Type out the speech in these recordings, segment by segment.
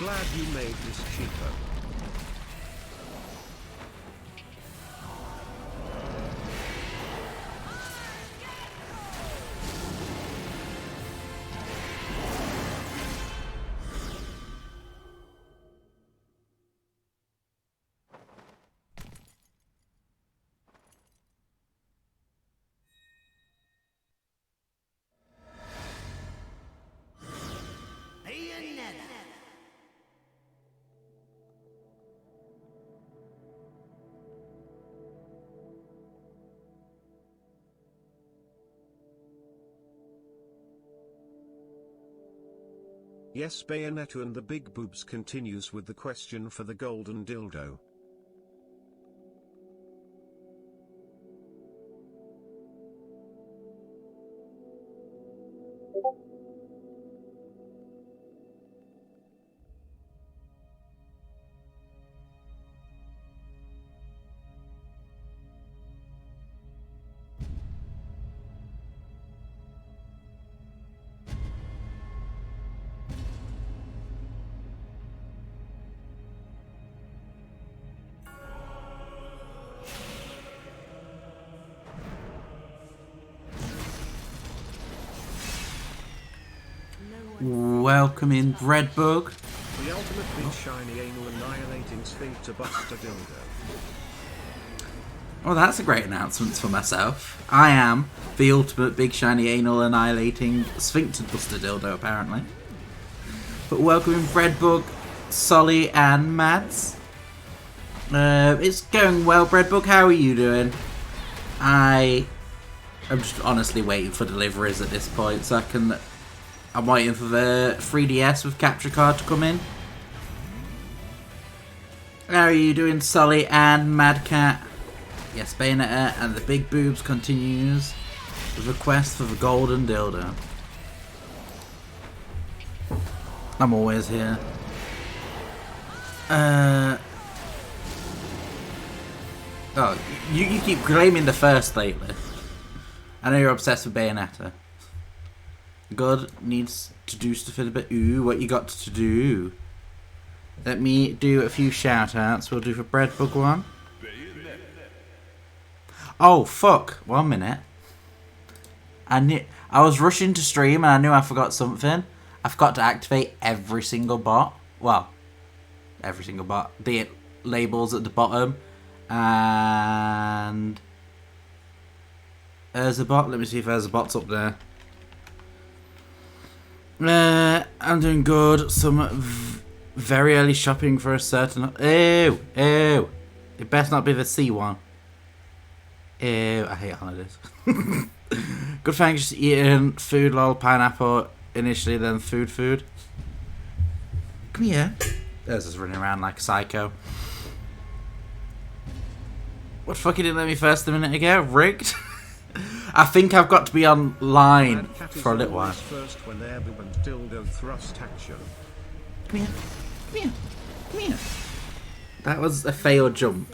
glad you made this cheaper. Yes, Bayonetta and the Big Boobs continues with the question for the golden dildo. Welcome in, Breadbug. The ultimate big shiny anal annihilating sphincter buster dildo. Well, that's a great announcement for myself. I am the ultimate big shiny anal annihilating sphincter buster dildo, apparently. But welcome in, Breadbug, Solly, and Mads. It's going well, Breadbug. How are you doing? I'm just honestly waiting for deliveries at this point, so I'm waiting for the 3DS with capture card to come in. How are you doing, Solly and Madcat? Yes, Bayonetta and the Big Boobs continues with request for the golden dildo. I'm always here. Oh, you keep claiming the first lately. I know you're obsessed with Bayonetta. God needs to do stuff in a bit. Ooh, what you got to do? Let me do a few shout outs. We'll do for Breadbug one. Oh, fuck. 1 minute. I was rushing to stream and I knew I forgot something. I forgot to activate every single bot. Well, every single bot. The labels at the bottom. And there's a bot. Let me see if there's a bot's up there. I'm doing good. Some very early shopping for a certain... Ew. It best not be the C one. Ew. I hate holidays. Good thanks. Just eating food, lol, pineapple initially, then food. Come here. There's just running around like a psycho. What the fuck, you didn't let me first a minute ago? Rigged? I think I've got to be online for a little while. First when dildo thrust action. Come here. That was a failed jump.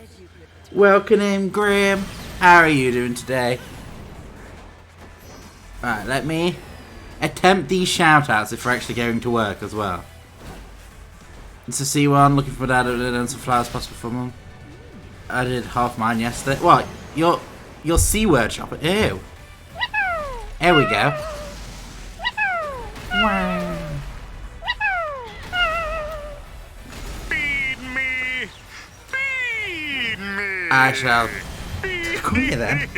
Welcome in, Graham. How are you doing today? Alright, let me attempt these shout-outs if we're actually going to work as well. It's a C1, looking for dad and some flowers possible for mum. I did half mine yesterday. What? Your C-word shopper? Ew. There we go. Wow. Feed me! I shall... Come here then.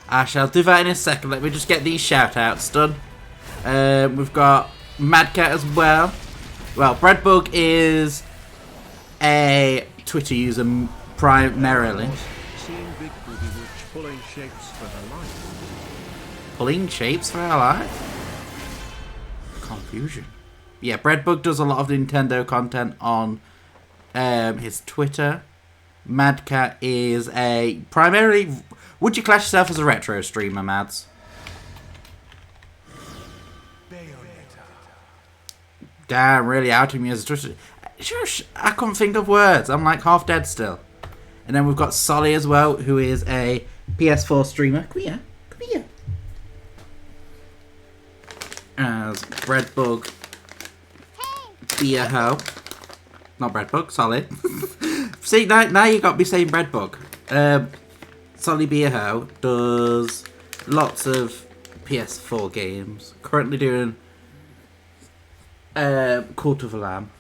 I shall do that in a second. Let me just get these shout-outs done. We've got Madcat as well. Well, Breadbug is a Twitter user primarily. Seeing Big Booby Witch pulling shapes for her life. Pulling shapes for our life? Confusion. Yeah, Breadbug does a lot of Nintendo content on his Twitter. Madcat is a primarily... Would you class yourself as a retro streamer, Mads? Damn, really outing me as a Twitter... Shush, I couldn't think of words. I'm like half dead still. And then we've got Solly as well, who is a PS4 streamer. Come here. As Breadbug Be a hoe. Not Breadbug, solid. See, now you got me saying Breadbug. Solly Be a hoe does lots of PS4 games. Currently doing Cult of the Lamb.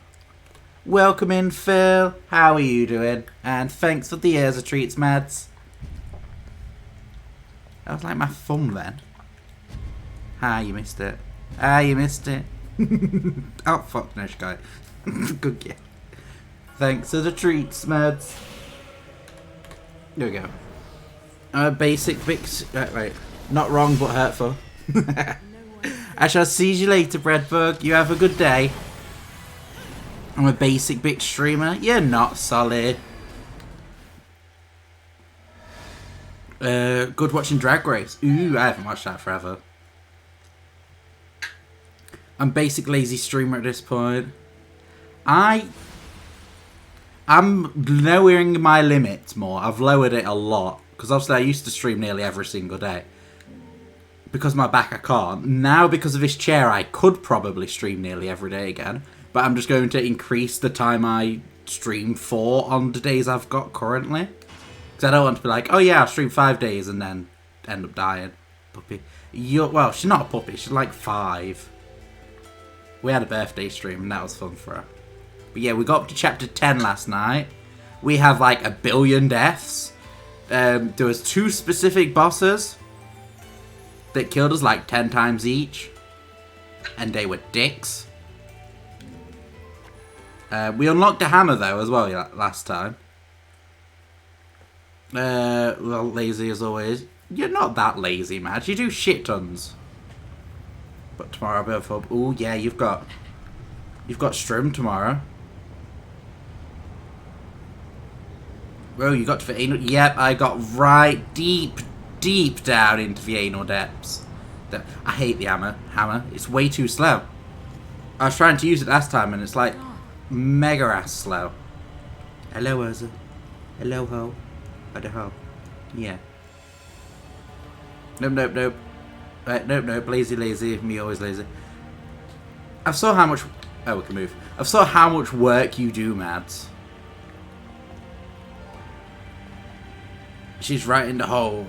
Welcome in, Phil. How are you doing? And thanks for the years of treats, Mads. That was like my thumb then. You missed it. You missed it. Oh, fuck, no, guy. Good game. Thanks for the treats, Mads. There we go. Basic fix. Wait. Not wrong, but hurtful. I shall see you later, Breadbug. You have a good day. I'm a basic bitch streamer. You're not solid. Good watching Drag Race. Ooh, I haven't watched that forever. I'm basic lazy streamer at this point. I'm lowering my limits more. I've lowered it a lot. Because obviously I used to stream nearly every single day. Because of my back I can't. Now because of this chair I could probably stream nearly every day again. But I'm just going to increase the time I stream for on the days I've got currently. Because I don't want to be like, oh yeah, I'll stream 5 days and then end up dying. Puppy. Well, she's not a puppy. She's like 5. We had a birthday stream and that was fun for her. But yeah, we got up to chapter 10 last night. We have like 1 billion deaths. There was 2 specific bosses that killed us like 10 times each. And they were dicks. We unlocked a hammer though as well last time. Well, lazy as always. You're not that lazy, Madge. You do shit tons. But tomorrow I'll be able to... Oh yeah, you've got Strim tomorrow. Oh, you got to the anal... Yep, I got right deep down into the anal depths. I hate the hammer. It's way too slow. I was trying to use it last time and it's like mega ass slow. Hello, Urza. Hello, ho. Hello, ho. Yeah. Nope. Nope. Lazy. Me always lazy. I've saw how much... Oh, we can move. I've saw how much work you do, Mads. She's right in the hole.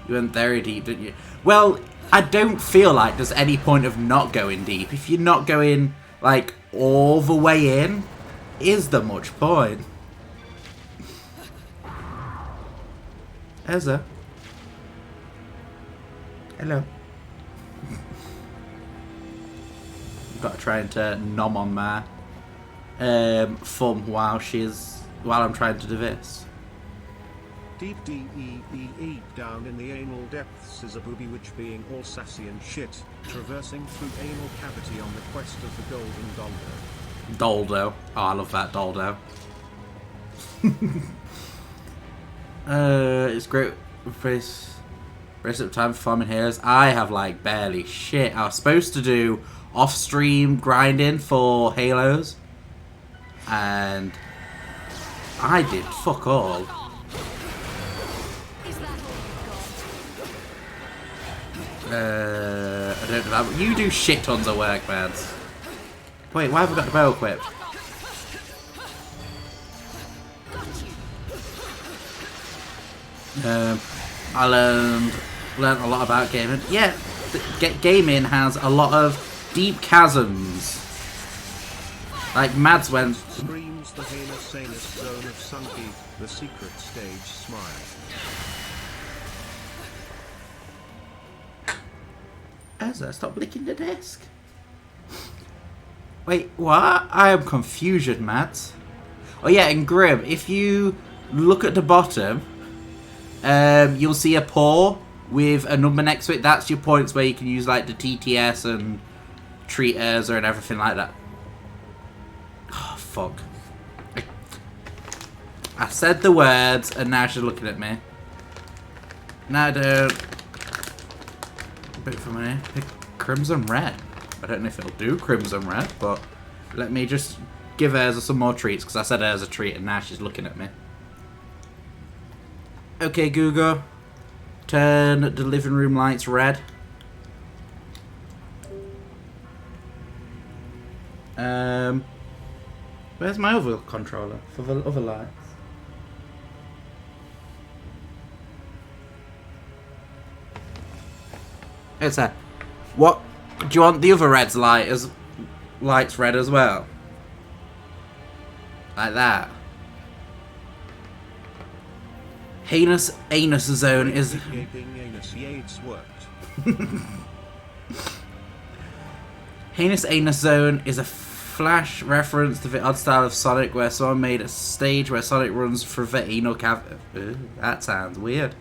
You went very deep, didn't you? Well, I don't feel like there's any point of not going deep. If you're not going, like, all the way in, is there much point? Ezra. Hello. Got to try to nom on my thumb while I'm trying to do this. Deep D-E-E-E down in the anal depths is a booby witch being all sassy and shit, traversing through anal cavity on the quest of the golden doldo. Doldo. Oh, I love that Doldo. It's great face. Rest of the time for farming heroes. I have like barely shit. I was supposed to do off-stream grinding for Halos, and I did fuck all. I don't know that. You do shit tons of work, Mads. Wait, why have I got the bow equipped? I learned a lot about gaming. Yeah, gaming has a lot of deep chasms. Like Mads went. Screams the heinous sanus zone of Sunky, the secret stage smile. Ezra, stop licking the desk. Wait, what? I am confused, Mads. Oh yeah, and Grim, if you look at the bottom, you'll see a paw with a number next to it. That's your points where you can use like the TTS and treat Urza and everything like that. Oh, fuck. I said the words and now she's looking at me. No, I don't. A bit for money. Pick Crimson Red. I don't know if it'll do Crimson Red, but let me just give Urza some more treats because I said Urza treat and now she's looking at me. Okay, Google. Turn the living room lights red. Where's my other controller for the other lights? It's a. What? Do you want the other red's lights red as well? Like that. Heinous Anus Zone is. Gaping anus Yates worked. Heinous Anus Zone is a flash reference to the odd style of Sonic where someone made a stage where Sonic runs through the anal cavity. That sounds weird.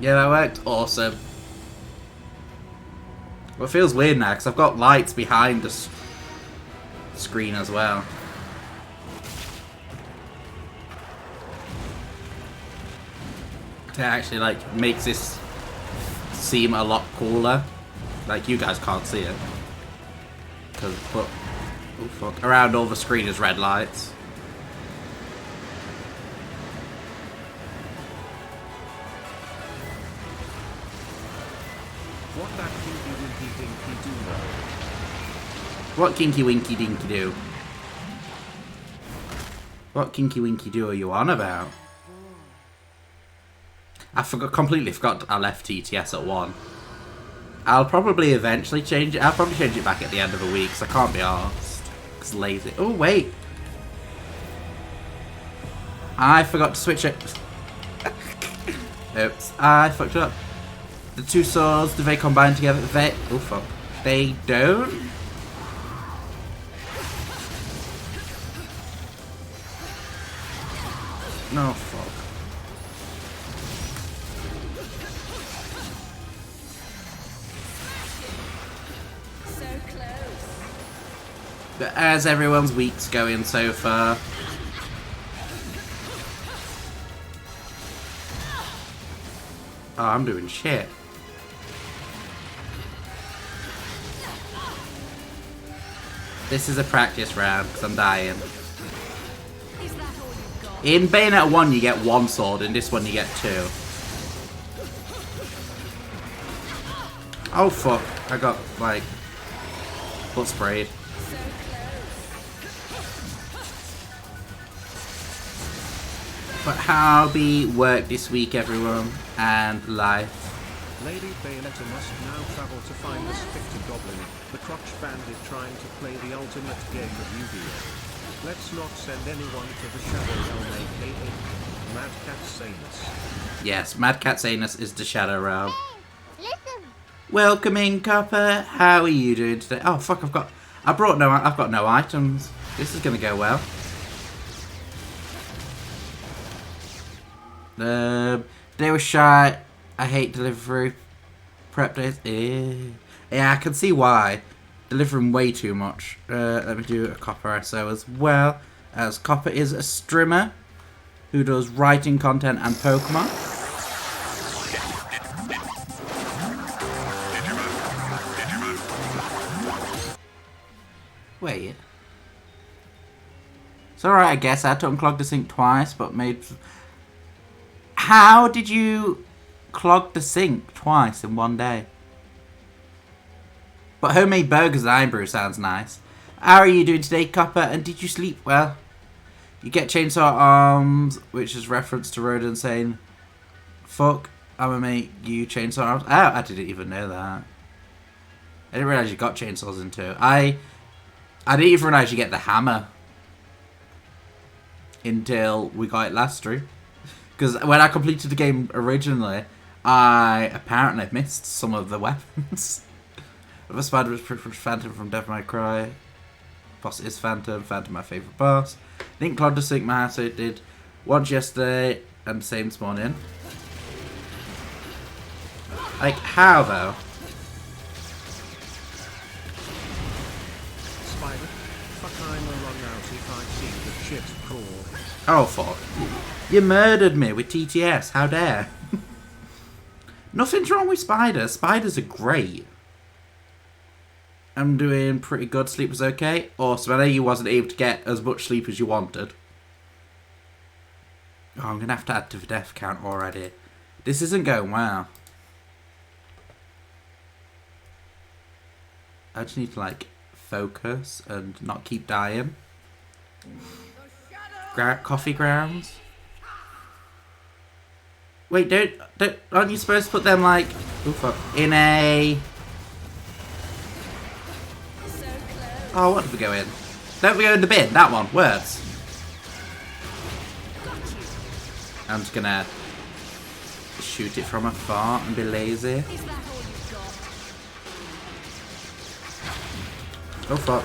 Yeah, that worked. Awesome. Well, it feels weird now because I've got lights behind the screen as well. It actually like makes this seem a lot cooler. Like you guys can't see it, but oh fuck, around all the screen is red lights. What that kinky winky dinky do now? What kinky winky dinky do? What kinky winky do are you on about? I completely forgot I left TTS at 1. I'll probably eventually change it. I'll probably change it back at the end of the week because I can't be arsed. Because lazy. Oh, wait. I forgot to switch it. Oops. I fucked up. The two swords, do they combine together? They... Oh, fuck. They don't? No, fuck. But as everyone's week's going so far. Oh, I'm doing shit. This is a practice round because I'm dying. In Bayonetta 1 you get 1 sword, in this one you get 2. Oh fuck, I got like butt sprayed. But how be work this week, everyone, and life? Lady Bayonetta must now travel to find the Spectre Goblin, the crotch bandit trying to play the ultimate game of Yu-Gi-Oh! Let's not send anyone to the Shadow Realm, aka Mad Cat Sanus. Yes, Mad Cat Sanus is the Shadow Realm. Listen. Welcome in, Copper. How are you doing today? Oh fuck, I've got no items. This is gonna go well. They were shy. I hate delivery prep days. Yeah, I can see why. Delivering way too much. Let me do a Copper SO as well, as Copper is a streamer who does writing content and Pokemon. Wait. It's alright, I guess. I had to unclog the sink twice, but made... How did you clog the sink twice in one day? But homemade burgers and iron brew sounds nice. How are you doing today, Copper? And did you sleep well? You get chainsaw arms, which is reference to Rodan saying, "Fuck, I'ma make you chainsaw arms." Oh, I didn't even know that. I didn't realise you got chainsaws into. I didn't even realise you get the hammer until we got it last stream. Because when I completed the game originally, I apparently missed some of the weapons. The spider was Phantom from Devil May Cry. Boss is Phantom. Phantom my favourite boss. Didn't clog the sink my house, so it did once yesterday and same this morning. Like, how though? Spider, fuck, I'm a run out if I see the shit crawl. Oh fuck. You murdered me with TTS, how dare. Nothing's wrong with spiders. Spiders are great. I'm doing pretty good. Sleep was okay. Awesome. I know you wasn't able to get as much sleep as you wanted. Oh, I'm going to have to add to the death count already. This isn't going well. I just need to, like, focus and not keep dying. Coffee grounds. Wait, aren't you supposed to put them, like, oh fuck, in a... Oh, what did we go in? Don't we go in the bin? That one. Words. I'm just gonna shoot it from afar and be lazy. Oh fuck.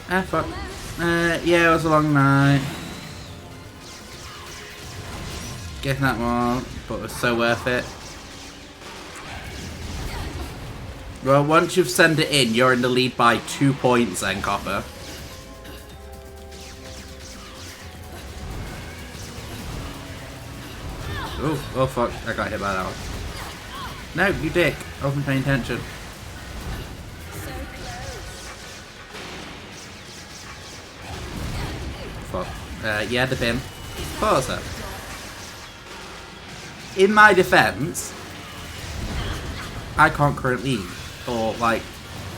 Ah fuck. Yeah, it was a long night. Getting that one, but it was so worth it. Well, once you've sent it in, you're in the lead by 2 points then, Copper. Oh fuck, I got hit by that one. No, you dick. I wasn't paying attention. Fuck. Yeah, the bin. Pause it. In my defense, I can't currently eat. Or, like,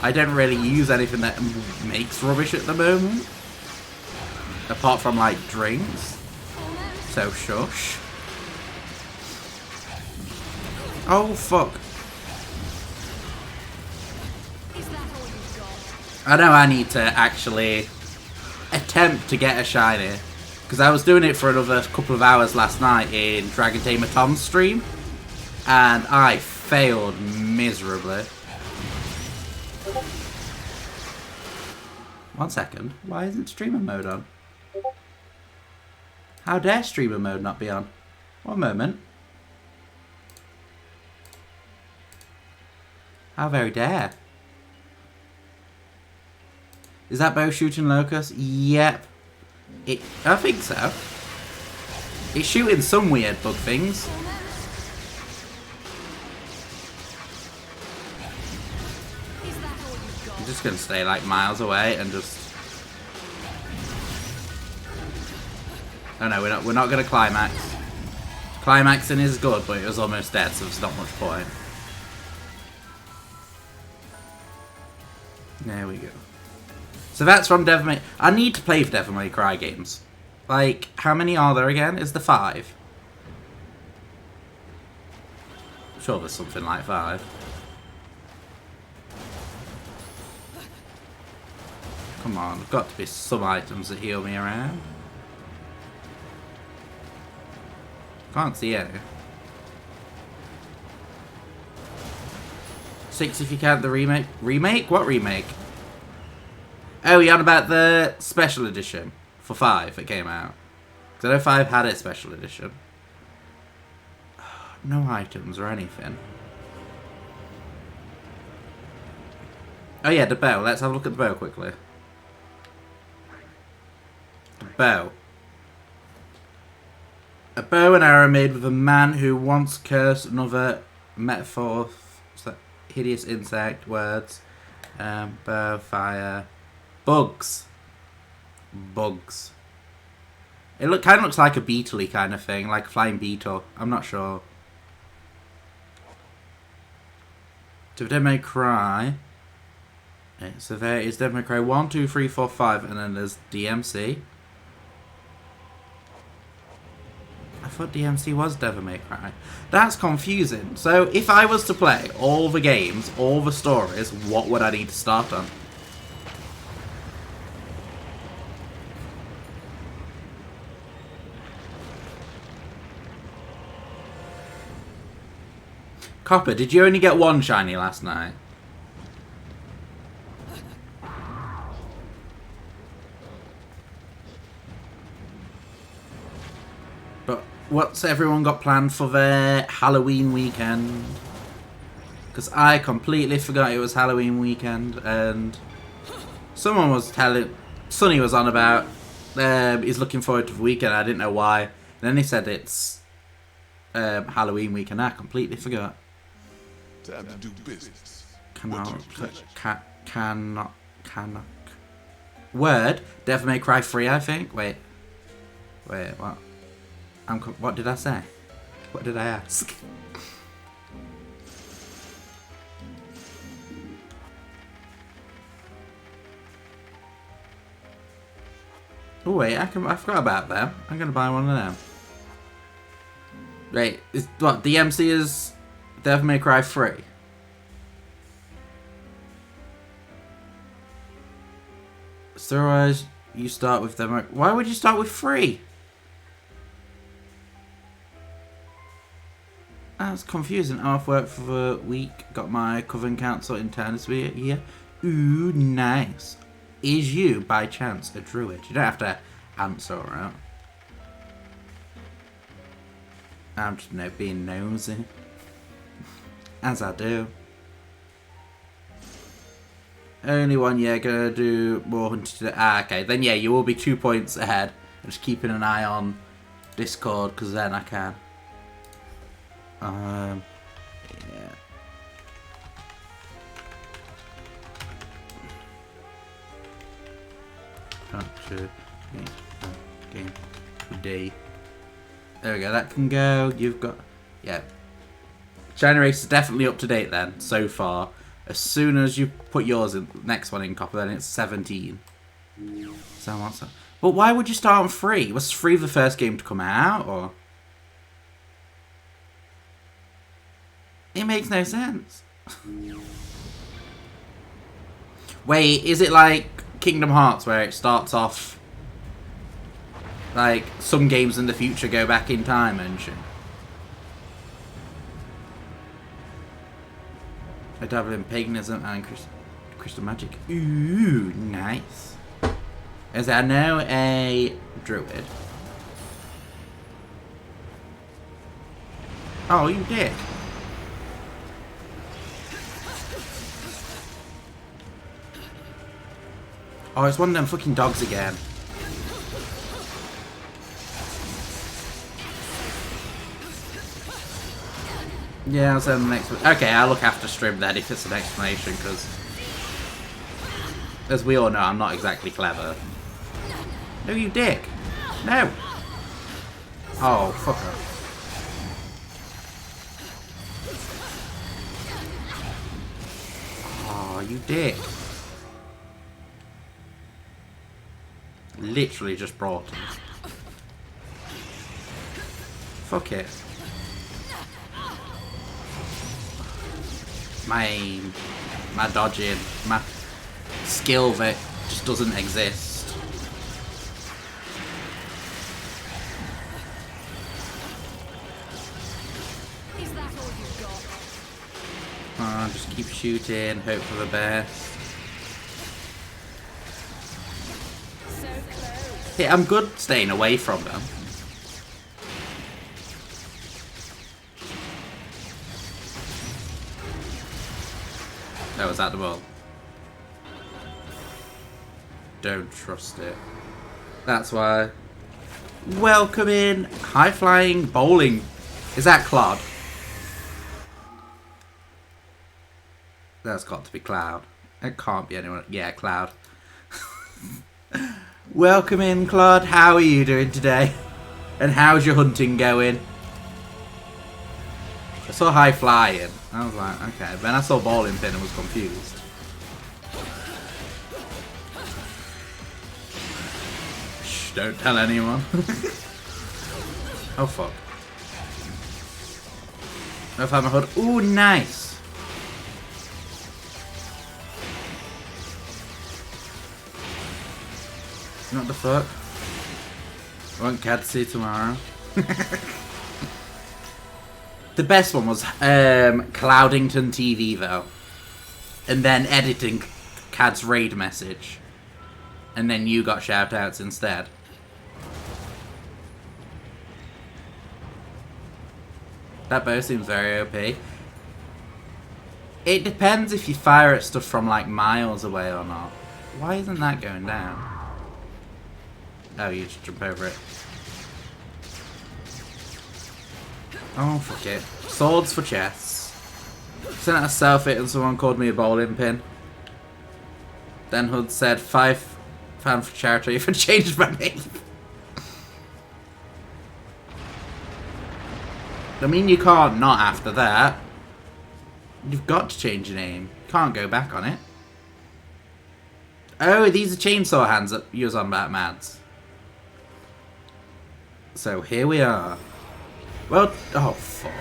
I don't really use anything that makes rubbish at the moment. Apart from, like, drinks. So, shush. Oh, fuck. I know I need to actually attempt to get a shiny. Because I was doing it for another couple of hours last night in Dragon Tamer Tom's stream. And I failed miserably. 1 second. Why isn't streamer mode on? How dare streamer mode not be on? 1 moment. How very dare. Is that bow shooting Locust? Yep. I think so. It's shooting some weird bug things. I'm just gonna stay like miles away and just... Oh no, we're not gonna climax. Climaxing is good, but it was almost dead, so it's not much point. There we go. So that's from Devil May... I need to play Devil May Cry games. Like, how many are there again? Is there 5? I'm sure there's something like 5. Come on, there's got to be some items that heal me around. Can't see any. 6 if you count the remake. Remake? What remake? Oh, you're on about the special edition for 5 that came out. Because I know 5 had a special edition. No items or anything. Oh yeah, the bow. Let's have a look at the bow quickly. The bow. A bow and arrow made with a man who once cursed another metaphor. Hideous insect. Words. Bow, fire. Bugs. Bugs. It kind of looks like a beetle-y kind of thing, like a flying beetle. I'm not sure. Devil May Cry. So there is Devil May Cry 1, 2, 3, 4, 5, and then there's DMC. I thought DMC was Devil May Cry. That's confusing. So if I was to play all the games, all the stories, what would I need to start on? Copper, did you only get 1 shiny last night? But what's everyone got planned for their Halloween weekend? Because I completely forgot it was Halloween weekend, and someone was telling... Sonny was on about he's looking forward to the weekend. I didn't know why. And then he said it's Halloween weekend. I completely forgot. Time to do business. Cannot. Word. Devil May Cry 3, I think. Wait, what? What did I say? What did I ask? Oh wait, I forgot about them. I'm gonna buy one of them. Wait, what DMC is Devil May Cry 3? Otherwise, you start with them. Why would you start with 3? That's confusing. I'm off work for the week. Got my Coven Council intern this week here. Ooh, nice. Is you, by chance, a druid? You don't have to answer, right? I'm just being nosy. As I do. Only one, yeah, gonna do more hunting today. Ah, okay. Then, yeah, you will be 2 points ahead. I'm just keeping an eye on Discord, because then I can. Yeah. Game today. There we go, that can go. You've got, yeah. Shiny Race is definitely up to date then, so far. As soon as you put yours in, next one in copper, then it's 17. So what's that? But why would you start on 3? Was 3 the first game to come out, or? It makes no sense. Wait, is it like Kingdom Hearts where it starts off like some games in the future go back in time and shit? I dabble in paganism and crystal magic. Ooh, nice. Is there now a druid? Oh, you dick. Oh, it's one of them fucking dogs again. Yeah, I'll send the next one. Okay, I'll look after stream then if it's an explanation, because as we all know, I'm not exactly clever. No, you dick. No. Oh, fuck her. Oh, you dick. Literally just brought him. Fuck it. My aim, my dodging, my skill that just doesn't exist. Is that all you've got? Just keep shooting, hope for the best. Yeah, I'm good staying away from them. That was at the ball. Don't trust it. That's why. Welcome in, high flying bowling. Is that Cloud? That's got to be Cloud. It can't be anyone. Yeah, Cloud. Welcome in, Claude. How are you doing today? And how's your hunting going? I saw high flying. I was like, okay. Then I saw bowling pin and was confused. Shh, don't tell anyone. Oh, fuck. I found my hood. Ooh, nice. What the fuck? Won't Cad see tomorrow? The best one was Cloudington TV though, and then editing Cad's raid message, and then you got shoutouts instead. That bow seems very OP. It depends if you fire at stuff from like miles away or not. Why isn't that going down? Oh, you just jump over it. Oh, fuck it. Swords for chests. Sent out a selfie and someone called me a bowling pin. Then Hood said, £5 for charity if I changed my name. I mean, you can't not after that. You've got to change your name. Can't go back on it. Oh, these are chainsaw hands that you was on about, Mads. So here we are. Well, oh fuck.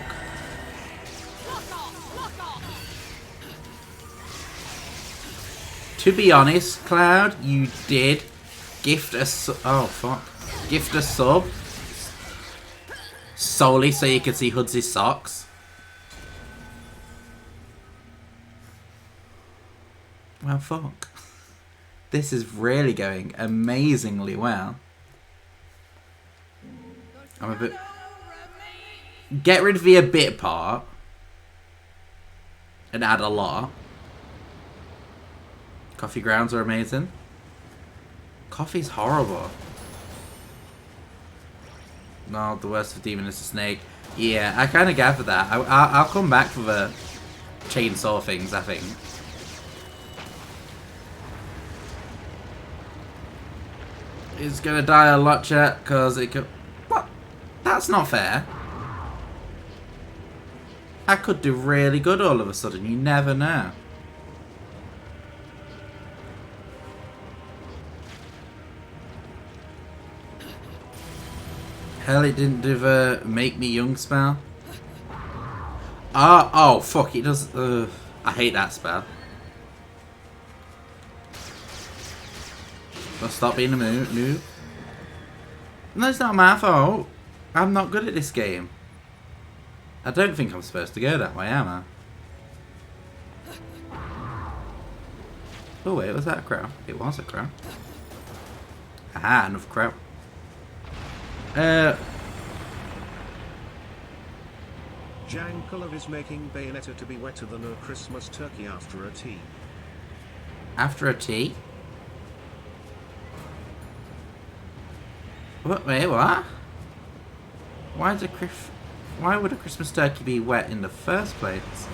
To be honest, Cloud, you did gift a gift a sub solely so you could see Hud's socks. Well, fuck. This is really going amazingly well. I'm a bit... Get rid of the a bit part. And add a lot. Coffee grounds are amazing. Coffee's horrible. No, the worst of demon is a snake. Yeah, I kind of gather that. I'll come back for the chainsaw things, I think. It's gonna die a lot, chat, because it could... What? That's not fair. I could do really good all of a sudden. You never know. Hell, it didn't do the make me young spell. Oh, fuck, it does. I hate that spell. I'll stop being a noob. No, it's not my fault. I'm not good at this game. I don't think I'm supposed to go that way, am I? Oh wait, was that a crow? It was a crow. Aha, enough crow. Jankulov is making Bayonetta to be wetter than a Christmas turkey after a tea. After a tea? What? Wait, what? Why would a Christmas turkey be wet in the first place?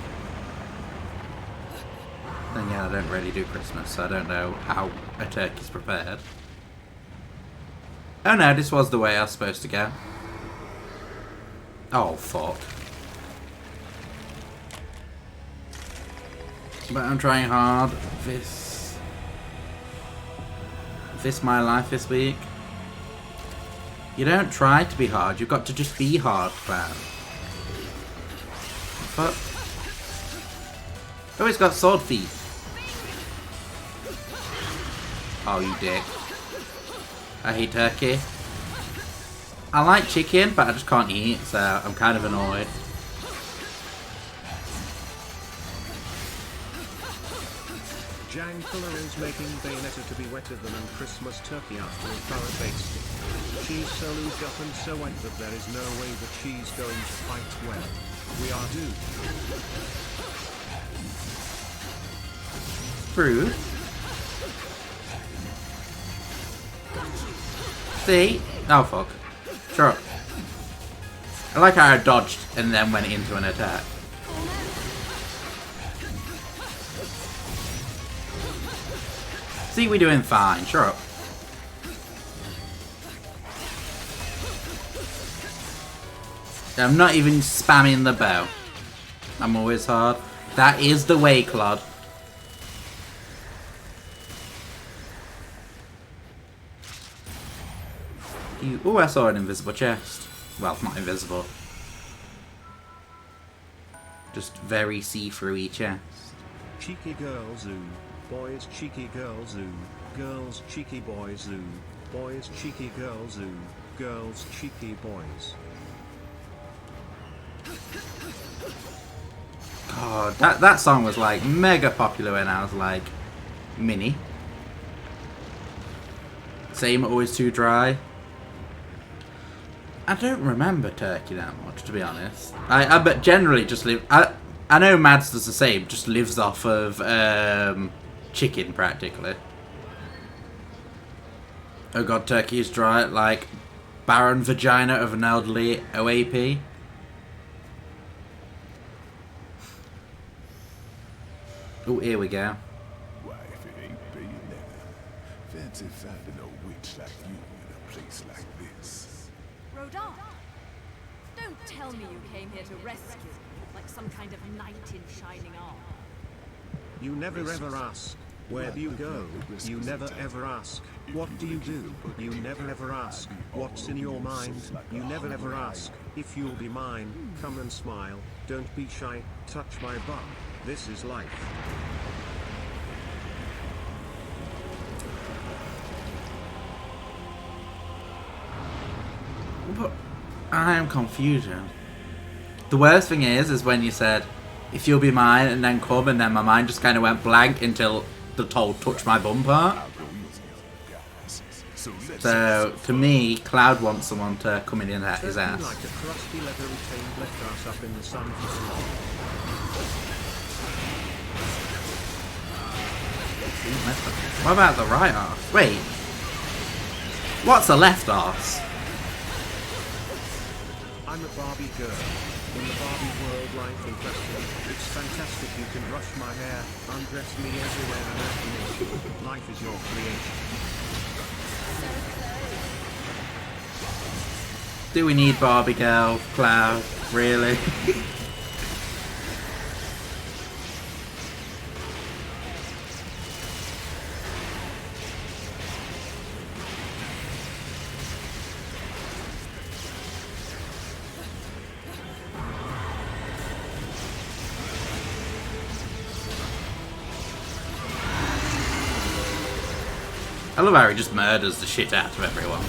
Then yeah, I don't really do Christmas, so I don't know how a turkey's prepared. Oh no, this was the way I was supposed to go. Oh fuck. But I'm trying hard. This my life this week. You don't try to be hard, you've got to just be hard, Cloud. But oh, it's got sword feet. Oh, you dick. I hate turkey. I like chicken, but I just can't eat, so I'm kind of annoyed. Jankulov is making Bayonetta to be wetter than a Christmas turkey after a thorough basting. She's so lubed up and so wet that there is no way that she's going to fight well. We are doomed. True. See? Oh fuck. Sure. I like how I dodged and then went into an attack. See, we're doing fine. Sure up. I'm not even spamming the bow. I'm always hard. That is the way, Claude. Oh, I saw an invisible chest. Well, not invisible. Just very see-through-y chest. Cheeky girl zoo. Boys cheeky girl zoo. Girls cheeky boys zoo. Boys cheeky girl zoo. Girls cheeky boys. God, that song was like mega popular when I was like mini. Same, always too dry. I don't remember Turkey that much, to be honest. I but generally just live. I know Mads does the same, just lives off of chicken practically. Oh god, Turkey is dry, like barren vagina of an elderly OAP. Oh, here we go. Why, if it ain't Bayonetta, fancy finding a witch like you in a place like this. Rodin, don't tell me you came here to rescue me, like some kind of knight in shining armor. You never ever asked. Where do you go? You never ever ask. What do you do? You never ever ask. What's in your mind? You never ever ask. If you'll be mine, come and smile. Don't be shy. Touch my butt. This is life. But I am confused. The worst thing is when you said, if you'll be mine, and then come, and then my mind just kind of went blank until the told touch my bum part. I'll go easy on you guys. So let's So, to me, Cloud wants someone to come in and at his Turkey ass. like a crusty leathery tamed left us up in the sun for too long. What about the right arse? Wait. What's the left arse? I'm a Barbie girl. In the Barbie world life in question, it's fantastic you can brush my hair, undress me everywhere and imagination. Life is your creation. Do we need Barbie girl, Cloud? Really? I love how he just murders the shit out of everyone.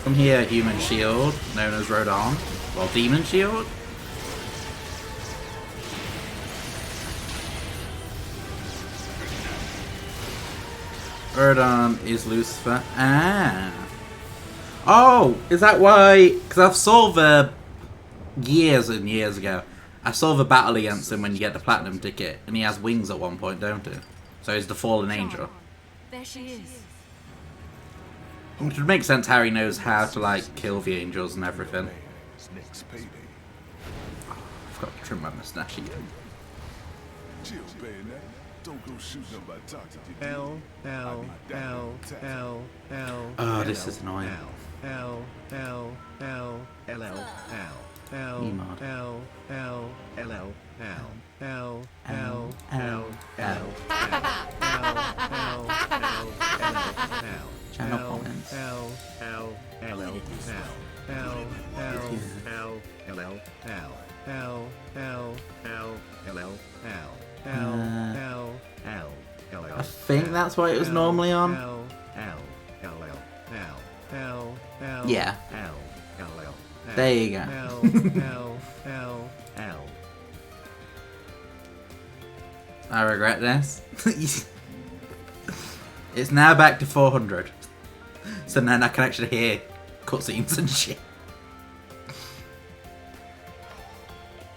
From here, Human Shield, known as Rodon. Well, Demon Shield? Rodon is Lucifer. Ah. Oh, is that why? Because I've solved years and years ago. I saw the battle against him when you get the platinum ticket, and he has wings at one point, don't he? So he's the fallen angel. There she is. Which would make sense how he knows how to, like, kill the angels and everything. It's next payday. I forgot to trim my moustache again. Chill, bayonet. Don't go shooting up my target. you L L L L L. Oh, this is annoying. L L L L L L. L Emod. L L L L L L L, L L, L Channel comments. L L L L L L L L L L L L L L L L L L L. I think that's what it was normally on. L L L L L L L. Yeah. L L L. There you go. L L L L. I regret this. It's now back to 400. So then I can actually hear cutscenes and shit.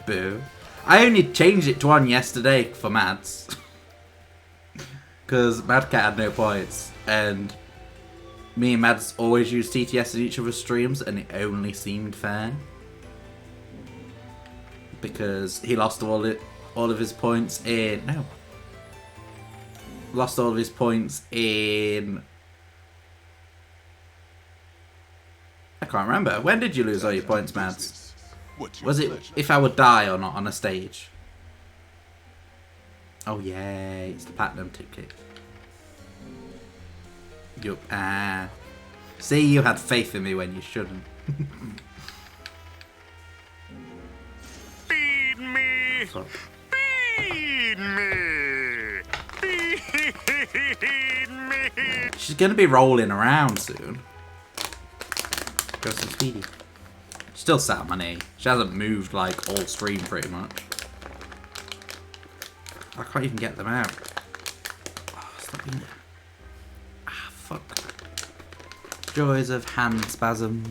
Boo. I only changed it to 1 yesterday for Mads. Because Mad Cat had no points. And me and Mads always use TTS in each other's streams, and it only seemed fair. Because he lost all of his points in... No. Lost all of his points in... I can't remember. When did you lose all your points, Mads? Was it if I would die or not on a stage? Oh yeah, it's the platinum ticket. Yup. Ah. See, you had faith in me when you shouldn't. Feed me! So, Feed me! Feed me! she's gonna be rolling around soon. Go some speedy. Still sat on my knee. She hasn't moved like all stream pretty much. I can't even get them out. Oh, stop being... Ah, fuck. Joys of hand spasms.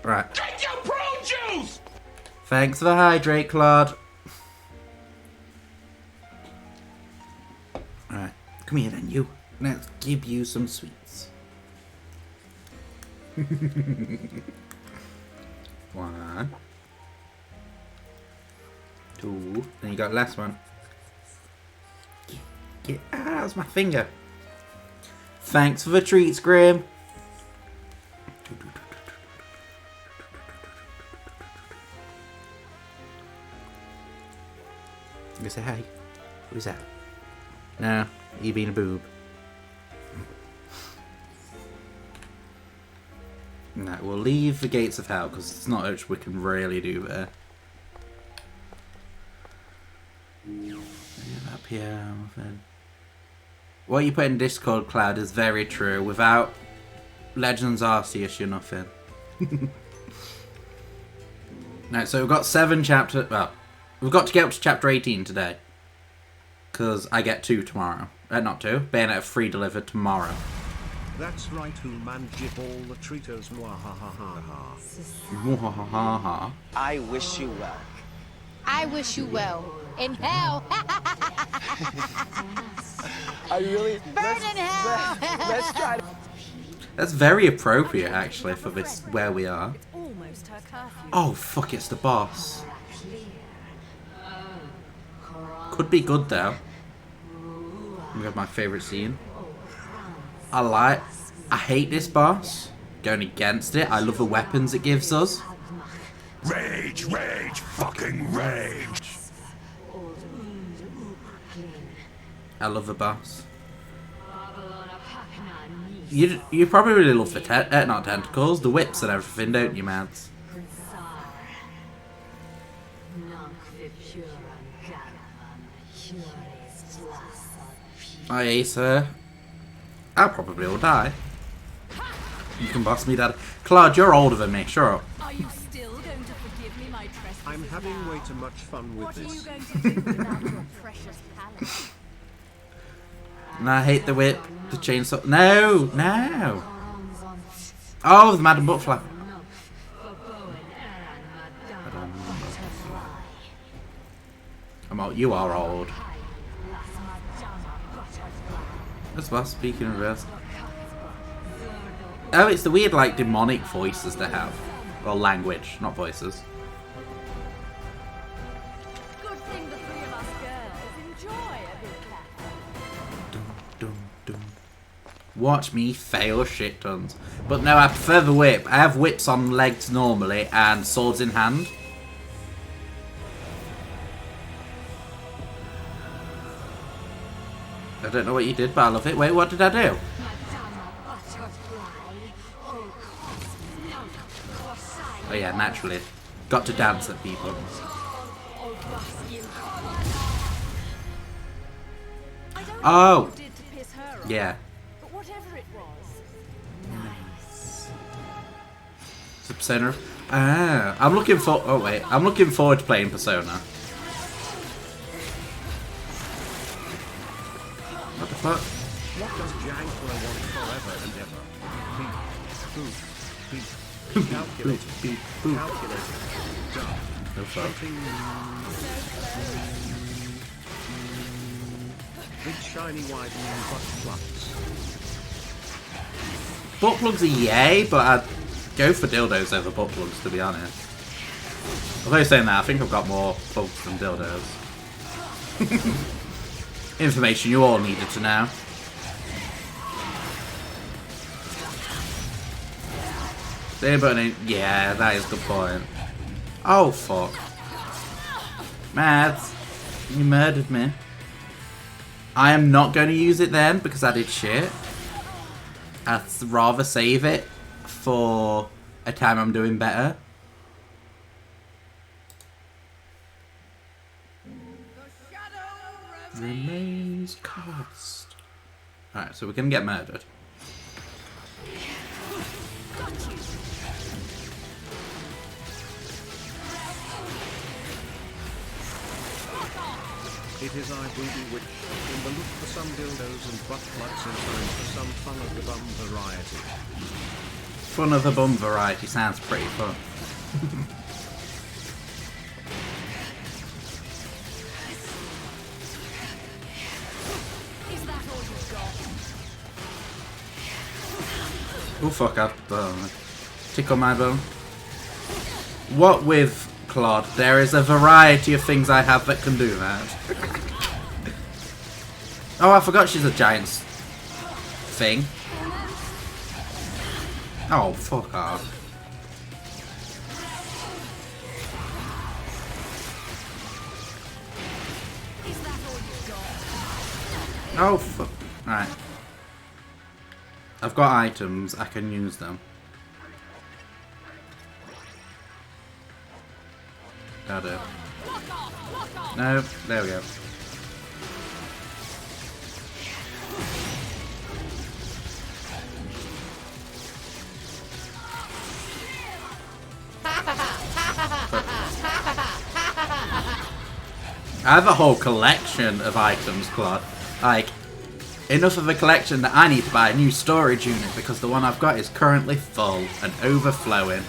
Right. Drink your prune juice! Thanks for the hydrate, Claude. Alright. Come here then, you. Let's give you some sweets. 1, 2, then you got the last one. That's my finger. Thanks for the treats, Grim. go say hi. Who's that? No, you being a boob. No, we'll leave the gates of hell because it's not much we can really do there. Up here, nothing. What you put in Discord, Cloud, is very true. Without Legends Arceus, you're nothing. Right, so we've got 7 chapters. Well, we've got to get up to chapter 18 today. Because I get 2 tomorrow. Not 2. Bayonetta 3 delivered tomorrow. That's right, who manjip all the treatos, mwahahaha. Mwahahaha. I wish you well. I wish you well. In hell. I really Burn in hell. let's try to That's very appropriate, actually, for this where we are. It's almost her curfew. Oh, fuck, it's the boss. Could be good, though. We have my favourite scene. I hate this boss. Going against it. I love the weapons it gives us. Rage, rage, fucking rage. I love the boss. You probably really love the not tentacles, the whips and everything, don't you, Mads? Aye, sir. I probably will die. You can boss me, Dad. Claude, you're older than me, sure. Are you still going to forgive me my trespass? I'm having way too much fun with What are you this. going to do without your precious palate? And I hate the whip, the chainsaw. No, no. Oh, the Madam Butterfly. I'm old. You are old. That's what speaking in reverse. Oh, it's the weird, like, demonic voices they have. Or language, not voices. Good thing the 3 of us girls enjoy a good laugh. Dum, dum, dum. Watch me fail shit tons. But no, I prefer the whip. I have whips on legs normally and swords in hand. I don't know what you did, but I love it. Wait, what did I do? Oh yeah, naturally. Got to dance at people. I don't know Oh! what you did to piss her off, Yeah. but whatever it was, It's a Persona. Ah, I'm looking for. Oh wait, I'm looking forward to playing Persona. What the fuck? What does Jankler want forever and ever? Beep, boop, beep, calculated, Beep, boop. calculated, done. No fuck. Big shiny wide butt plugs. Butt plugs are yay, but I'd go for dildos over butt plugs, to be honest. Although saying that, I think I've got more plugs than dildos. Information you all needed to know. Yeah, that is a good point. Oh, fuck. Mads, you murdered me. I am not going to use it then, because I did shit. I'd rather save it for a time I'm doing better. Remains cost. Alright, so we're going to get murdered. It is I Booby Witch, in the look for some dildos and butt plugs in time for some fun of the bum variety. Fun of the bum variety sounds pretty fun. is that all you've got? Oh fuck, I've tickle my bum. What with Claude? There is a variety of things I have that can do that. Oh, I forgot she's a giant thing. Oh, fuck off. Oh, fuck. Alright. I've got items. I can use them. That'll do. No, there we go. I have a whole collection of items, Claude. Like, enough of a collection that I need to buy a new storage unit because the one I've got is currently full and overflowing.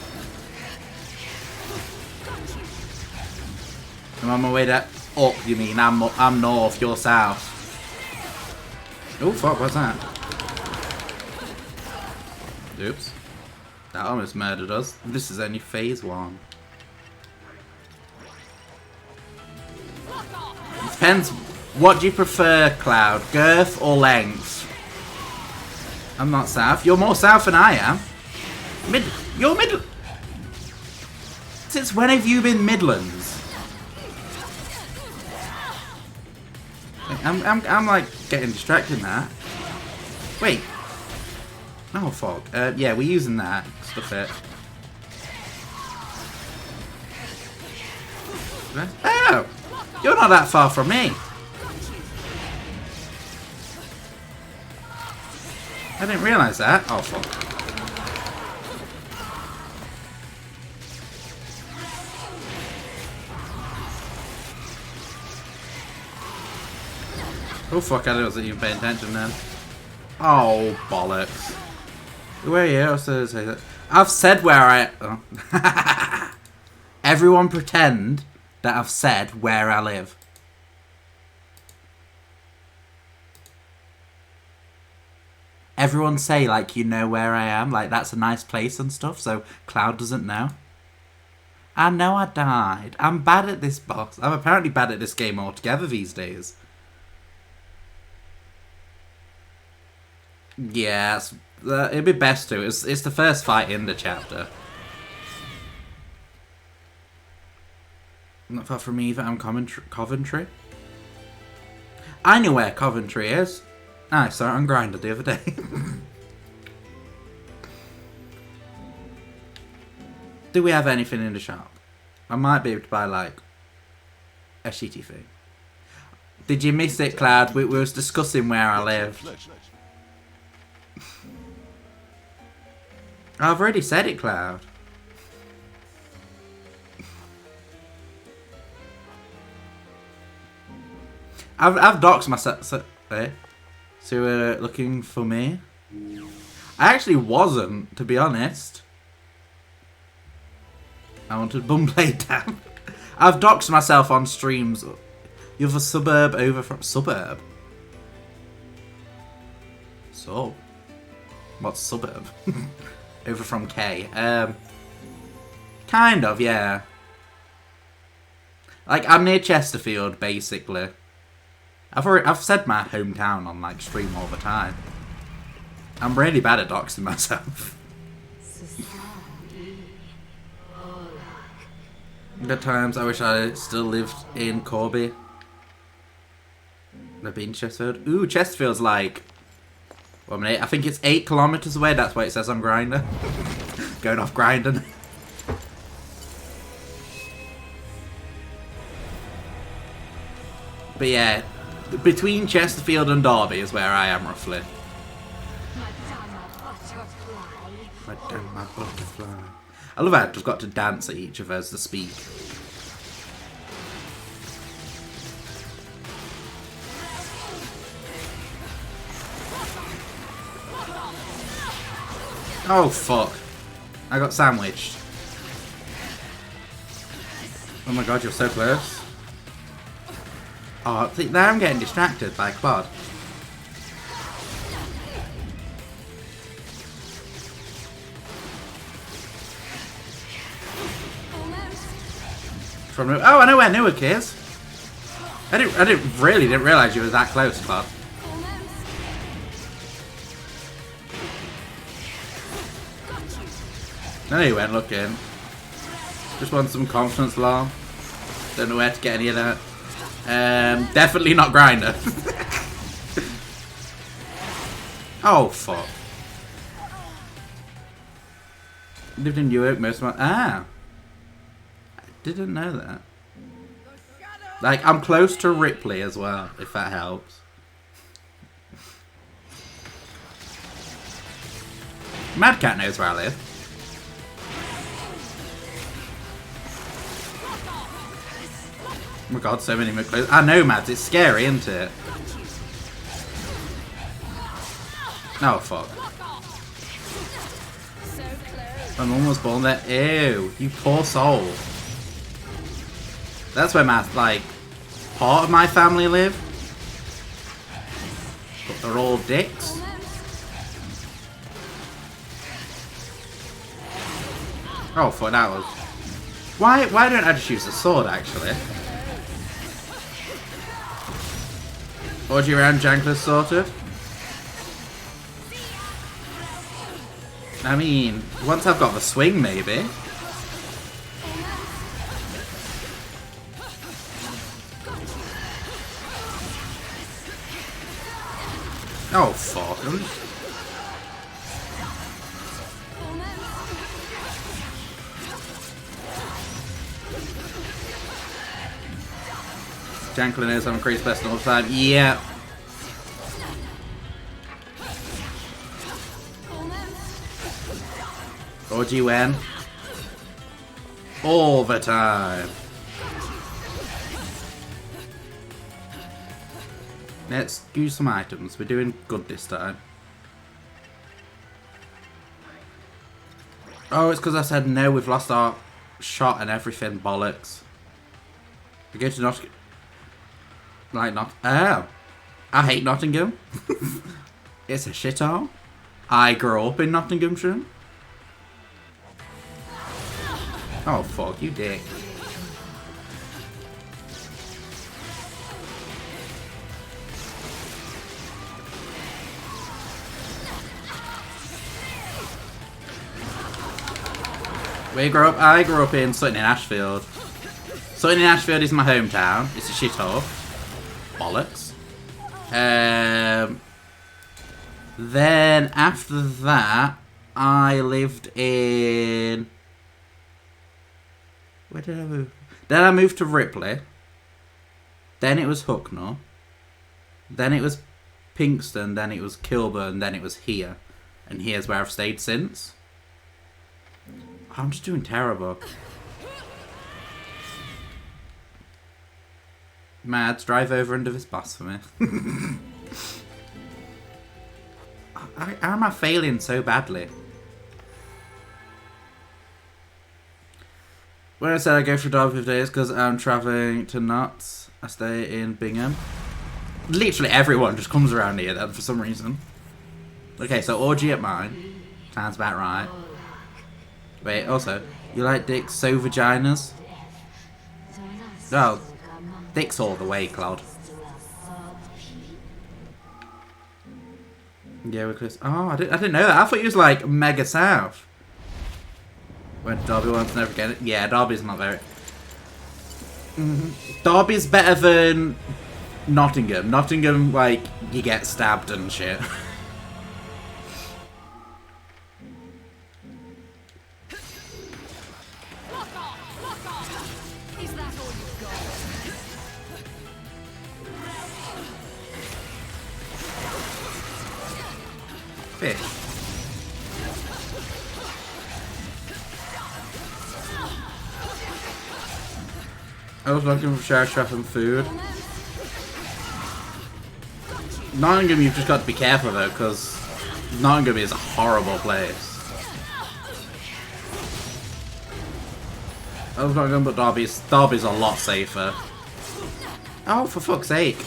I'm on my way to up, you mean? I'm north, you're south. Oh, fuck, what's that? Oops. That almost murdered us. This is only phase 1. Depends. What do you prefer, Cloud? Girth or length? I'm not south. You're more south than I am. You're mid. Since when have you been Midlands? I'm like getting distracted now. Wait. Oh fuck. Yeah, we're using that. Stuff it. Oh! You're not that far from me. I didn't realise that. Oh fuck. Oh fuck, I wasn't even paying attention then. Oh bollocks. Where are you? I've said where I... Oh. Everyone pretend that I've said where I live. Everyone say like you know where I am, like that's a nice place and stuff, so Cloud doesn't know. I know I died. I'm bad at this boss. I'm apparently bad at this game altogether these days. Yeah, it'd be best to. It's the first fight in the chapter. Not far from either. I'm Coventry. I know where Coventry is. I saw it on Grindr the other day. Do we have anything in the shop? I might be able to buy like a shitty thing. Did you miss it, Cloud? We was discussing where I lived. I've already said it, Cloud. I've doxed myself. So looking for me. I actually wasn't, to be honest. I wanted Bumblade down. I've doxed myself on streams. You have a suburb over from suburb. So, what's suburb? Over from K. Kind of, yeah. Like I'm near Chesterfield, basically. I've said my hometown on like stream all the time. I'm really bad at doxing myself. Good times. I wish I still lived in Corby. I've been to Chesterfield. Ooh, Chesterfield's like... Well, I think it's 8 kilometers away. That's what it says on Grindr. Going off grinding. But yeah, between Chesterfield and Derby is where I am roughly. Madama Butterfly. I love how I've got to dance at each of us to speak. Oh fuck. I got sandwiched. Oh my god, you're so close. Oh, now I'm getting distracted by Claude. Oh, I know where Newark is. I didn't realise you were that close, Claude. No, you weren't looking. Just want some confidence alarm. Don't know where to get any of that. Definitely not Grindr. Oh, fuck. Lived in Newark most of my... Ah. I didn't know that. Like, I'm close to Ripley as well, if that helps. Mad Cat knows where I live. Oh my god, so many McClues. I know, Mads, it's scary, isn't it? Oh, fuck. My mum was born there. Ew, you poor soul. That's where my, like, part of my family live. But they're all dicks. Oh, fuck, that was... Why don't I just use the sword, actually? Orgy around Jankless sorted. I mean, once I've got the swing, maybe. Oh, fuck. Janklin knows I'm increased best all the time. Yeah. Orgy when? All the time. Let's use some items. We're doing good this time. Oh, it's because I said no, we've lost our shot and everything. Bollocks. We go to Nottingham. Like, not. Oh. I hate Nottingham. It's a shithole. I grew up in Nottinghamshire. Oh, fuck, you dick. I grew up in Sutton in Ashfield. Sutton in Ashfield is my hometown. It's a shithole. Bollocks. Then after that, I lived in... Where did I move? Then I moved to Ripley. Then it was Hucknall. Then it was Pinkston. Then it was Kilburn. Then it was here. And here's where I've stayed since. I'm just doing terrible. Mads, drive over under this bus for me. How am I failing so badly? When I said I go for Derby for days because I'm travelling to Notts, I stay in Bingham. Literally everyone just comes around here then for some reason. Okay, so orgy at mine. Sounds about right. Wait, also, you like dicks so vaginas? Oh, dicks all the way, Claude. Yeah, we're close. Oh, I didn't know that. I thought he was like mega south. Went to Derby once, never get it. Yeah, Derby's not very... Derby's better than Nottingham. Nottingham, like, you get stabbed and shit. Fish. I was looking for Sheriff Trap and food. Nottingham, you've just got to be careful though, because Nottingham is a horrible place. I was Nottingham, but Derby's a lot safer. Oh, for fuck's sake.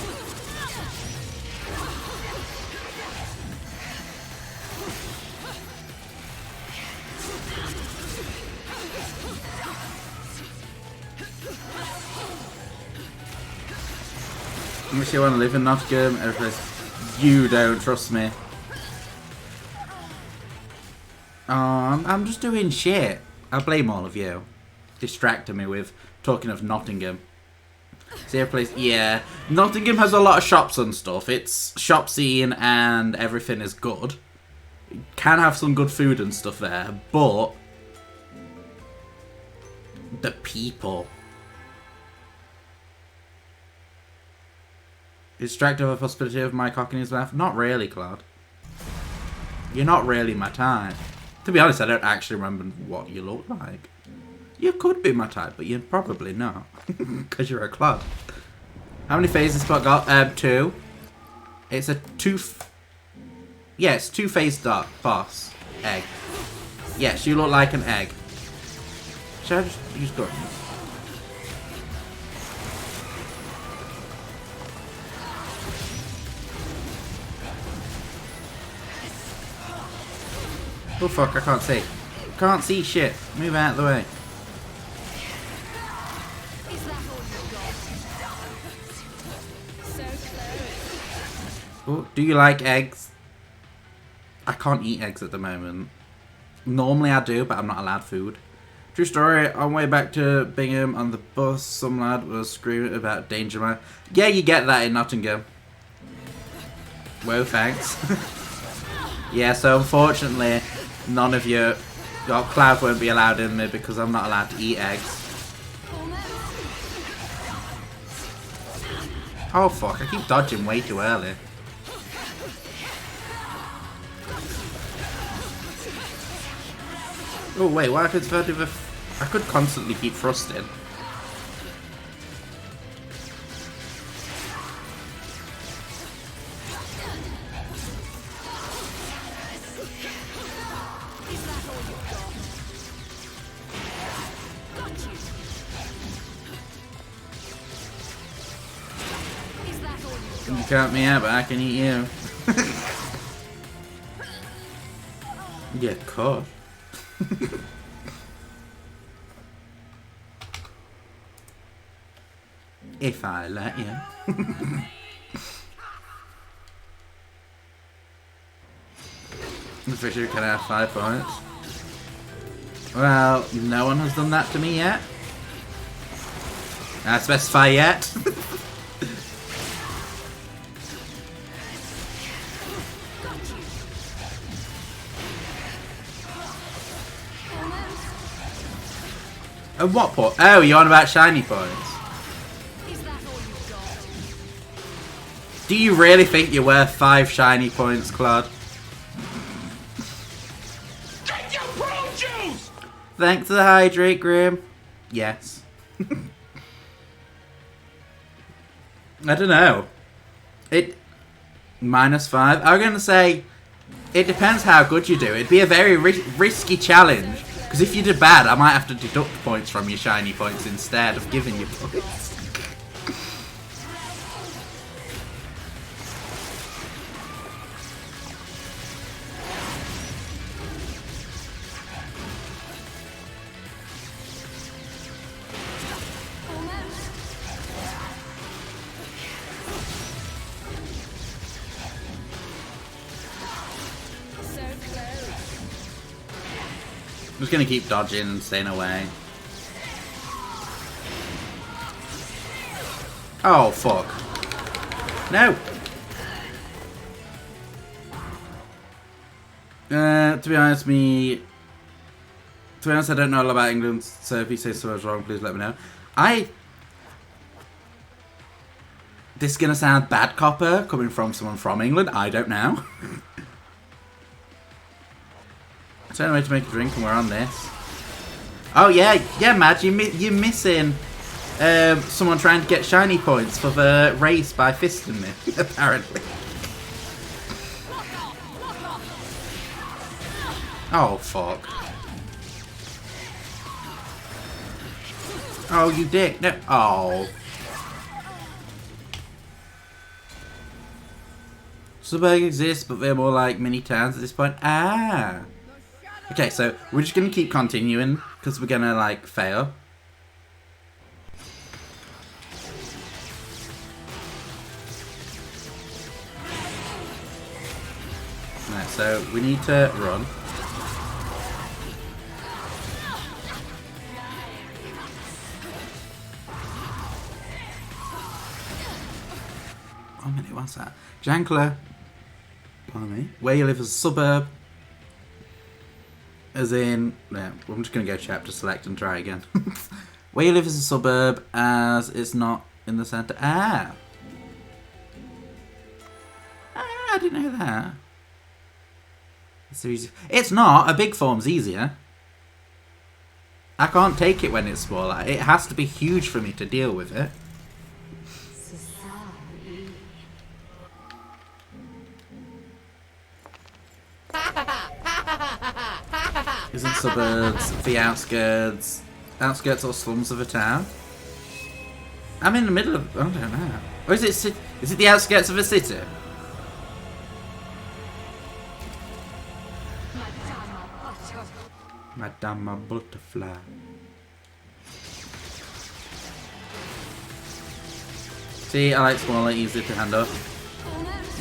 Unless you want to live in Nottingham, you don't, trust me. I'm just doing shit. I blame all of you. Distracting me with talking of Nottingham. Zero place. Yeah. Nottingham has a lot of shops and stuff. It's shop scene and everything is good. Can have some good food and stuff there, but the people. Distracted of a possibility of my cock in his mouth? Not really, Claude. You're not really my type. To be honest, I don't actually remember what you look like. You could be my type, but you're probably not. Because you're a Claude. How many phases this spot got? 2. It's a yeah, it's 2-phase boss. Egg. Yes, you look like an egg. Should I just use gun? Oh fuck, I can't see. Can't see shit. Move out of the way. Oh, do you like eggs? I can't eat eggs at the moment. Normally I do, but I'm not allowed food. True story, on way back to Bingham on the bus, some lad was screaming about Danger Man. Yeah, you get that in Nottingham. Whoa, thanks. Yeah, so unfortunately, none of you... Well, Cloud won't be allowed in me because I'm not allowed to eat eggs. Oh fuck, I keep dodging way too early. Oh wait, what happens if I could constantly keep thrusting. You count me out, but I can eat you. Get caught. If I let you. The fisher can have 5 points. Well, no one has done that to me yet. I specify yet. And what point? Oh, you're on about shiny points. Do you really think you're worth 5 shiny points, Claude? Get your pro juice! Thanks to the hydrate, Grim. Yes. I don't know. -5. I'm going to say it depends how good you do. It'd be a very risky challenge. Because if you did bad, I might have to deduct points from your shiny points instead of giving you points. I'm just gonna keep dodging and staying away. Oh fuck. No! To be honest, I don't know a lot about England, so if you say something's wrong, please let me know. This is gonna sound bad copper, coming from someone from England, I don't know. It's the only way to make a drink and we're on this. Oh yeah, Madge, you're missing someone trying to get shiny points for the race by fisting me, apparently. Oh fuck. Oh you dick, no, oh. Suburb exists, but they're more like mini towns at this point. Ah. Okay, so we're just gonna keep continuing because we're gonna like fail. Right, so we need to run. Jankler. Blimey. Where you live as a suburb. As in... Yeah, I'm just going to go chapter select and try again. Where you live as a suburb as it's not in the centre. Ah! I didn't know that. It's not. A big form's easier. I can't take it when it's smaller. It has to be huge for me to deal with it. Isn't suburbs the outskirts or slums of a town? I'm in the middle of... I don't know. Or is it the outskirts of a city? Madame Butterfly. See, I like smaller, easier to handle.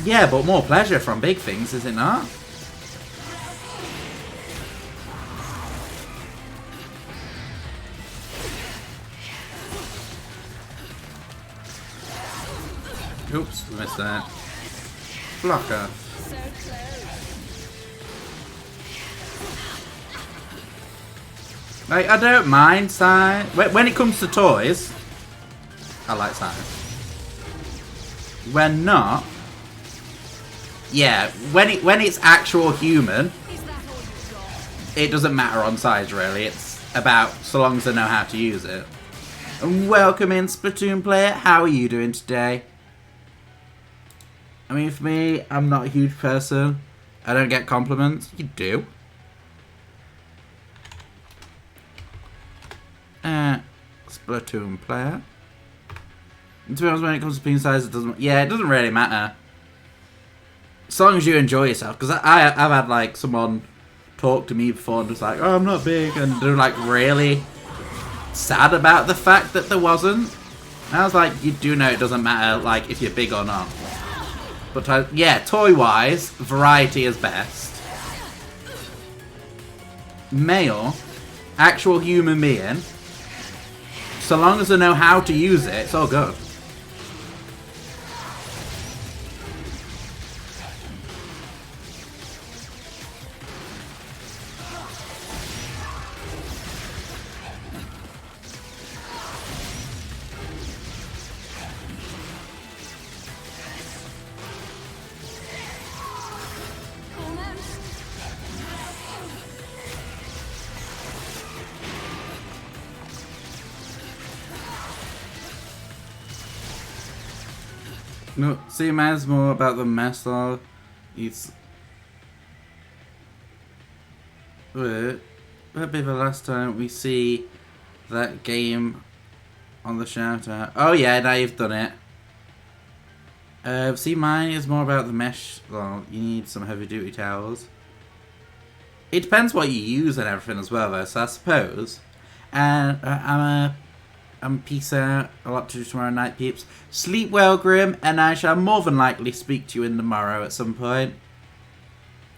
Yeah, but more pleasure from big things, is it not? Oops, missed that. Blocker. Like, I don't mind science. When it comes to toys, I like science. When not, yeah, when it's actual human, it doesn't matter on size really. It's about so long as I know how to use it. And welcome in, Splatoon player. How are you doing today? I mean, for me, I'm not a huge person. I don't get compliments. You do. Splatoon player. And to be honest, when it comes to pin size, it doesn't really matter. As long as you enjoy yourself. Because I've had like someone talk to me before and just like, oh, I'm not big, and they're like really sad about the fact that there wasn't. And I was like, you do know it doesn't matter like if you're big or not. But yeah, toy wise, variety is best. Male, actual human being. So long as I know how to use it, it's all good. No, see, mine's more about the message. It's... Wait, that'll be the last time we see that game on the shout out. Oh yeah, now you've done it. See, mine is more about the mesh. Well, you need some heavy duty towels. It depends what you use and everything as well though, so I suppose. And I'm peace out. A lot to do tomorrow night, peeps. Sleep well, Grim, and I shall more than likely speak to you in the morrow at some point.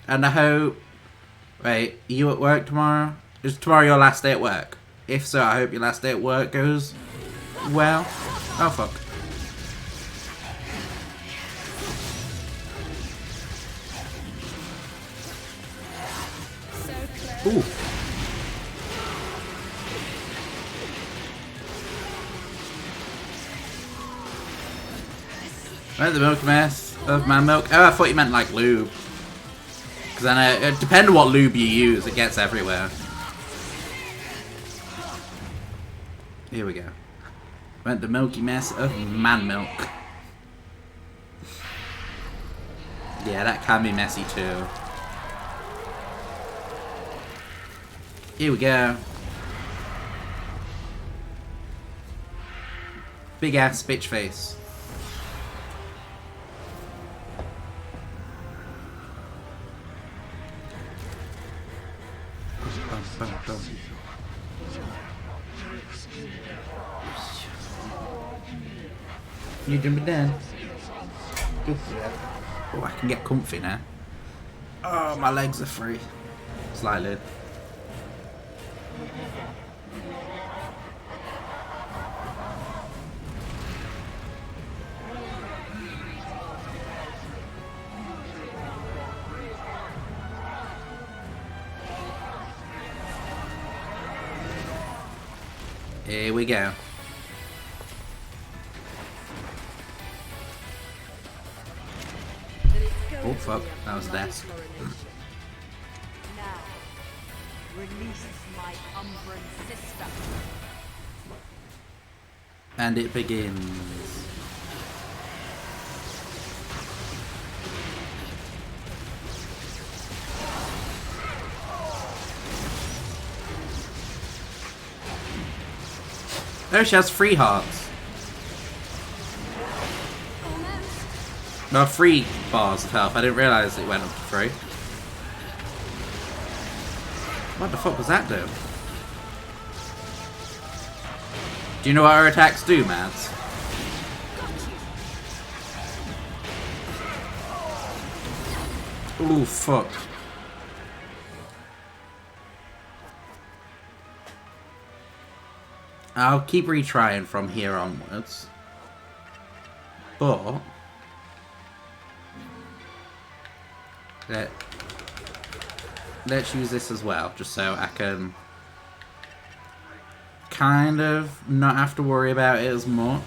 And I hope... Wait, are you at work tomorrow? Is tomorrow your last day at work? If so, I hope your last day at work goes well. Oh, fuck. Ooh. Right, the milk mess of man milk. Oh, I thought you meant like lube. Because I know, depending on what lube you use, it gets everywhere. Here we go. Went the milky mess of man milk. Yeah, that can be messy too. Here we go. Big ass bitch face. You jumping down? Oh, I can get comfy now. Oh, my legs are free. Slightly. Here we go. Oh fuck, that was a desk. Now, release my Umbran sister. And it begins. Oh, she has 3 hearts. No, 3 bars of health. I didn't realise it went up to 3. What the fuck was that do? Do you know what her attacks do, Mads? Ooh, fuck. I'll keep retrying from here onwards. But let's use this as well, just so I can kind of not have to worry about it as much.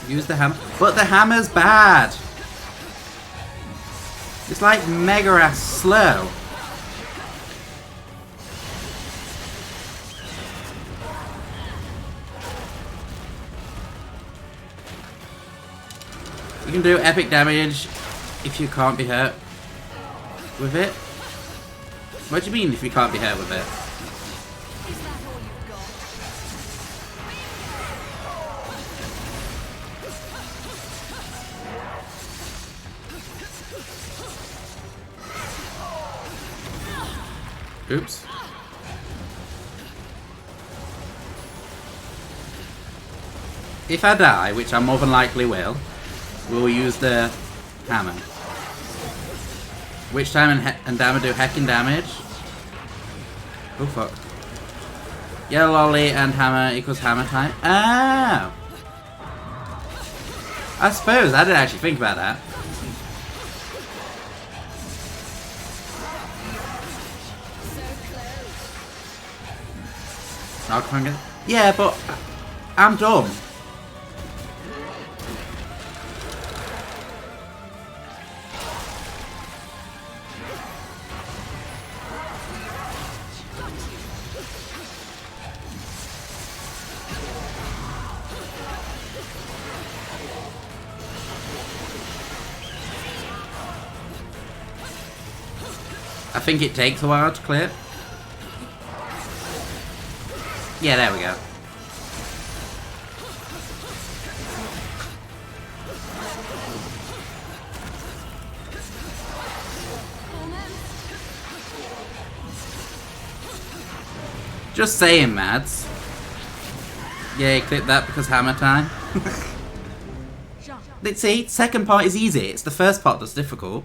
Use the hammer. But the hammer's bad! It's like mega ass slow. You can do epic damage if you can't be hurt with it. What do you mean if you can't be hurt with it? Is that all you've got? Oops. If I die, which I more than likely will, we'll use the hammer. Which time and Dammer do heckin' damage. Oh fuck. Yellow lolly and hammer equals hammer time. Oh! I suppose I didn't actually think about that. Knockhunger? Yeah, but I'm dumb. I think it takes a while to clear. Yeah, there we go. Just saying, Mads. Yeah, clip that because hammer time. Let's see, second part is easy. It's the first part that's difficult.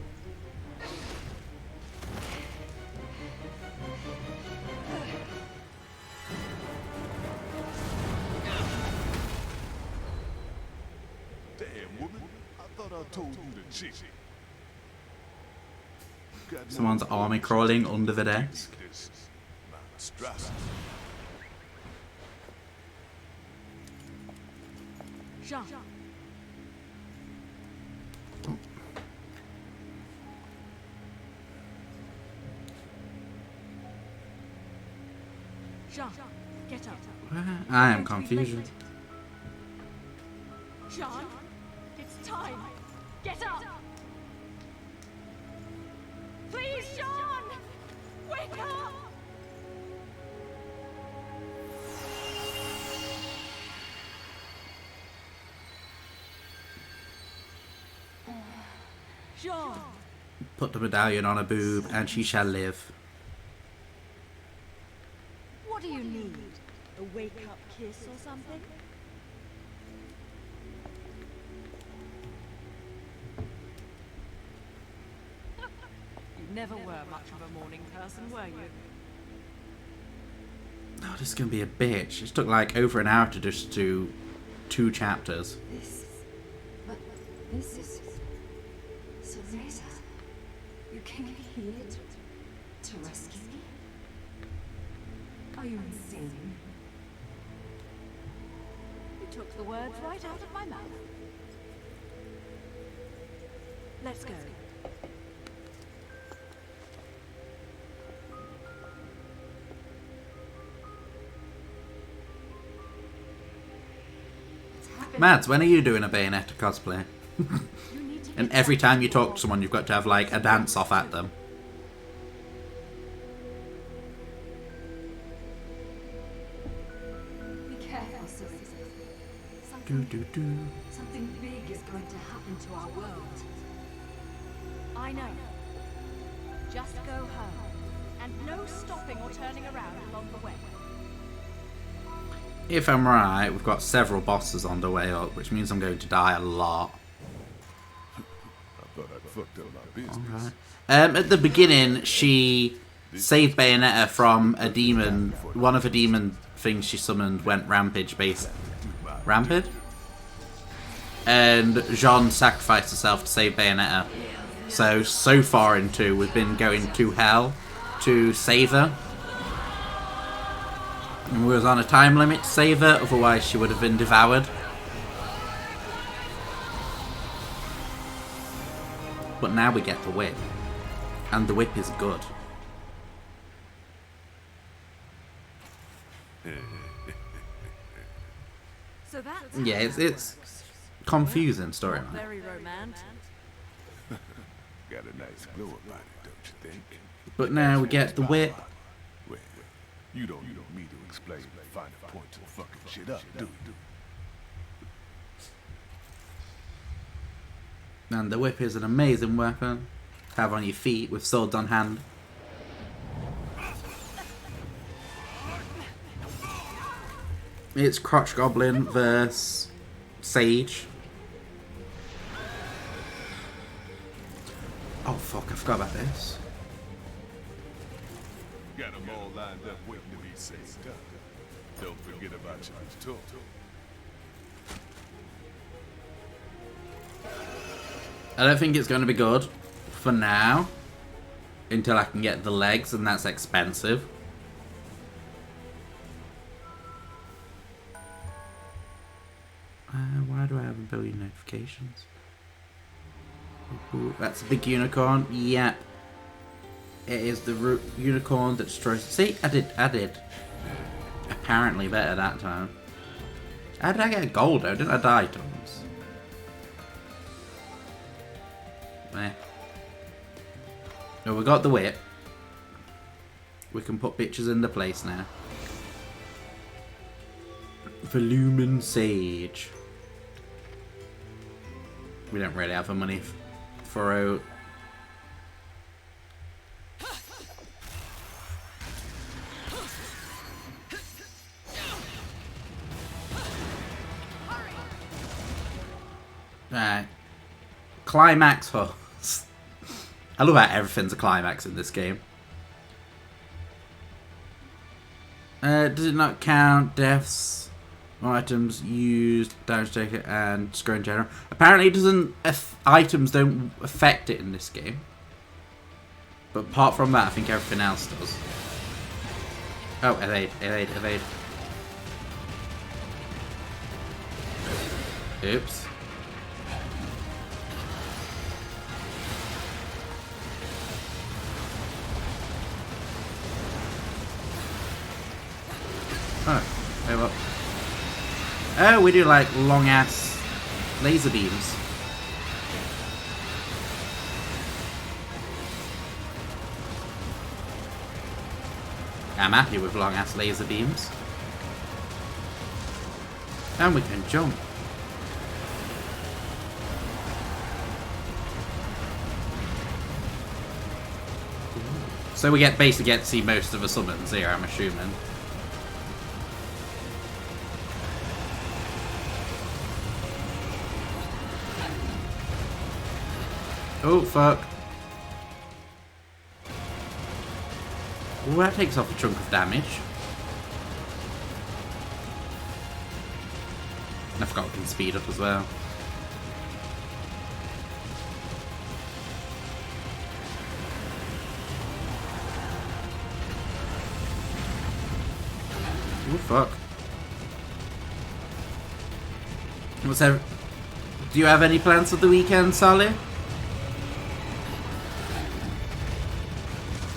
Damn, woman. I thought I told you the chick. Someone's army crawling under the desk. Monstrosity. Jean. Jean, get up. I am confusion. Jean, it's time. Get up. Please, Jean, wake up. Jean. Put the medallion on her boob and she shall live. What do you need? A wake-up kiss or something? You never were much of a morning person, were you? Oh, this is going to be a bitch. It took like over an hour to just do 2 chapters. This is... Cereza, you came here to rescue me? Are you insane? You took the words right out of my mouth. Let's go. Mads, when are you doing a Bayonetta cosplay? And every time you talk to someone, you've got to have like a dance off at them. Be careful, Cereza. Do. Something big is going to happen to our world. I know. Just go home. And no stopping or turning around along the way. If I'm right, we've got several bosses on the way up, which means I'm going to die a lot. I thought I'd fucked up my business. At the beginning, she saved Bayonetta from a demon. One of the demon things she summoned went rampage based. Rampage? And Jean sacrificed herself to save Bayonetta. So far in 2, we've been going to hell to save her. And we was on a time limit to save her, otherwise she would have been devoured. But now we get the whip. And the whip is good. So that's Yeah, it's confusing storyline. very romantic. Got a nice glow about it, don't you think? But now we get the whip. Well, you don't need me to explain the finer points of fucking shit up, do you? And the whip is an amazing weapon to have on your feet with swords on hand. It's Crotch Goblin versus Sage. Oh fuck, I forgot about this. Got them all lined up waiting to be saved up. Don't forget about your talk. I don't think it's going to be good for now. Until I can get the legs, and that's expensive. Why do I have a billion notifications? Ooh, that's a big unicorn. Yep. It is the unicorn that destroys... See, I did. Apparently better that time. How did I get gold though? Didn't I die tons? Eh. Oh, we got the whip. We can put bitches into place now. Volumen Sage. We don't really have the money for a... Right. Climax Horse. I love how everything's a climax in this game. Does it not count deaths or items used, damage taken, and score in general? Apparently it doesn't... items don't affect it in this game. But apart from that, I think everything else does. Oh, evade. Oops. Oh, wait, what? Oh, we do like long ass laser beams. I'm happy with long ass laser beams. And we can jump. So we basically get to see most of the summons here, I'm assuming. Oh, fuck. Well, that takes off a chunk of damage. I forgot we can speed up as well. Oh fuck. Do you have any plans for the weekend, Solly?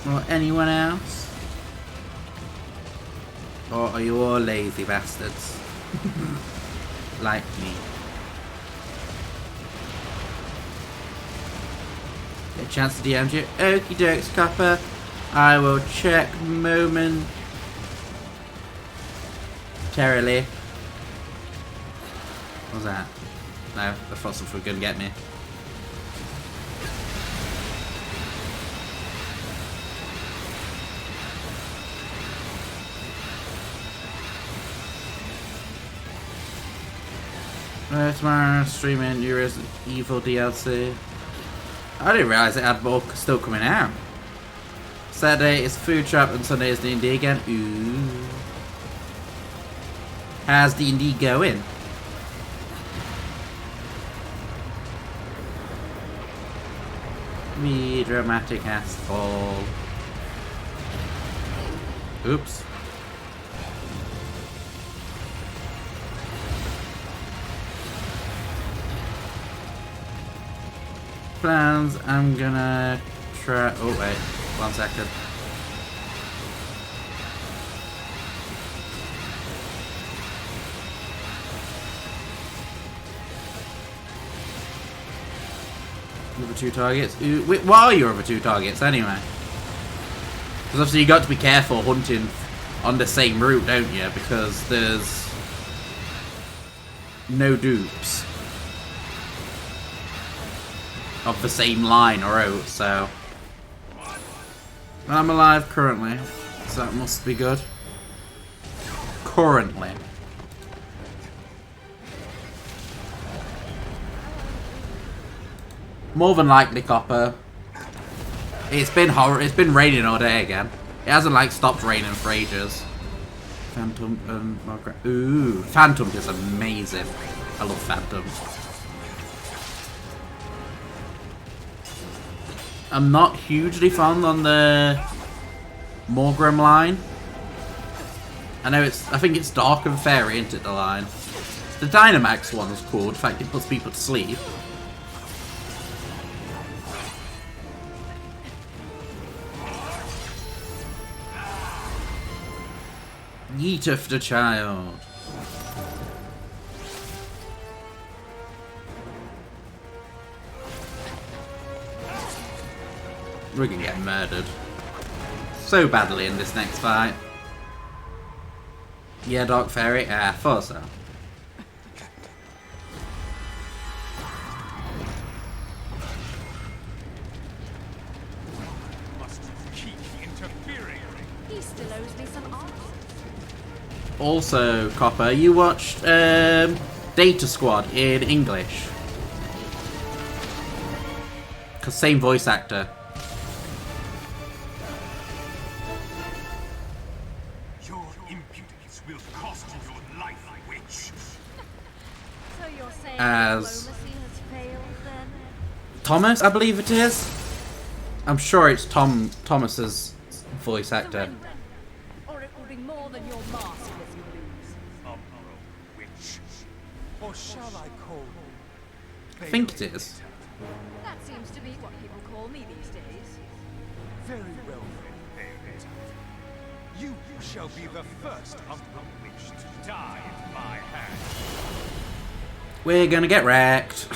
Or anyone else? Or are you all lazy bastards? Like me. Get a chance to DM you. Okie dokes, Copper. I will check momentarily. What was that? No, I thought something was gonna get me. Tomorrow streaming new Resident Evil DLC. I didn't realise it had more still coming out. Saturday is Food Shop and Sunday is D&D again. Ooh. How's D&D going? Me dramatic ass fall. Oops. Plans, I'm gonna try. Oh, wait, 1 second. Over 2 targets. Ooh, wait, what are your other 2 targets anyway? Because obviously you got to be careful hunting on the same route, don't you? Because there's no dupes of the same line or route, so I'm alive currently, so that must be good. Currently. More than likely, Copper. It's been raining all day again. It hasn't like stopped raining for ages. Phantom and Margaret. Ooh, Phantom is amazing. I love Phantom. I'm not hugely fond on the Morgrim line. I think it's Dark and Fairy, isn't it, the line? The Dynamax one is cool. In fact, it puts people to sleep. Yeeteth the child. We're gonna get murdered so badly in this next fight. Yeah, Dark Fairy? Ah, thought so. Must keep interfering. He still owes me some answers. Also, Copper, you watched Data Squad in English. Cause same voice actor. Your impudence will cost you your life, witch. So you're saying As diplomacy has failed then? Thomas, I believe it is. I'm sure it's Thomas's voice actor. Surrender, or it will be more than your mask as you lose. Umbro, witch. Or shall I call you? I think it is. That seems to be what people call me these days. Very well then, Bayonetta. You shall be the first Umbro witch to die in my hand. We're gonna get wrecked.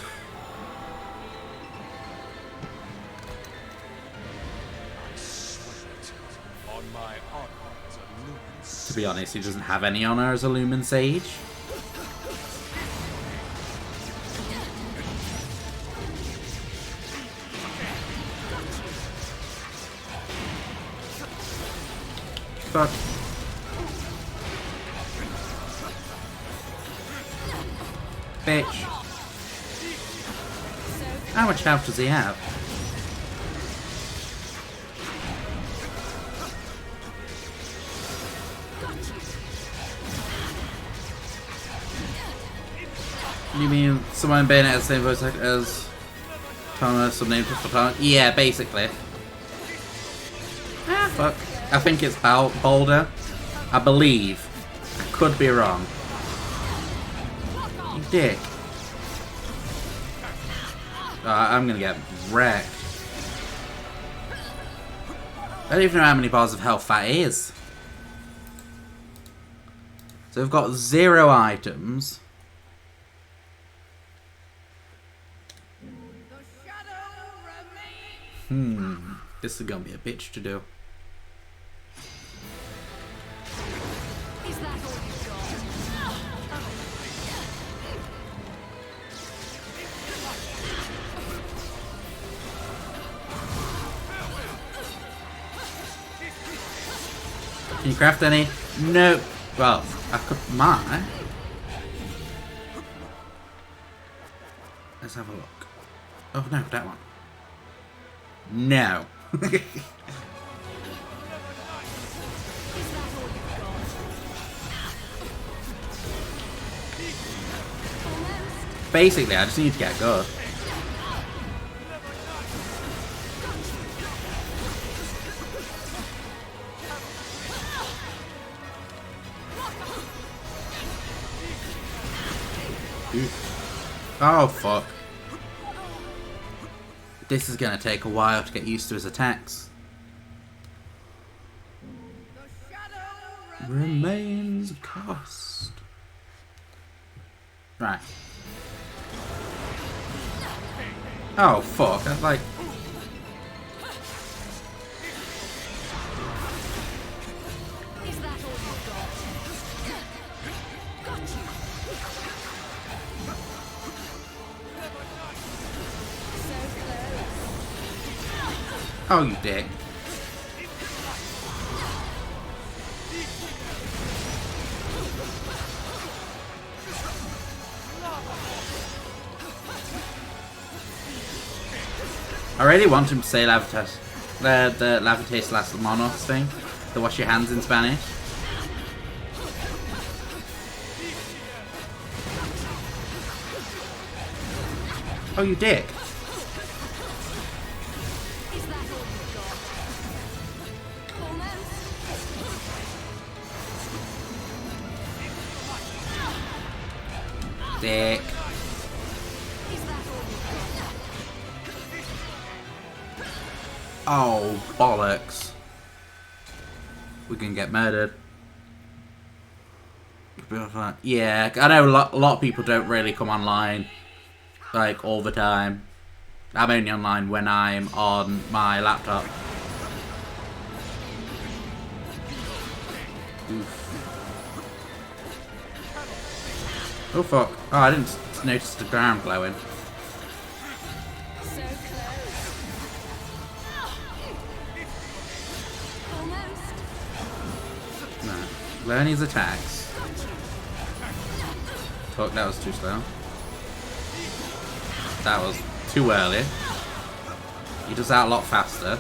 I swear it on my honor as a lumen To be honest, he doesn't have any honor as a Lumen Sage. Fuck. Bitch. How much health does he have? You mean someone in Bayonetta has the same voice actor as Thomas, subnamed just for Thomas? Yeah, basically. Ah, fuck. I think it's Boulder. I believe. I could be wrong. You dick. I'm gonna get wrecked. I don't even know how many bars of health that is. So we've got 0 items. This is gonna be a bitch to do. Is that all you've got? Can you craft any? No. Well, I could. Might. Let's have a look. Oh no, that one. No. Basically, I just need to get good. Oh fuck. This is gonna take a while to get used to his attacks. Remains cost. Right. Oh fuck, that's like... Is that all you've got? Gotcha. Oh, you dick. I really want him to say Lavatas. The Lavatas Las Monos thing. The wash your hands in Spanish. Oh, you dick. Is that all you've got? Almost. Dick. Is that all you've got? Oh, bollocks. We can get murdered. Yeah, I know a lot of people don't really come online, like, all the time. I'm only online when I'm on my laptop. Oof. Oh fuck. Oh, I didn't notice the ground glowing. So close. Almost. No. Learn his attacks. Fuck, that was too slow. That was too early. He does that a lot faster.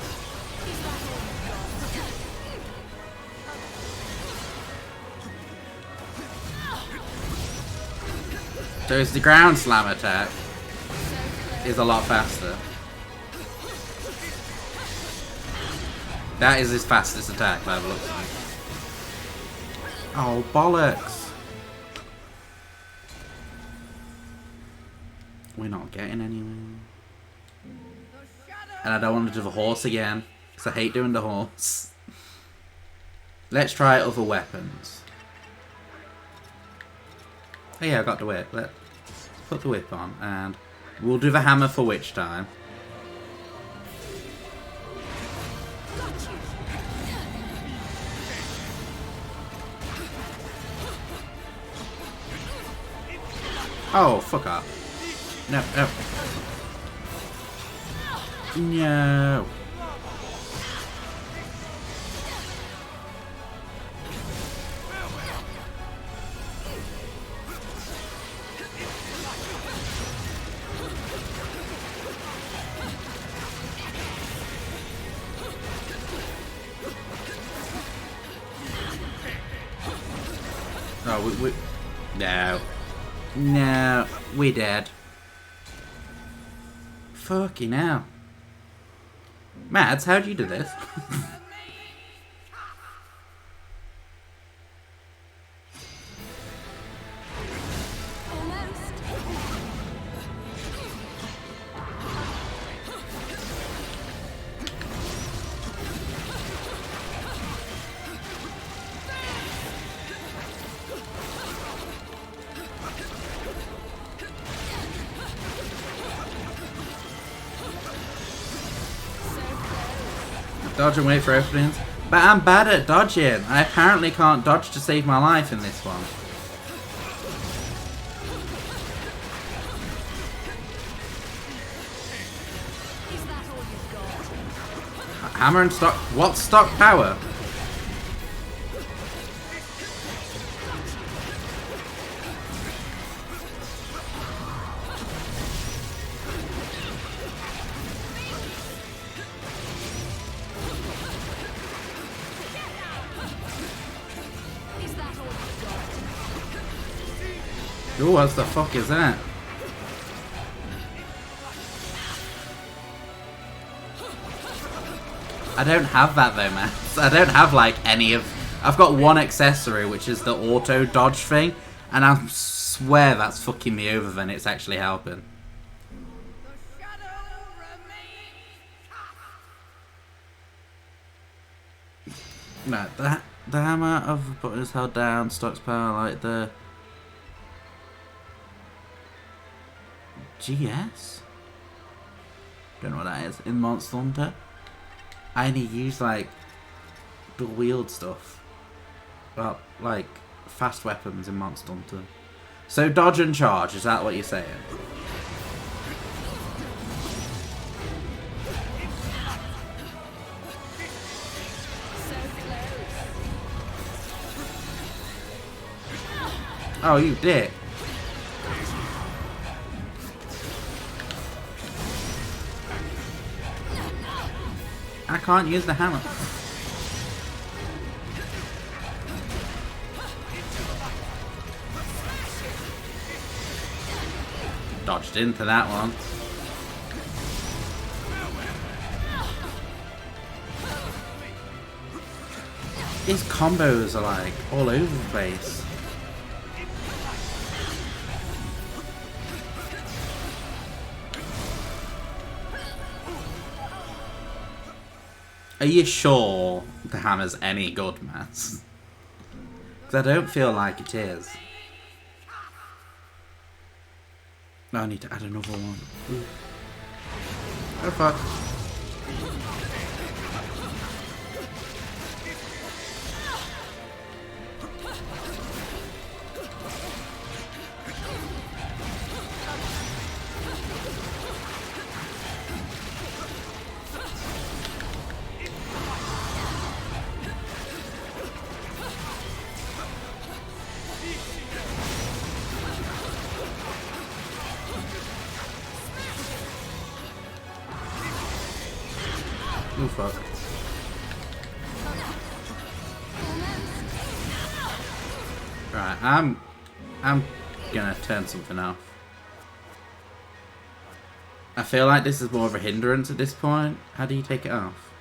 So it's the ground slam attack is a lot faster. That is his fastest attack by the looks of it. Oh, bollocks. We're not getting anywhere. And I don't want to do the horse again, because I hate doing the horse. Let's try other weapons. Oh yeah, I got the whip. Let's put the whip on, and we'll do the hammer for which time. Oh, fuck up. No, no. No. Oh, we no. No, we dead. Fucking hell. Mads, how'd you do this? Dodge and wait for openings. But I'm bad at dodging. I apparently can't dodge to save my life in this one. Hammer and stock. What's stock power? Ooh, what the fuck is that? I don't have that though, man. I don't have like any of... I've got one accessory, which is the auto dodge thing, and I swear that's fucking me over than it's actually helping. No, the hammer of the button is held down, stocks power like the... GS? Don't know what that is. In Monster Hunter, I only use like the wield stuff. Well, like fast weapons in Monster Hunter. So dodge and charge, is that what you're saying? Oh, you dick. I can't use the hammer. Dodged into that one. His combos are like all over the place. Are you sure the hammer's any good, Matt? Because I don't feel like it is. No, I need to add another one. Ooh. Oh fuck. Oh fuck. Right, I'm gonna turn something off. I feel like this is more of a hindrance at this point. How do you take it off?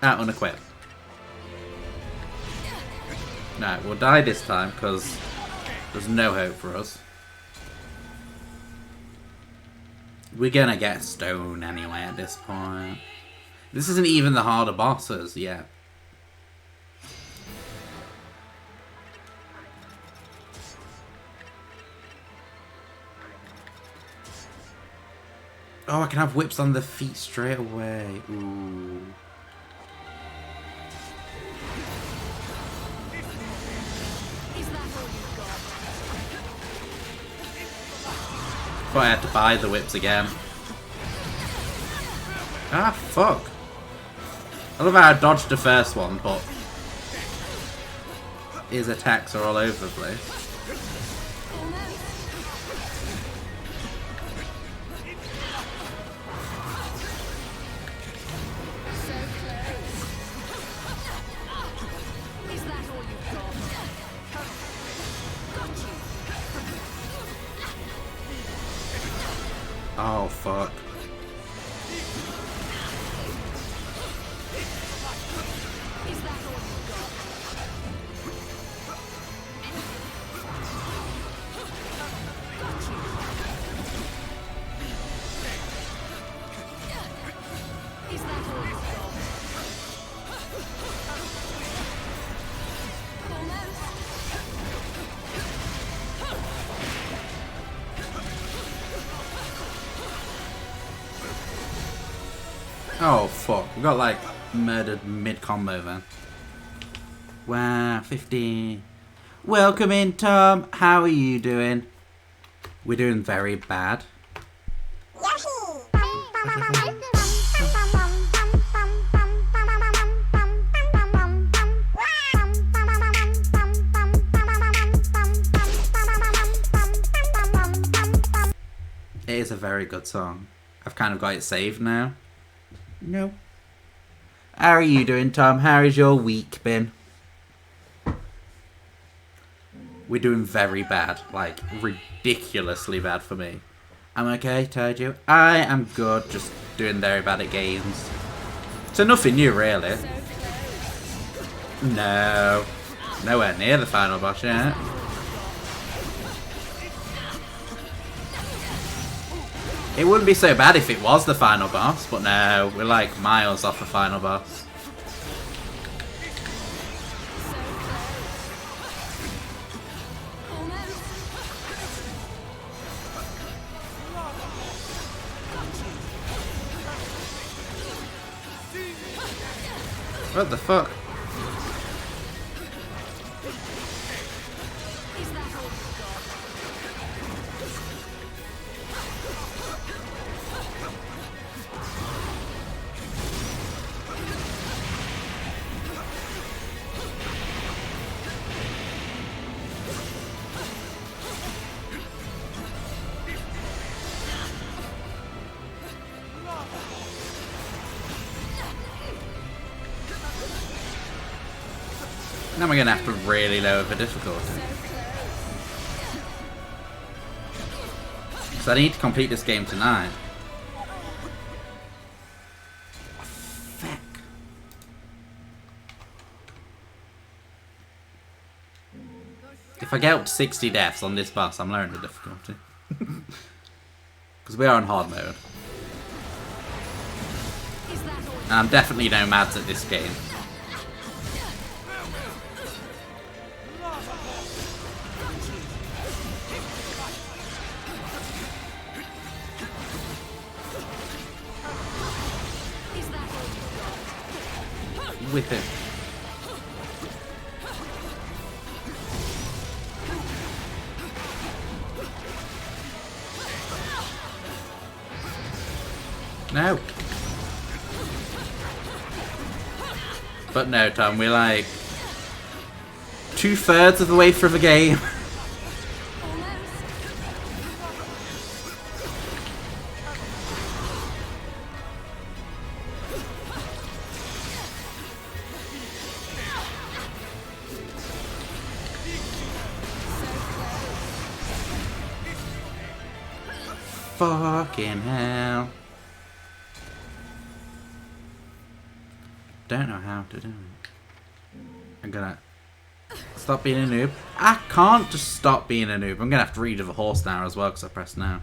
Unequip. No, we'll die this time because there's no hope for us. We're gonna get stone anyway at this point. This isn't even the harder bosses yet. Oh, I can have whips on the feet straight away. Ooh. Thought I had to buy the whips again. Ah, fuck. I love how I dodged the first one, but his attacks are all over the place. Oh, fuck. Oh, fuck. We got, like, murdered mid-combo then. Wow, 50. Welcome in, Tom. How are you doing? We're doing very bad. It is a very good song. I've kind of got it saved now. No. How are you doing, Tom? How has your week been? We're doing very bad. Like, ridiculously bad for me. I'm okay, told you. I am good, just doing very bad at games. So nothing new, really. No. Nowhere near the final boss yet. It wouldn't be so bad if it was the final boss, but no, we're like miles off the final boss. What the fuck? Now we're gonna have to really lower the difficulty. So I need to complete this game tonight. Fuck. If I get up to 60 deaths on this boss, I'm lowering the difficulty. Because we are on hard mode. And I'm definitely no mads at this game. Whip him. No. But no, Tom, we're like 2/3 of the way through the game. Fucking hell. Don't know how to do it. I'm gonna stop being a noob. I can't just stop being a noob. I'm gonna have to read the horse now as well because I pressed now.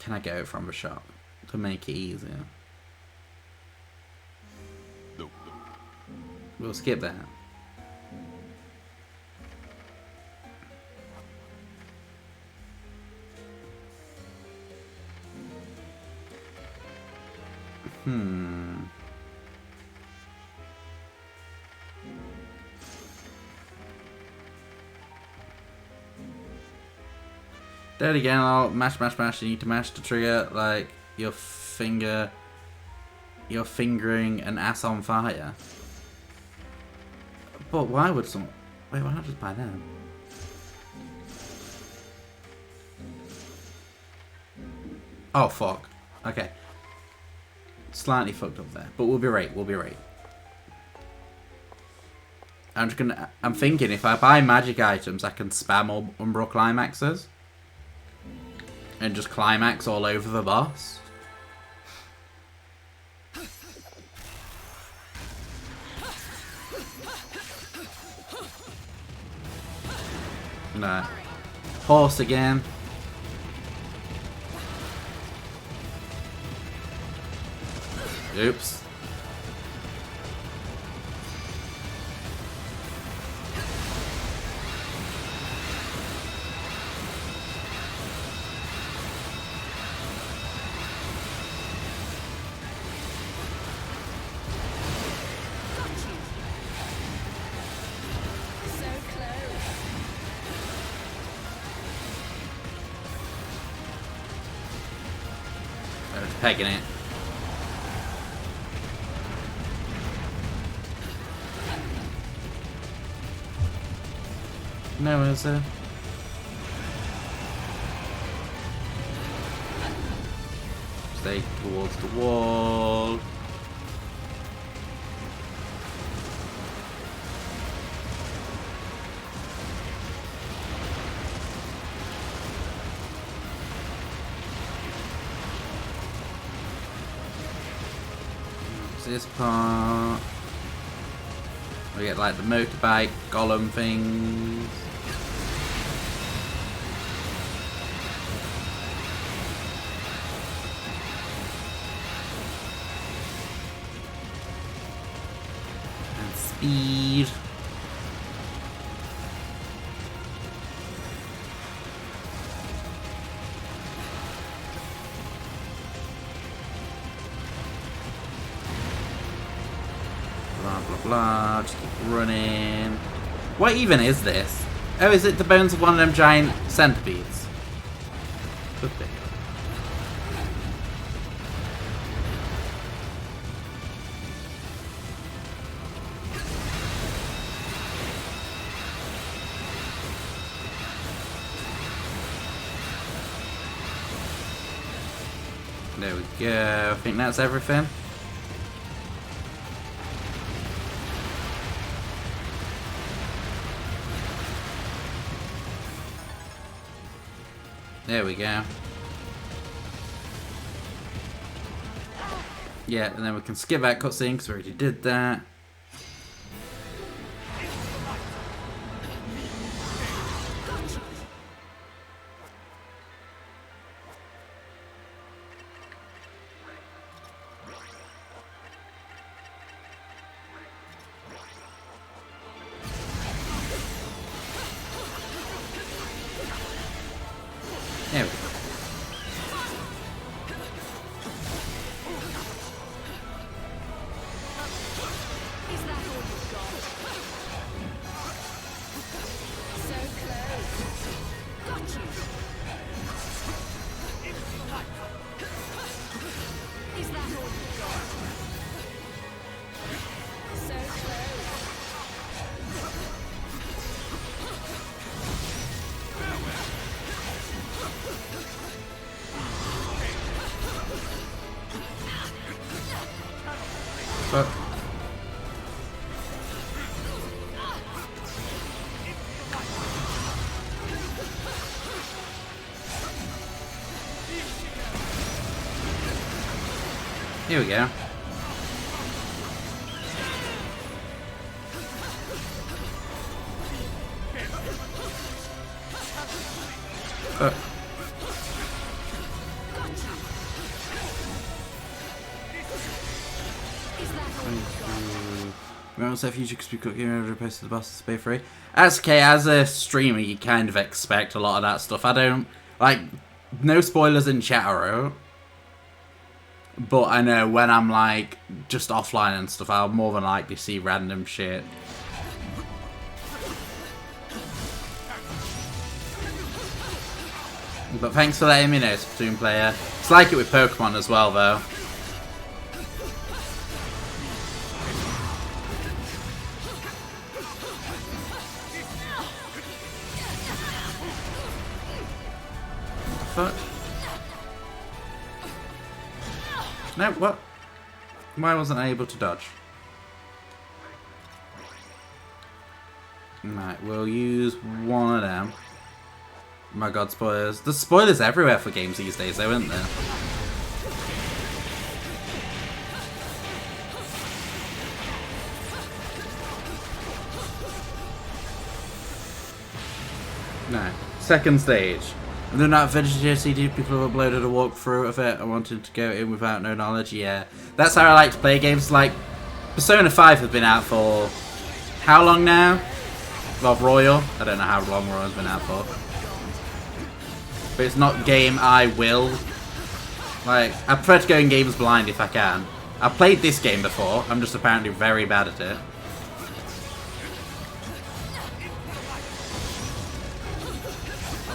Can I get it from the shop to make it easier? We'll skip that. Do it again. I'll mash, mash, mash. You need to mash the trigger like your finger. You're fingering an ass on fire. But why would someone? Wait, why not just buy them? Oh fuck. Okay. Slightly fucked up there, but we'll be right. We'll be right. I'm thinking if I buy magic items, I can spam all Umbral climaxes and just climax all over the boss. No. Horse again. Oops. I was pegging it. No, is there? Stay towards the wall. This part. We get like the motorbike golem things. And speed. Blah blah blah, just keep running. What even is this? Oh, is it the bones of one of them giant centipedes? Could be. There we go. I think that's everything. There we go. Yeah, and then we can skip that cutscene because we already did that. There we go. Is that all you've got? So close. Got you. Is that all you've got? So close. But here we go. Remember, so if you should speak cooking and replace the boss to pay free. That's okay, as a streamer, you kind of expect a lot of that stuff. I don't like no spoilers in chat, but I know when I'm like just offline and stuff, I'll more than likely see random shit. But thanks for letting me know, Splatoon player. It's like it with Pokemon as well, though. What? No, what? Why wasn't I able to dodge? Right, we'll use one of them. Oh my god, spoilers. There's spoilers everywhere for games these days, though, isn't there? No. Second stage. And then that Vintage CD, people have uploaded a walkthrough of it. I wanted to go in without no knowledge. Yeah. That's how I like to play games. Like, Persona 5 has been out for how long now? Well, Royal. I don't know how long Royal's been out for. But it's not a game I will. Like, I prefer to go in games blind if I can. I've played this game before. I'm just apparently very bad at it.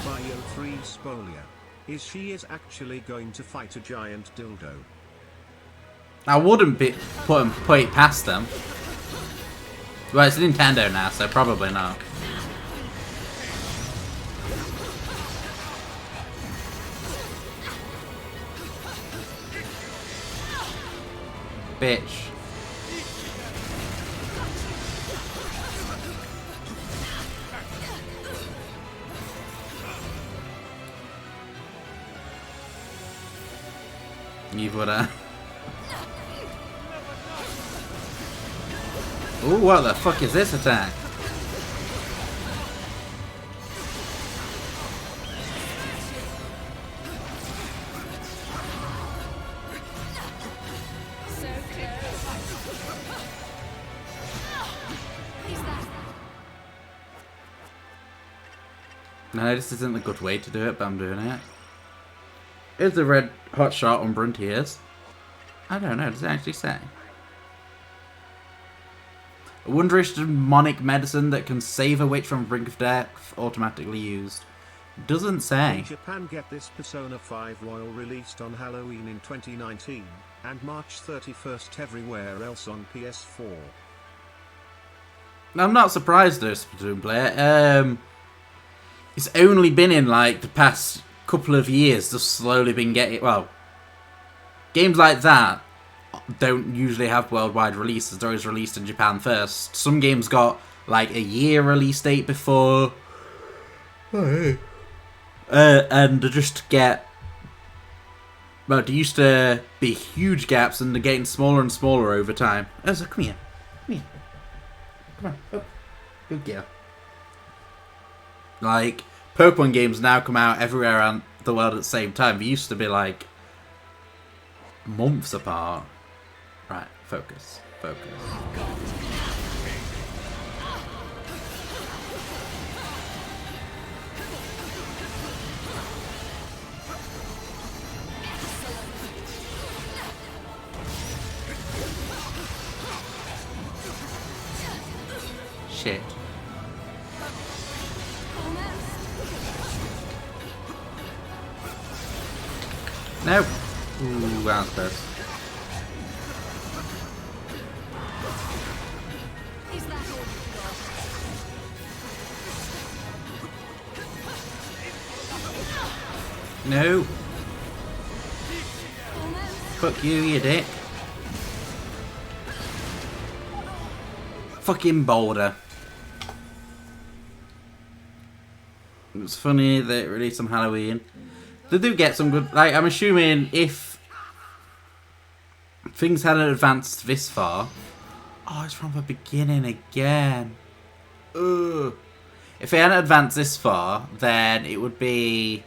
Bio 3 Spolia. Is she actually going to fight a giant dildo? I wouldn't be put it past them. Well, it's Nintendo now, so probably not. Bitch. You woulda. Ooh, what the fuck is this attack? No, this isn't a good way to do it, but I'm doing it. Is the red hot shot on Bruntiers? I don't know, does it actually say? A wondrous demonic medicine that can save a witch from the brink of death, automatically used. Doesn't say. In Japan, get this Persona 5 Royal released on Halloween in 2019, and March 31st everywhere else on PS4. I'm not surprised there's a Splatoon player. It's only been in like the past couple of years, just slowly been getting, well, games like that don't usually have worldwide releases. They're always released in Japan first. Some games got like a year release date before. And they just get, well, there used to be huge gaps and they're getting smaller and smaller over time. So come here. Come here. Come on. Oh. Good girl. Like, Pokemon games now come out everywhere around the world at the same time. They used to be like months apart. Right, focus. Focus. Shit. Nope. Ooh, that was close. No. Fuck you, you dick. Fucking boulder. It was funny that it released on Halloween. They do get some good, like, I'm assuming if things hadn't advanced this far. Oh, it's from the beginning again. Ugh. If it hadn't advanced this far, then it would be,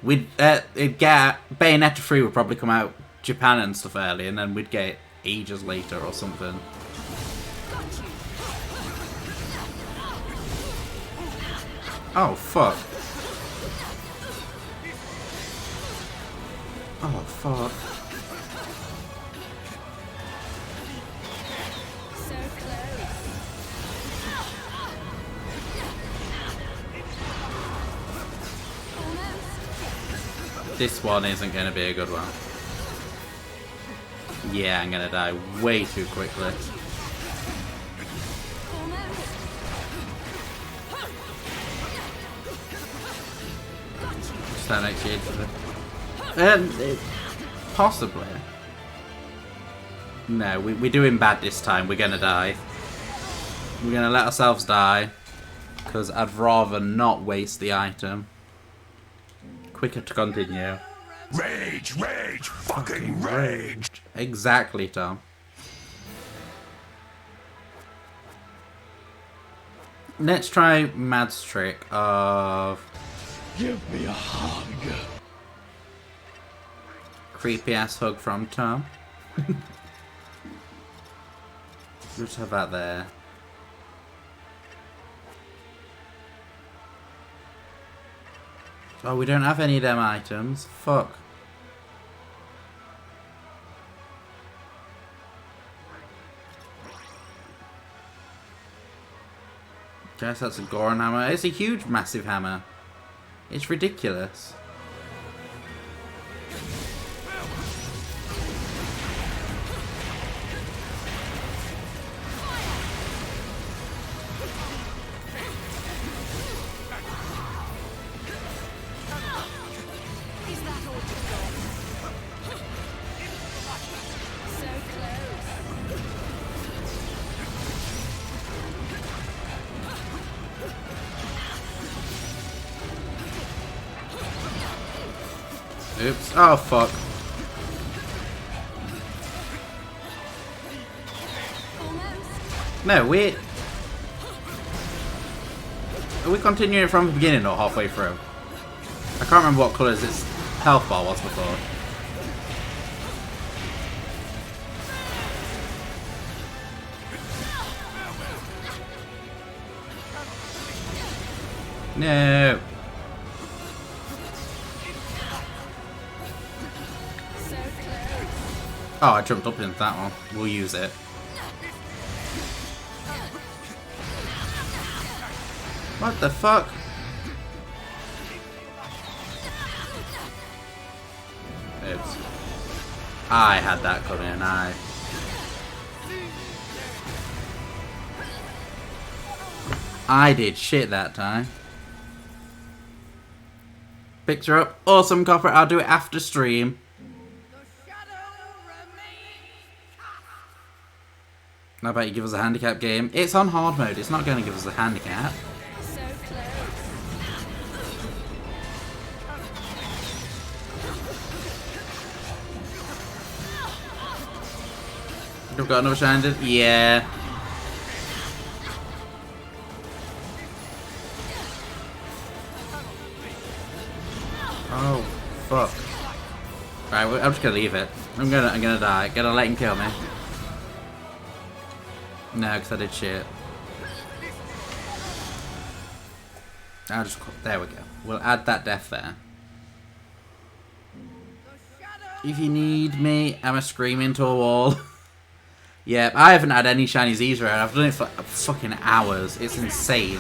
it'd get, Bayonetta 3 would probably come out Japan and stuff early, and then we'd get it ages later or something. Oh, fuck. Oh, fuck. So close. This one isn't going to be a good one. Yeah, I'm going to die way too quickly. Stand next to it. Possibly. No, we're doing bad this time. We're gonna die. We're gonna let ourselves die. because I'd rather not waste the item. Quicker to continue. Rage, rage, fucking rage. Exactly, Tom. Let's try Mad's trick of... Give me a hug. Creepy ass hug from Tom. Let's have that there. Oh, we don't have any of them items. Fuck. Guess that's a Goron hammer. It's a huge, massive hammer. It's ridiculous. Is that all you've got? So close. Oops. Oh, fuck. No, we... Are we continuing from the beginning or halfway through? I can't remember what colours its health bar was before. No. Oh, I jumped up into that one. We'll use it. What the fuck? Oops. I had that coming and I did shit that time. Picked her up. Awesome, Copper. I'll do it after stream. How about you give us a handicap game? It's on hard mode. It's not going to give us a handicap. So close. We've got another shiny. Yeah. Oh, fuck. Right, I'm just gonna leave it. I'm gonna die. Gonna let him kill me. No, because I did shit. I'll just... There we go. We'll add that death there. If you need me, I'm a scream into a wall. Yeah, I haven't had any shinies either. I've done it for fucking hours. It's insane.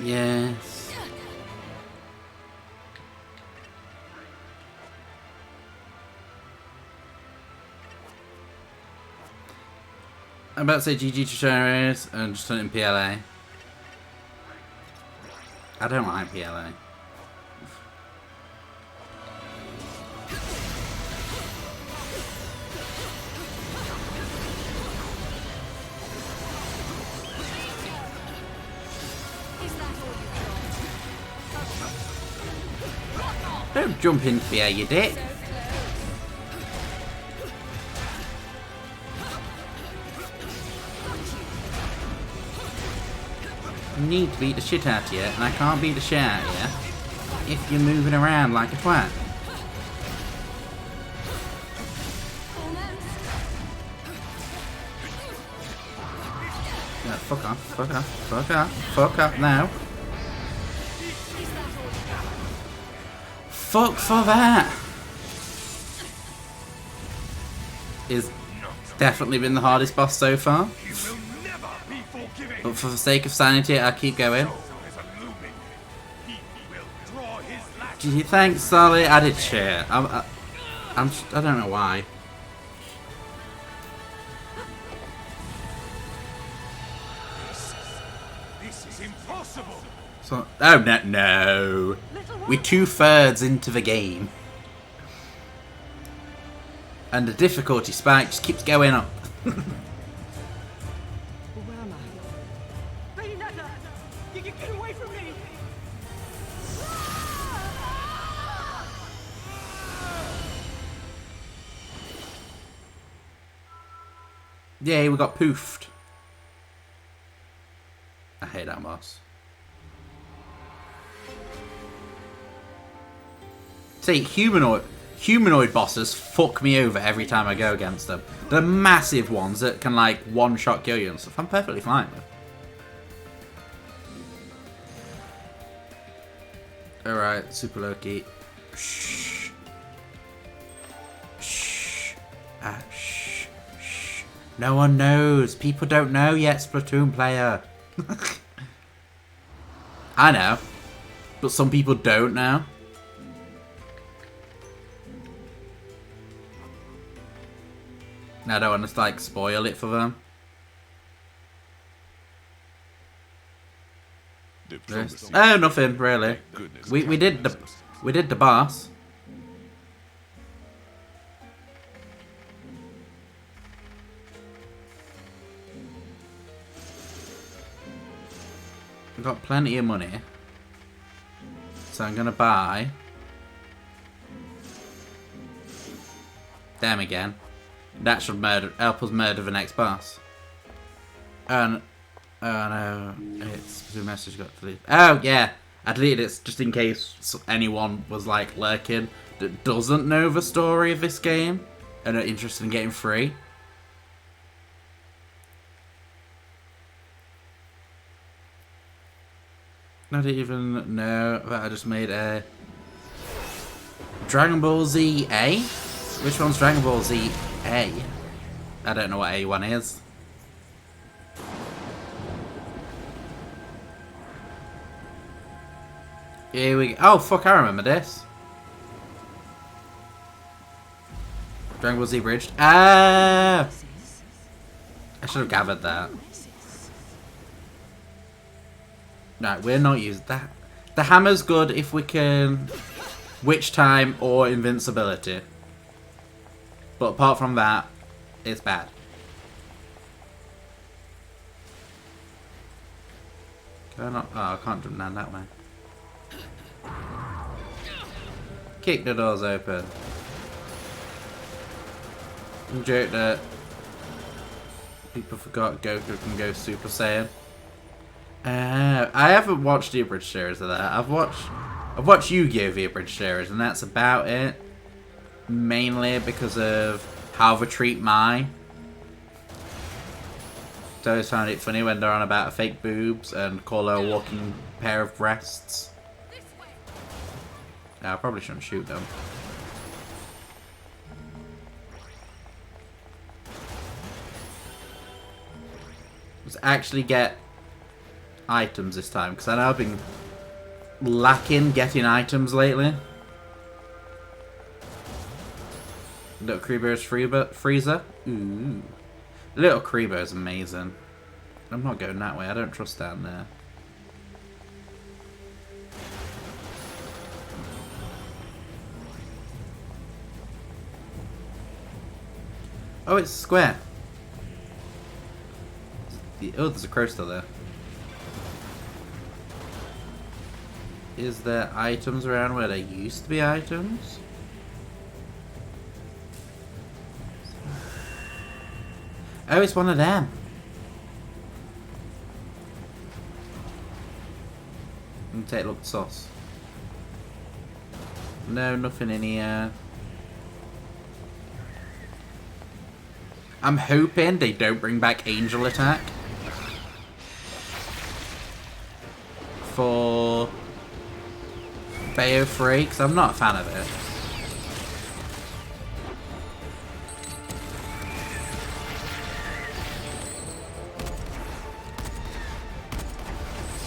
Yes. I'm about to say GG to Shares and just turn it in PLA. I don't like PLA. Don't jump in fear, you dick. I need to beat the shit out of you, and I can't beat the shit out of you if you're moving around like a twat. Fuck off, fuck off, fuck off, fuck off now. Fuck for that! Is definitely been the hardest boss so far. But for the sake of sanity, I'll keep going. Gee, thanks, Solly. I did share. I don't know why. This is impossible. So, oh no. We're 2/3 into the game. And the difficulty spike just keeps going up. Where am I? Bayonetta! You can get away from me! Yay, we got poofed. I hate that boss. See, humanoid bosses fuck me over every time I go against them. The massive ones that can like one-shot kill you and stuff, I'm perfectly fine with. Alright, Super Loki. Shh. Shh. Shh. Shh. No one knows. People don't know yet, Splatoon player. I know. But some people don't know. I don't want to like spoil it for them. Diplomacy. Oh, nothing really. Goodness, We did the boss. I've got plenty of money, so I'm gonna buy them again. That should help us murder the next boss. And oh no, it's the message got deleted. Oh yeah, I deleted it just in case anyone was like lurking that doesn't know the story of this game and are interested in getting free. I didn't even know that I just made a Dragon Ball Z A. Which one's Dragon Ball Z A? I don't know what A1 is. Here we go. Oh fuck, I remember this. Dragon Ball Z Bridged. Ah! I should have gathered that. Right, we're not using that. The hammer's good if we can Witch Time or Invincibility. But apart from that, it's bad. Can I not? Oh, I can't jump down that way. Kick the doors open. Joke that people forgot Goku can go Super Saiyan. I haven't watched the abridged series of that. I've watched Yu-Gi-Oh! The abridged series, and that's about it. Mainly because of how they treat Mai. So I always found it funny when they're on about fake boobs and call her a walking pair of breasts. I probably shouldn't shoot them. Let's actually get items this time, because I know I've been lacking getting items lately. Little Kribo's freezer. Ooh. Little Kribo is amazing. I'm not going that way. I don't trust down there. Oh, it's square. Oh, there's a crow still there. Is there items around where there used to be items? Oh, it's one of them. I'm gonna take a look at the sauce. No, nothing in here. I'm hoping they don't bring back Angel Attack. for Bayo 3 because I'm not a fan of it.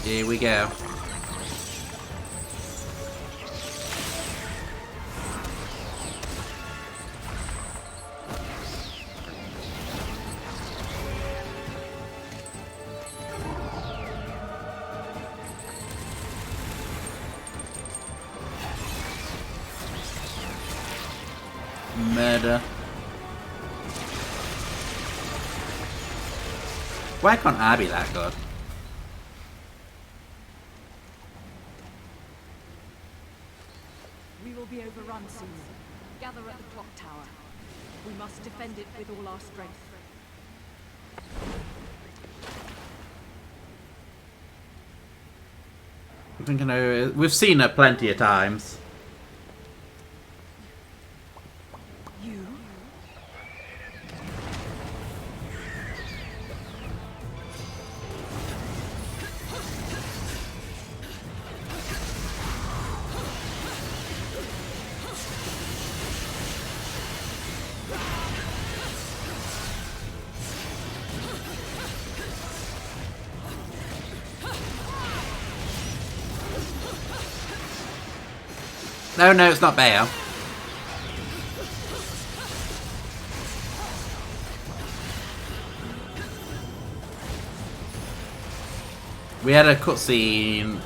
Here we go. Murder. Why can't I be that good? We will be overrun soon. Gather at the clock tower. We must defend it with all our strength. I think I know. We've seen her plenty of times. You? No, no, it's not Bayo. We had a cutscene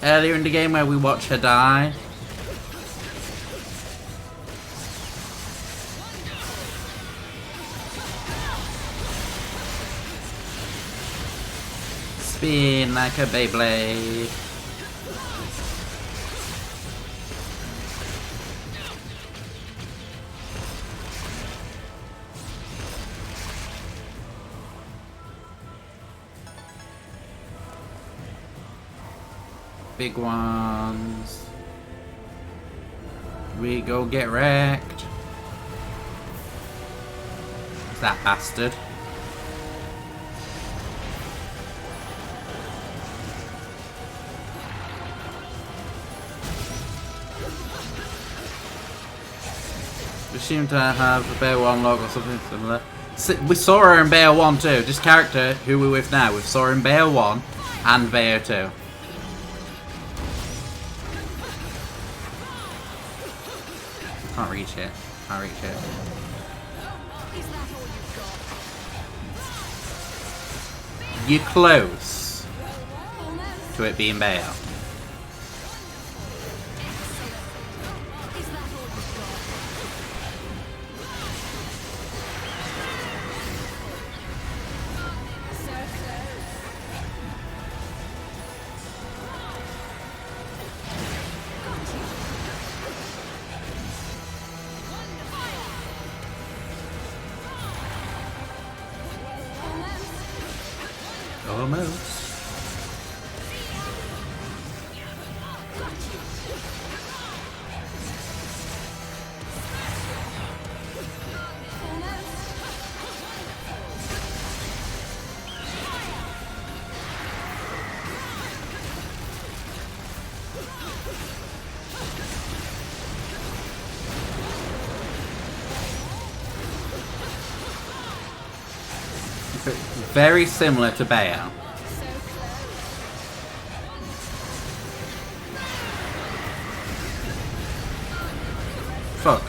earlier in the game where we watched her die. Spin like a Beyblade. Big ones. We go get wrecked. That bastard. We seem to have a Bayo 1 log or something similar. We saw her in Bayo 1 too. This character who we're with now, we saw her in Bayo 1 and Bayo 2. Can't reach it. Can't reach it. You're close to it being Bayo. Almost. Very similar to Bayo. Fuck.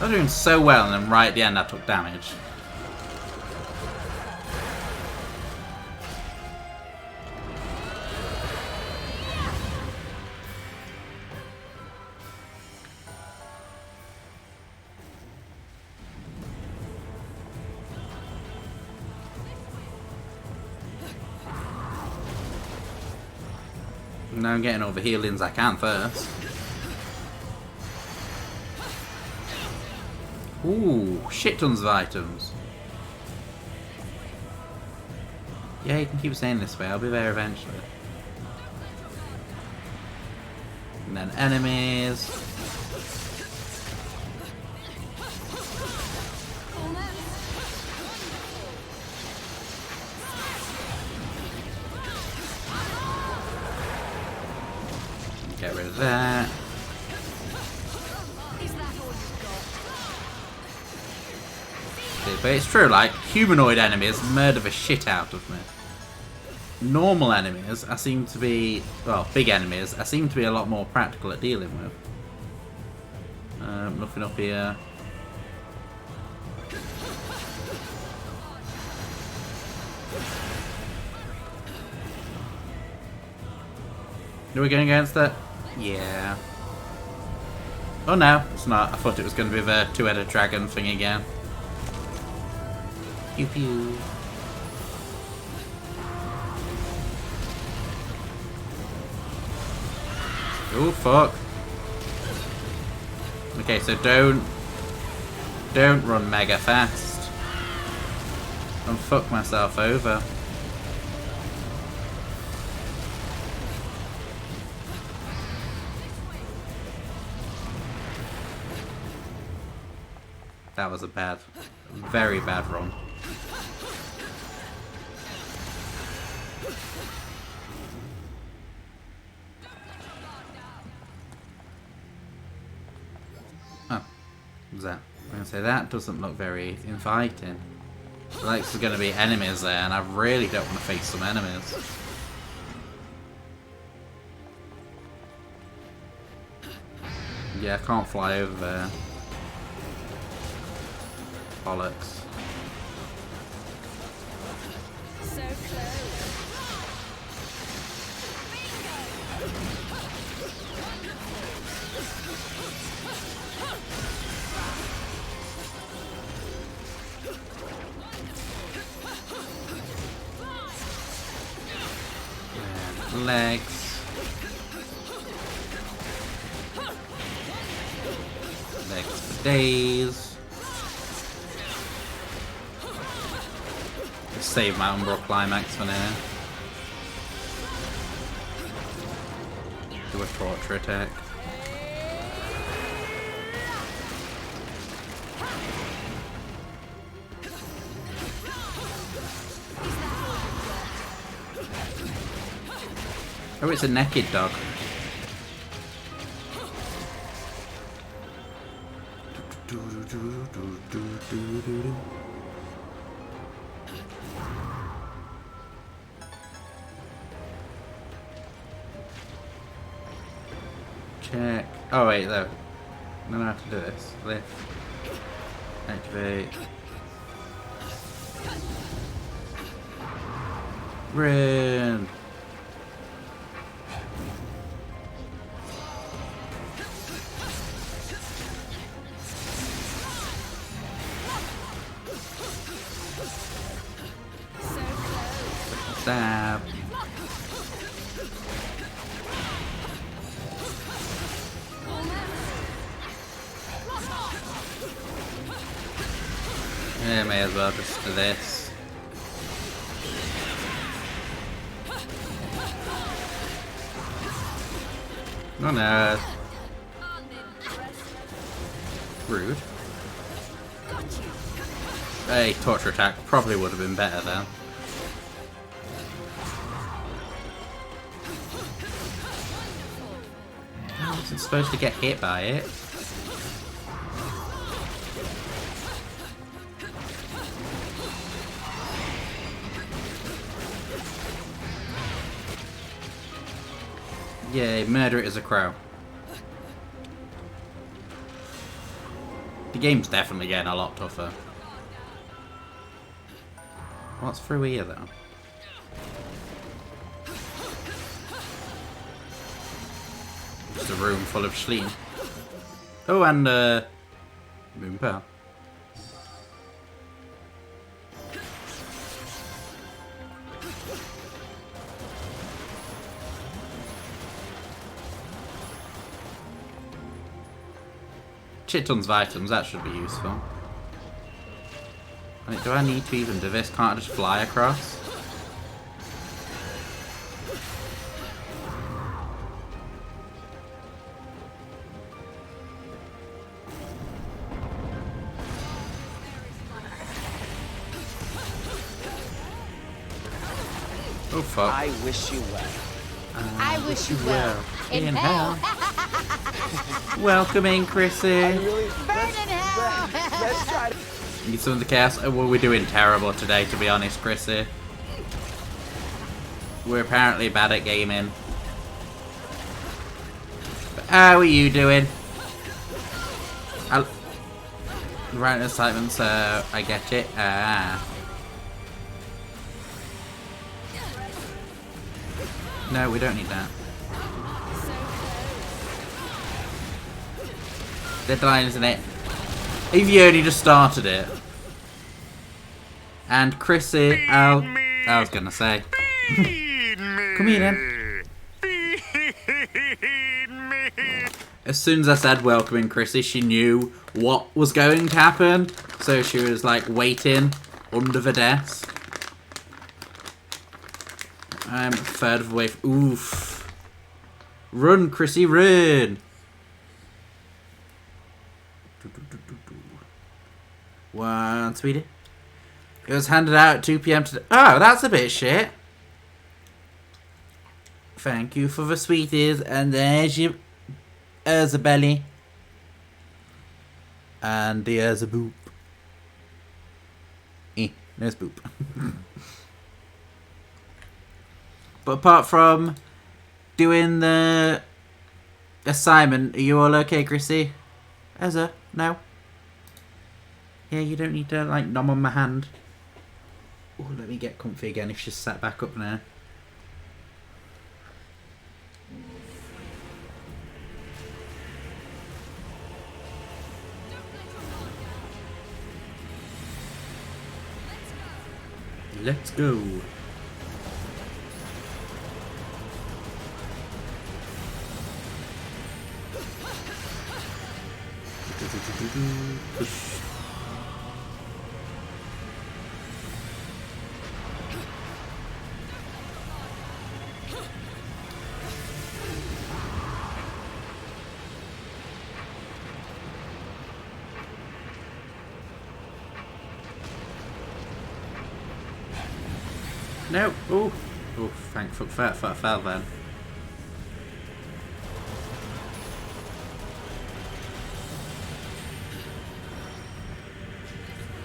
I was doing so well and then right at the end I took damage. Now I'm getting all the healings I can first. Ooh, shit tons of items. Yeah, you can keep saying this way, I'll be there eventually. And then enemies. Get rid of that. But it's true, like, humanoid enemies murder the shit out of me. Normal enemies, I seem to be, well, big enemies, I seem to be a lot more practical at dealing with. Nothing up here. Are we going against that? Yeah. Oh no, it's not. I thought it was going to be the two-headed dragon thing again. Pew pew. Oh fuck. Okay, so don't run mega fast. And fuck myself over. That was a bad, very bad run. Oh, what's that? I'm gonna say that doesn't look very inviting. Like there's gonna be enemies there, and I really don't want to face some enemies. Yeah, I can't fly over there. Bollocks. So close. And legs. Legs for days. Save my Umbral Climax for now. Do a torture attack. Oh, it's a naked dog. Check. Oh wait, though. I don't know how to do this. Lift. Activate. Run. Stab. Yeah, may as well just do this. Oh no. Rude. Hey, torture attack probably would have been better then. I wasn't supposed to get hit by it. Yay, murder it as a crow. The game's definitely getting a lot tougher. What's through here though? Just a room full of Schleen. Oh, and Moonpearl. Shit tons of items, that should be useful. Wait, do I need to even do this? Can't I just fly across? Oh fuck. I wish you well. I wish you well. In hell. Welcoming Chrissy. Really? Burn in hell. Let's try to... You some of the chaos. Oh, well, we're doing terrible today, to be honest, Chrissy. We're apparently bad at gaming. But how are you doing? Right, excitement, so I get it. No, we don't need that. Deadline, isn't it? If you only just started it. And Chrissy, I was gonna say. Come here then. As soon as I said welcoming Chrissy, she knew what was going to happen. So she was like waiting under the desk. I'm a third of the way. Oof. Run, Chrissy, run. One, sweetie. It was handed out at 2 PM today. Oh, that's a bit shit. Thank you for the sweeties. And there's a belly. And there's a boop. There's boop. But apart from doing the assignment, are you all okay, Chrissy? Ezra? No? Yeah, you don't need to, like, nom on my hand. Oh, let me get comfy again if she's sat back up now. Let's go. Push. No. Oh, thank fuck that fell then.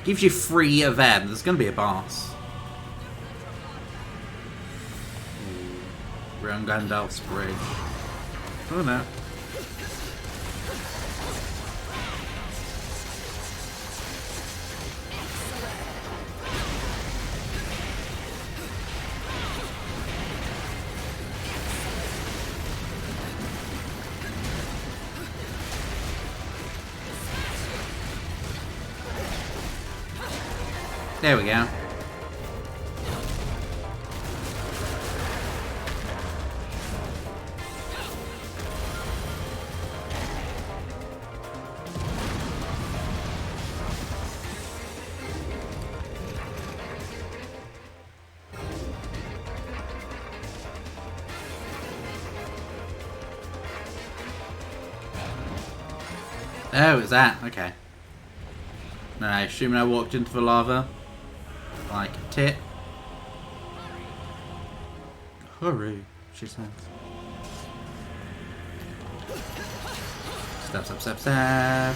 Gives you 3 of them. There's gonna be a boss. We're on Gandalf's bridge. Oh no. There we go. Oh, it's that? Okay. No, assuming I walked into the lava. Like a tit. Hurry, she says. Step, step, step, step.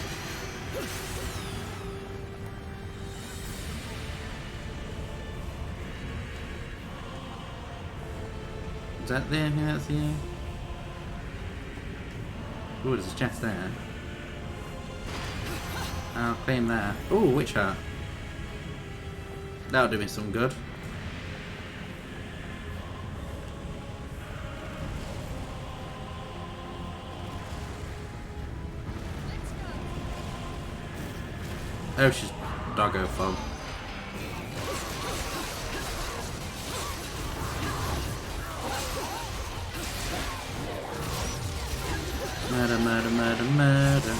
Is that there? Yeah, that's here. Ooh, there's a chest there. I'll claim that. Ooh, witch heart. That'll do me some good. Oh, she's doggo fog. Murder, murder, murder, murder.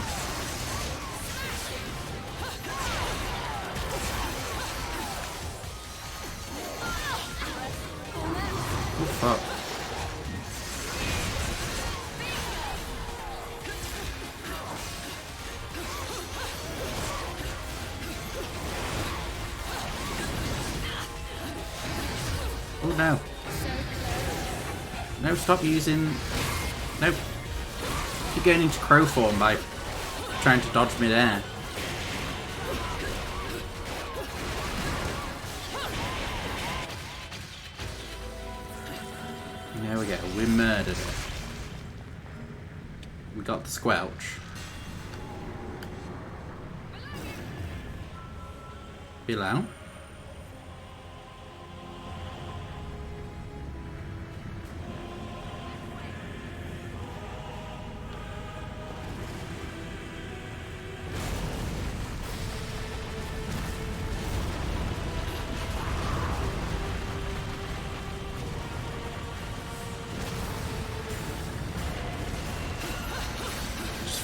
Fuck. Oh no. No, stop using... No. Keep going into crow form by trying to dodge mid-air. There we go. We murdered it. We got the squelch. Below.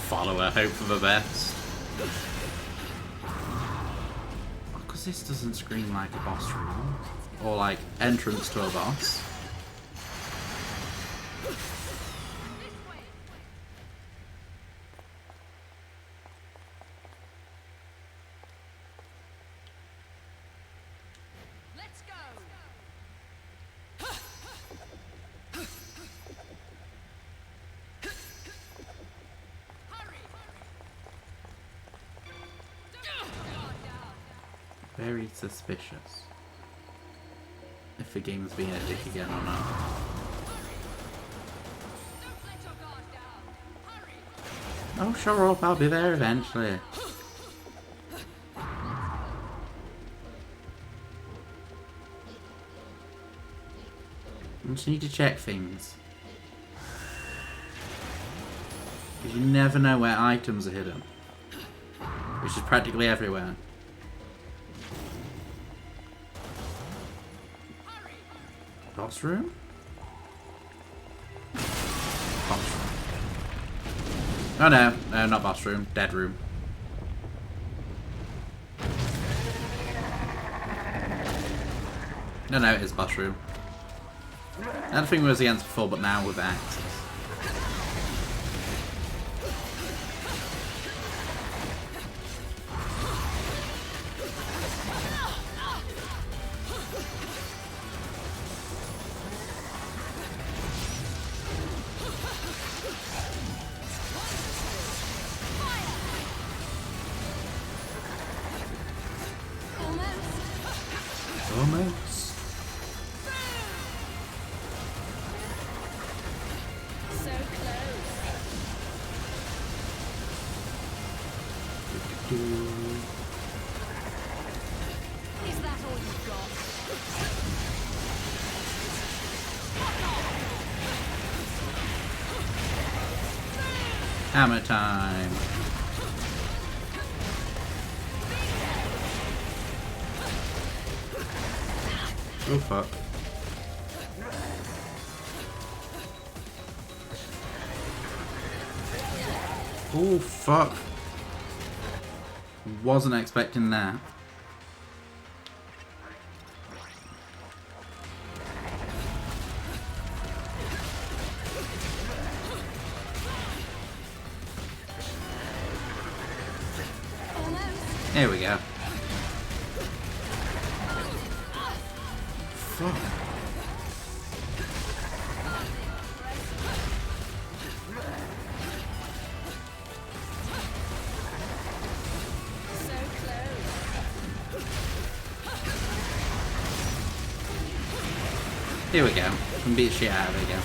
Follow her, hope for the best. Because this doesn't scream like a boss room. Or like entrance to a boss. Let's go. Very suspicious. If the game's being a dick again or not. Oh, shut up, I'll be there eventually. I just need to check things. Because you never know where items are hidden. Which is practically everywhere. Boss room? Boss room. Oh no, no, not boss room. Dead room. No, no, it is boss room. That thing was against before, but now with axes. Almost. So close. Is that all you've got? Hammer time. Oh fuck. Oh fuck. Wasn't expecting that. There we go. Fuck. So close. Here we go. Can beat the shit out of it again.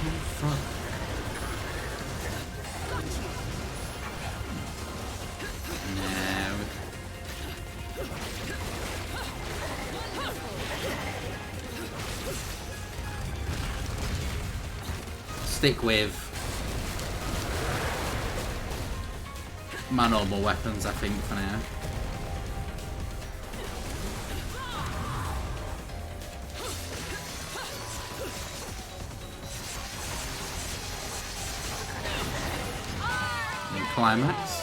Oh fuck. Stick with my normal weapons, I think, for now. In climax.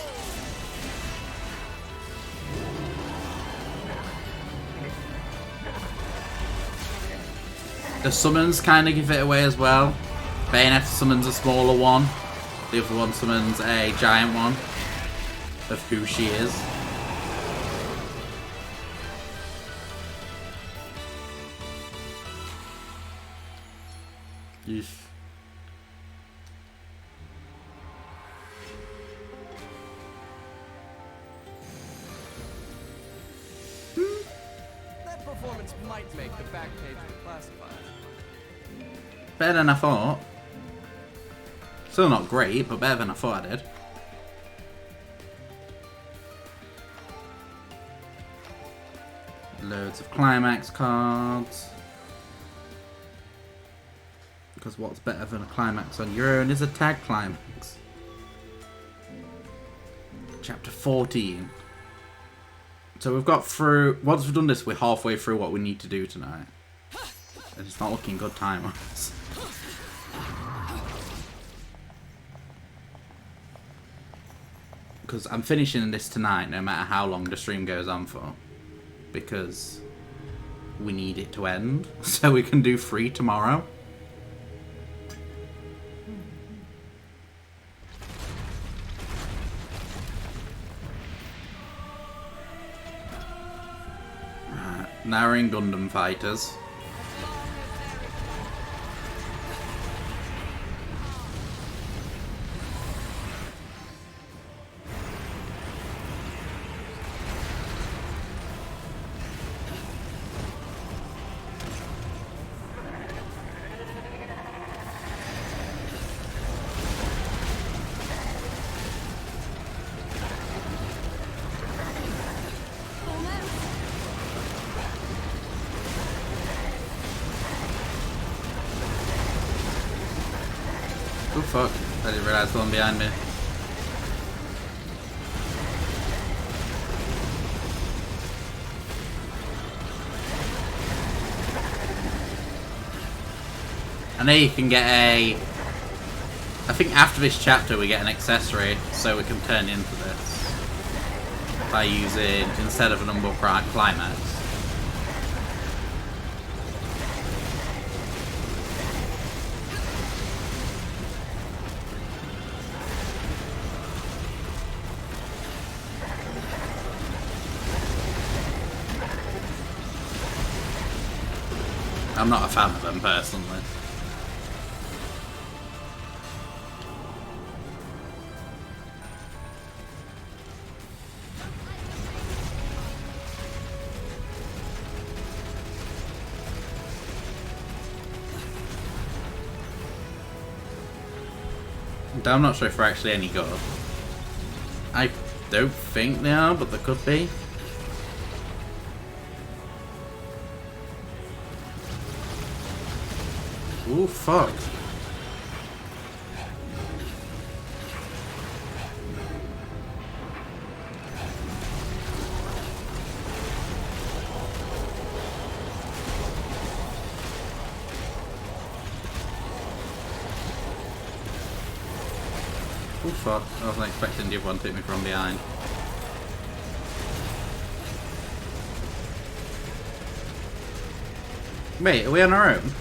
The summons kind of give it away as well. Bayonetta summons a smaller one. The other one summons a giant one of who she is. Yeesh. That performance might make the back page of the classifieds. Better than I thought. Still not great, but better than I thought I did. Loads of climax cards. Because what's better than a climax on your own is a tag climax. Chapter 14. So we've got through... Once we've done this, we're halfway through what we need to do tonight. And it's not looking good time-wise. Because I'm finishing this tonight no matter how long the stream goes on for. Because we need it to end. So we can do 3 tomorrow. Now we're in Gundam Fighters. Oh fuck, I didn't realise the one behind me. I know you can get a... I think after this chapter we get an accessory so we can turn into this. By using, instead of an Umbral Climax. I'm not a fan of them personally. I'm not sure if they're actually any good. I don't think they are, but they could be. Ooh, fuck. Ooh, fuck. I wasn't expecting the other one to hit me from behind. Wait, are we on our own?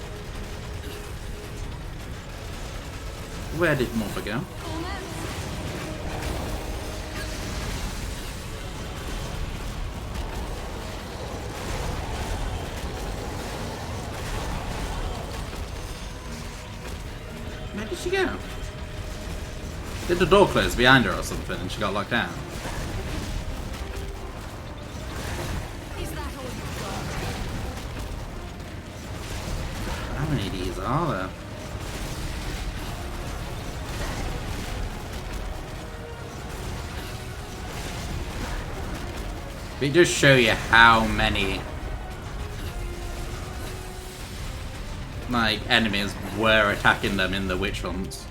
Where did Mother go? Where did she go? Did the door close behind her or something and she got locked out? How many of these are there? It does show you how many like enemies were attacking them in the witch hunts.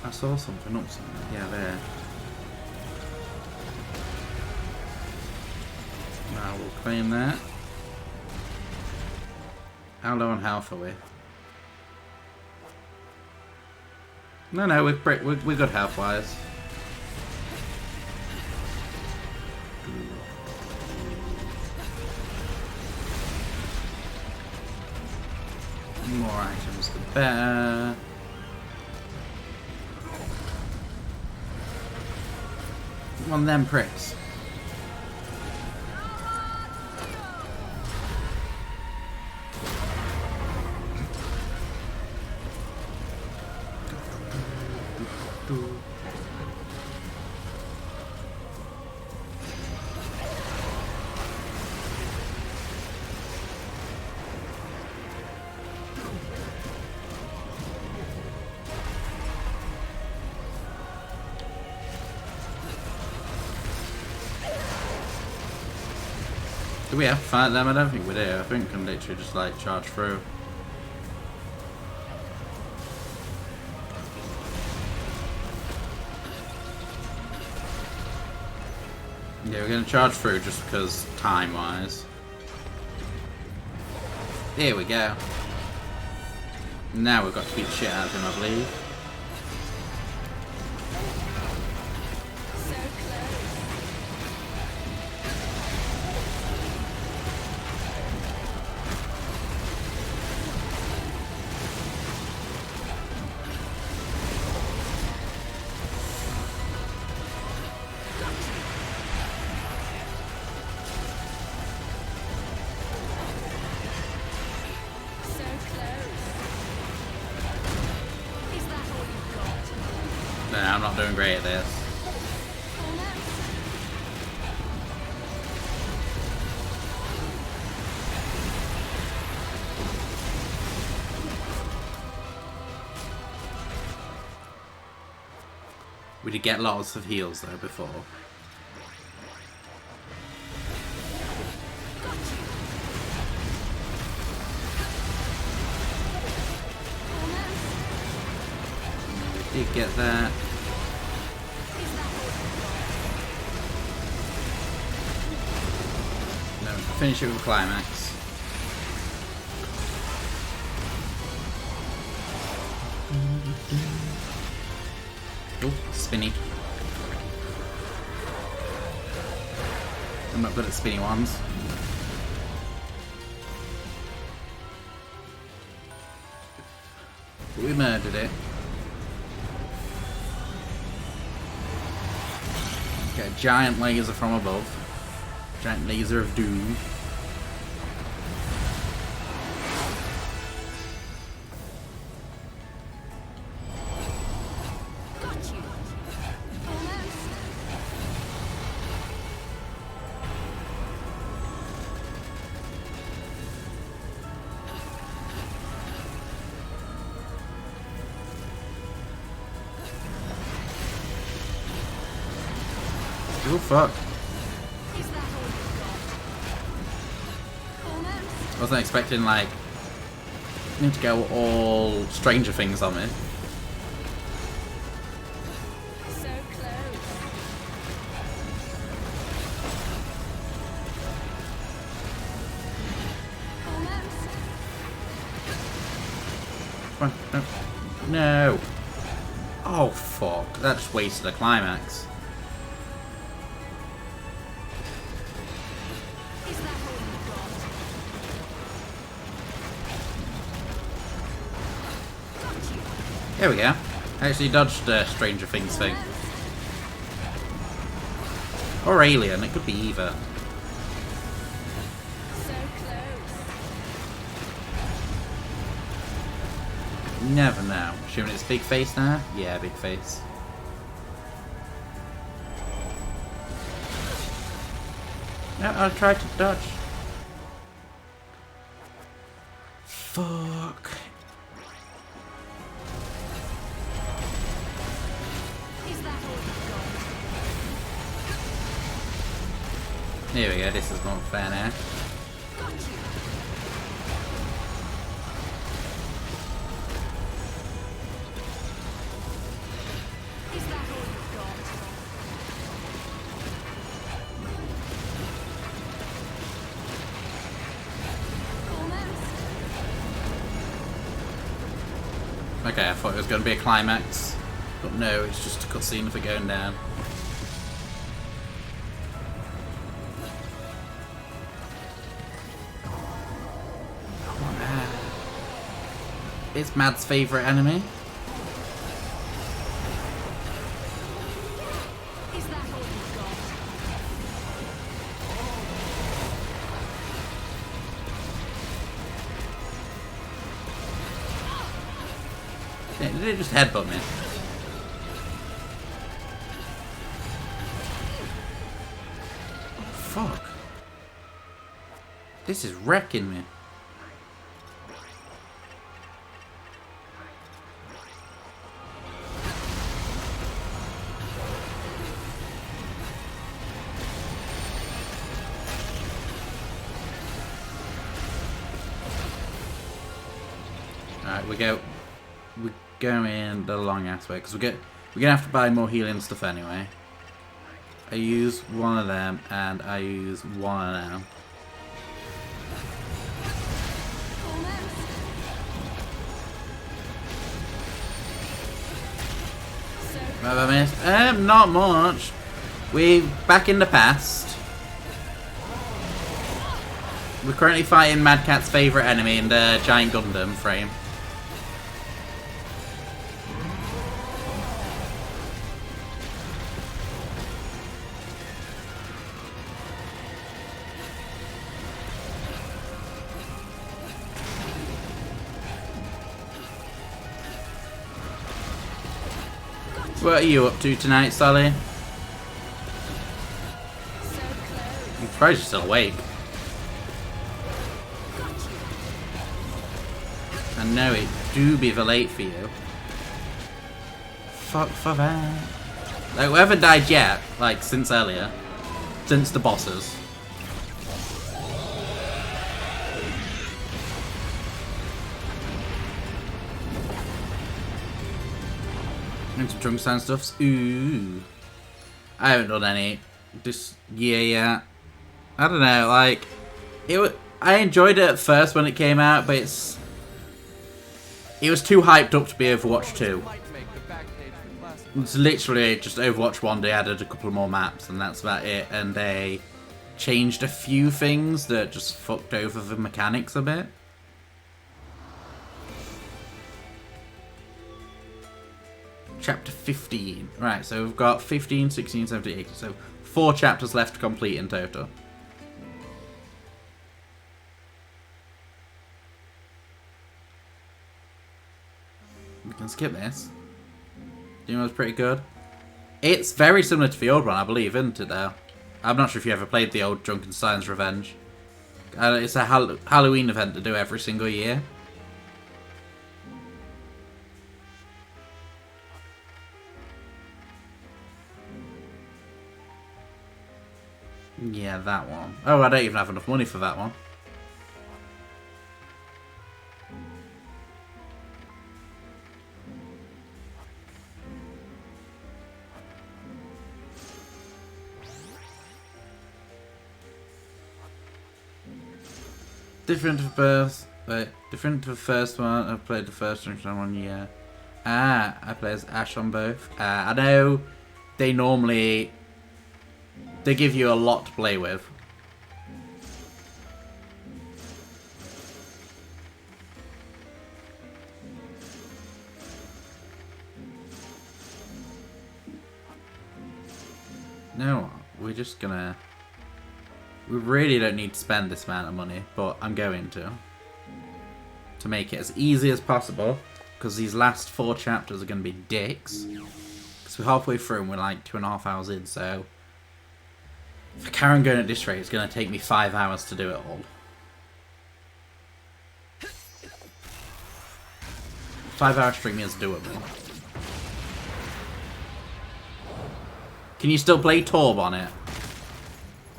I saw something up somewhere. Yeah, there. Now we'll claim that. How low on health are we? No, we're good health-wise. More items, the better. One of them pricks. Do we have to fight them? I don't think we do. I think we can literally just like charge through. Yeah, we're gonna charge through just because time-wise. Here we go. Now we've got to beat the shit out of him, I believe. No, I'm not doing great at this. We did get lots of heals though before. We did get that. No, finish it with a climax. Oh, spinny. I'm not good at spinny ones. But we murdered it. Get a giant laser from above. Giant laser of doom. Oh fuck. I wasn't expecting like me to go all Stranger Things on me. So close. Come on, no. No. Oh fuck. That just wasted a climax. There we go. I actually dodged Stranger Things thing. Or Alien, it could be either. So close. Never know. Assuming it's big face now? Yeah, big face. No, I'll try to dodge. Fuck. Here we go, this is more fair now. Is that all you've got? Okay, I thought it was going to be a climax, but no, it's just a cutscene of it going down. It's Mad's favourite enemy. Is that all you've got? Yeah, did it just headbutt me? Oh, fuck. This is wrecking me. Right, we're going the long ass way because we're gonna have to buy more healing stuff anyway. I use one of them and I use one of them. What have I missed? Not much. We're back in the past. We're currently fighting Mad Cat's favourite enemy in the Giant Gundam frame. What are you up to tonight, Sally? I'm surprised you're still awake. I know it do be the late for you. Fuck for that. Like, we haven't died yet, like, since earlier. Since the bosses. Into drunk sound stuffs. Ooh. I haven't done any this year yet. I don't know, like, I enjoyed it at first when it came out, but it was too hyped up to be Overwatch 2. It's literally just Overwatch 1, they added a couple more maps and that's about it, and they changed a few things that just fucked over the mechanics a bit. Chapter 15. Right, so we've got 15, 16, 17, 18. So 4 chapters left to complete in total. We can skip this. You know, it's pretty good. It's very similar to the old one, I believe, isn't it, though? I'm not sure if you ever played the old Drunken Stein's Revenge. It's a Halloween event to do every single year. Yeah, that one. Oh, I don't even have enough money for that one. Different to the first one. I've played the first one, yeah. I play as Ash on both. I know they normally... They give you a lot to play with. No, we're just gonna... We really don't need to spend this amount of money, but I'm going to make it as easy as possible, because these last 4 chapters are going to be dicks. Because we're halfway through and we're like 2.5 hours in, so... For Karen going at this rate, it's going to take me 5 hours to do it all. 5-hour stream is doable. Can you still play Torb on it?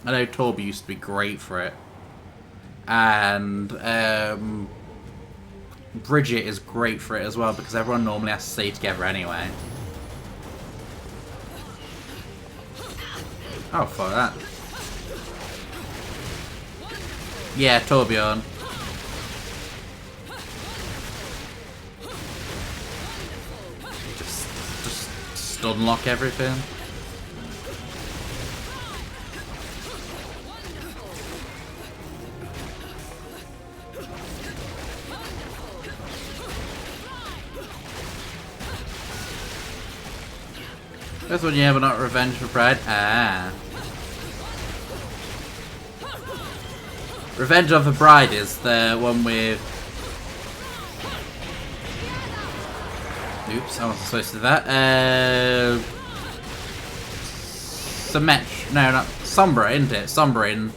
I know Torb used to be great for it. And Bridget is great for it as well, because everyone normally has to stay together anyway. Oh, fuck that. Yeah, Torbjorn. Just stun lock everything. This one, yeah, but not Revenge for Pride. Ah. Revenge of the Bride is the one with... Oops, I wasn't supposed to do that. No, not Sombra, isn't it? Sombra in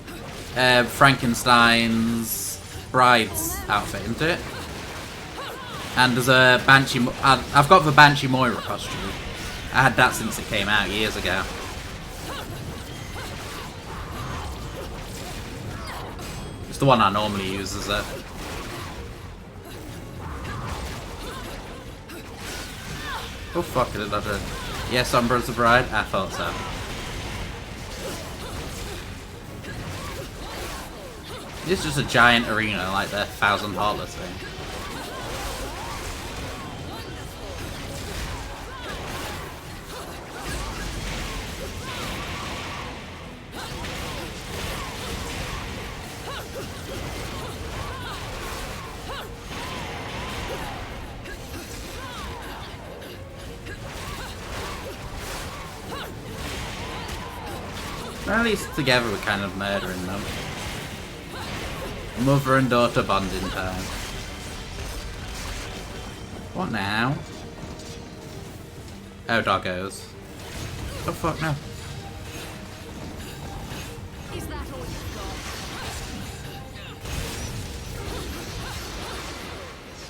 Frankenstein's Bride's outfit, isn't it? And there's a Banshee... I've got the Banshee Moira costume. I had that since it came out years ago. It's the one I normally use as a... Oh fuck, I did not do it. Yes, Umbra's the bride? I thought so. It's just a giant arena like the Thousand Heartless thing. At least together we're kind of murdering them. Mother and daughter bonding time. What now? Oh, doggos. Oh fuck, no. Is that all you've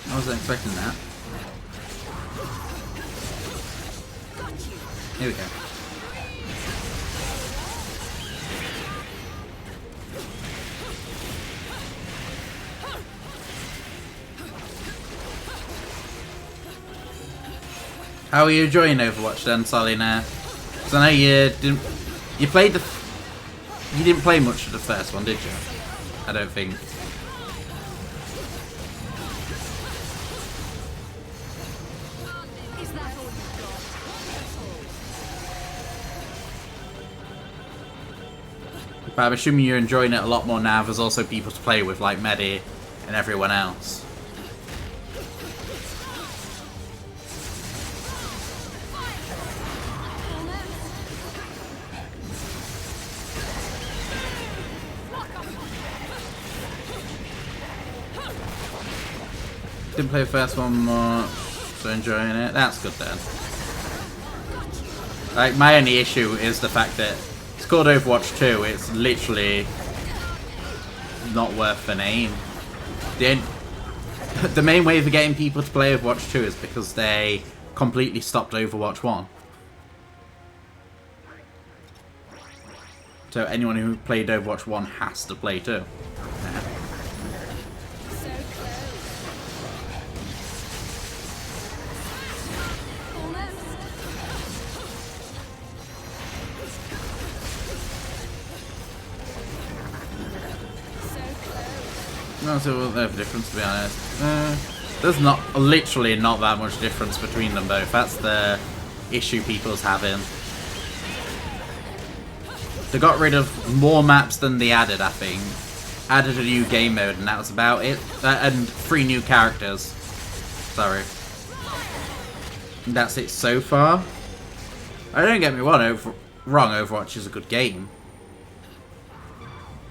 got? I wasn't expecting that. Here we go. How are you enjoying Overwatch then, Solina? Because I know you didn't. You played the. You didn't play much of the first one, did you? I don't think. Is that all you've got? But I'm assuming you're enjoying it a lot more now. There's also people to play with, like Medi and everyone else. Didn't play the first one much, so enjoying it. That's good then. Like, my only issue is the fact that it's called Overwatch 2. It's literally not worth the name. The main way for getting people to play Overwatch 2 is because they completely stopped Overwatch 1. So anyone who played Overwatch 1 has to play 2. No, so we'll have a difference, to be honest. There's literally not that much difference between them both. That's the issue people's having. They got rid of more maps than they added, I think. Added a new game mode, and that was about it. And 3 new characters. Sorry. And that's it so far. Don't get me wrong, Overwatch is a good game.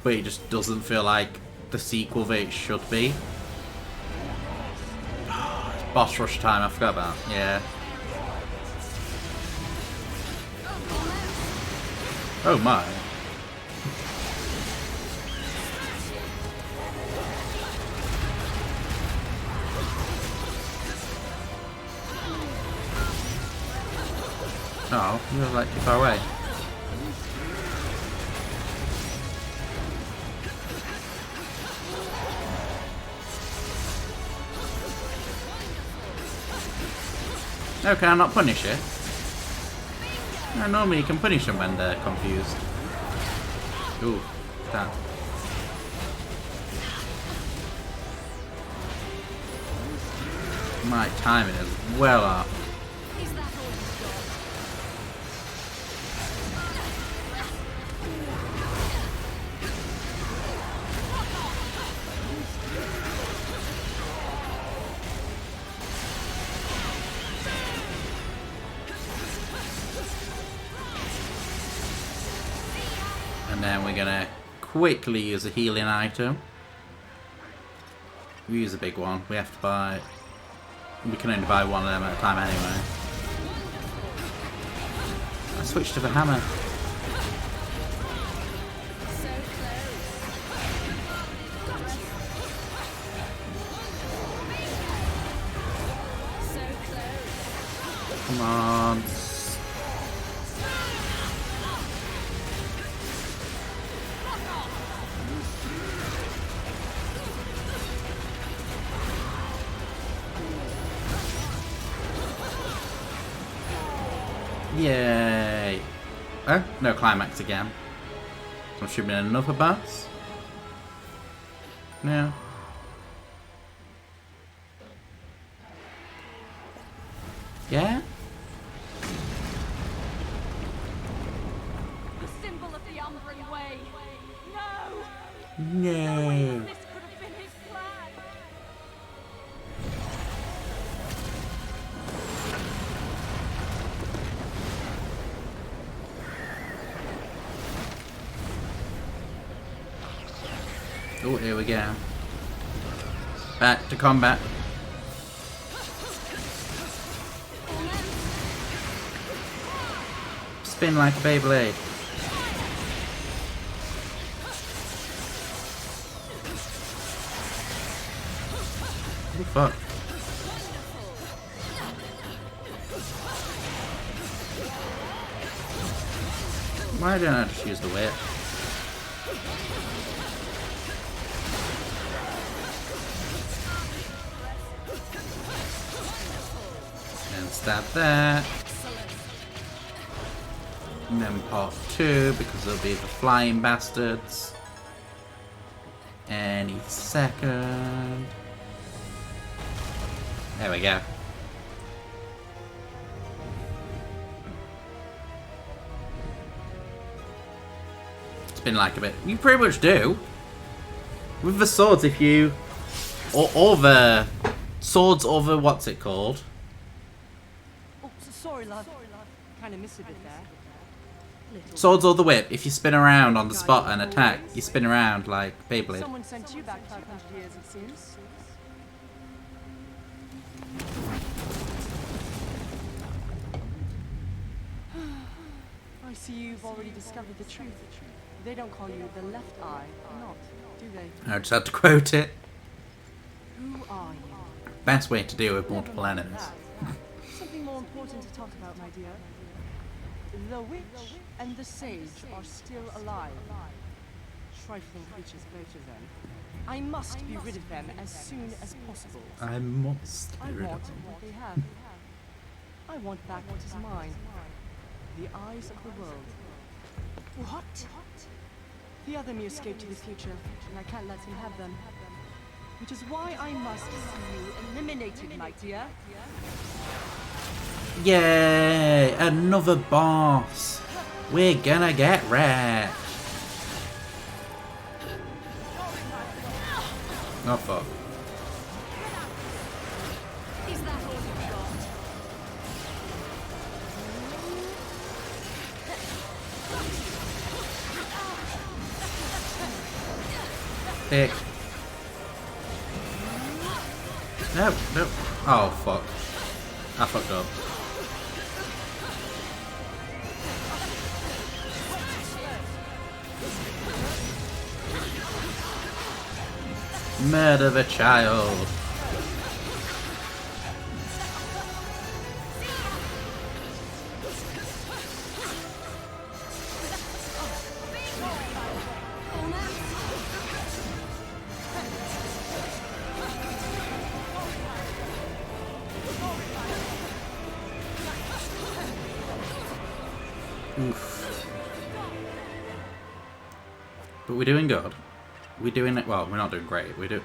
But it just doesn't feel like the sequel that it should be. It's boss rush time, I forgot about. Yeah. Oh my. Oh, you're like too far away. No, can I not punish it? No, normally you can punish them when they're confused. Ooh, that. My timing is well off. And then we're gonna quickly use a healing item. We use a big one. We have to buy. We can only buy one of them at a time anyway. I switched to the hammer. Come on. Yay! Oh, no climax again. So I'm assuming another boss? No. Yeah? The symbol of the Umbran Way. No! No. This could have been his plan. Oh, here we go. Back to combat. Spin like a Beyblade. Oh, fuck. Why don't I just use the whip? And stab that. And then part 2, because there'll be the flying bastards. Any second. There we go. Spin like a bit. You pretty much do. With the swords, if you... Or the... Swords over what's it called? Oh, sorry, love. Kind of missed a bit there. Swords or the whip. If you spin around on the spot and attack, you spin around like Beyblade. Someone sent you back 500 years, it seems. I see you've already discovered the truth. They don't call you the left eye, not, do they? I just had to quote it. Who are you? Best way to deal with multiple enemies. Something more important to talk about, my dear. The witch and the sage are still alive. Trifling creatures, both of them. I must be rid of them as soon as possible. I must I be rid want of them. what they have. I want back what is mine. The eyes of the world. What? The other me escaped to the future, and I can't let him have them. Which is why I must see you eliminated, my dear. Yay! Another boss! We're gonna get wrecked! Oh fuck. Is that all you got? Dick. No, no. Oh fuck. I fucked up. Murder the child. Oof. But we're doing good. We're doing it well. We're not doing great. We do.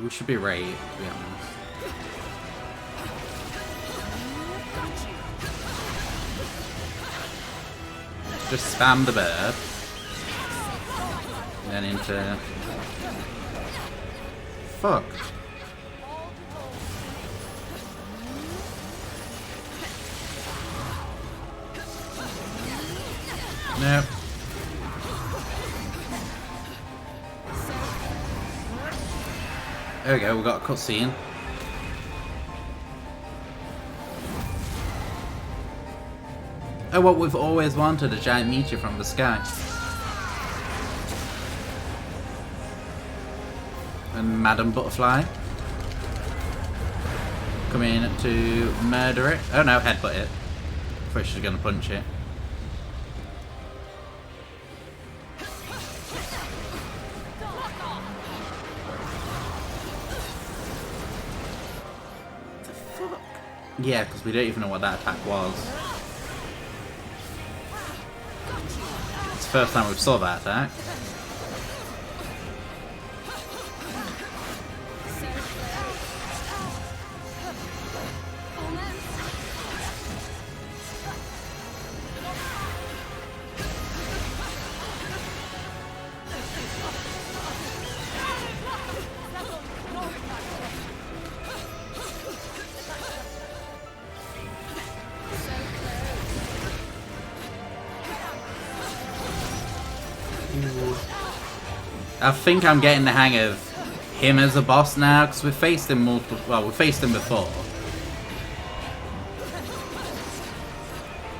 We should be right, to be honest. Just spam the bird. And then into. Fuck. No. There we go, we got a cutscene. Oh, what we've always wanted, a giant meteor from the sky. And Madam Butterfly coming to murder it. Oh no, headbutt it. I thought she was gonna punch it. Yeah, because we don't even know what that attack was. It's the first time we saw that attack. I think I'm getting the hang of him as a boss now, because we've faced him multiple. Well, we've faced him before.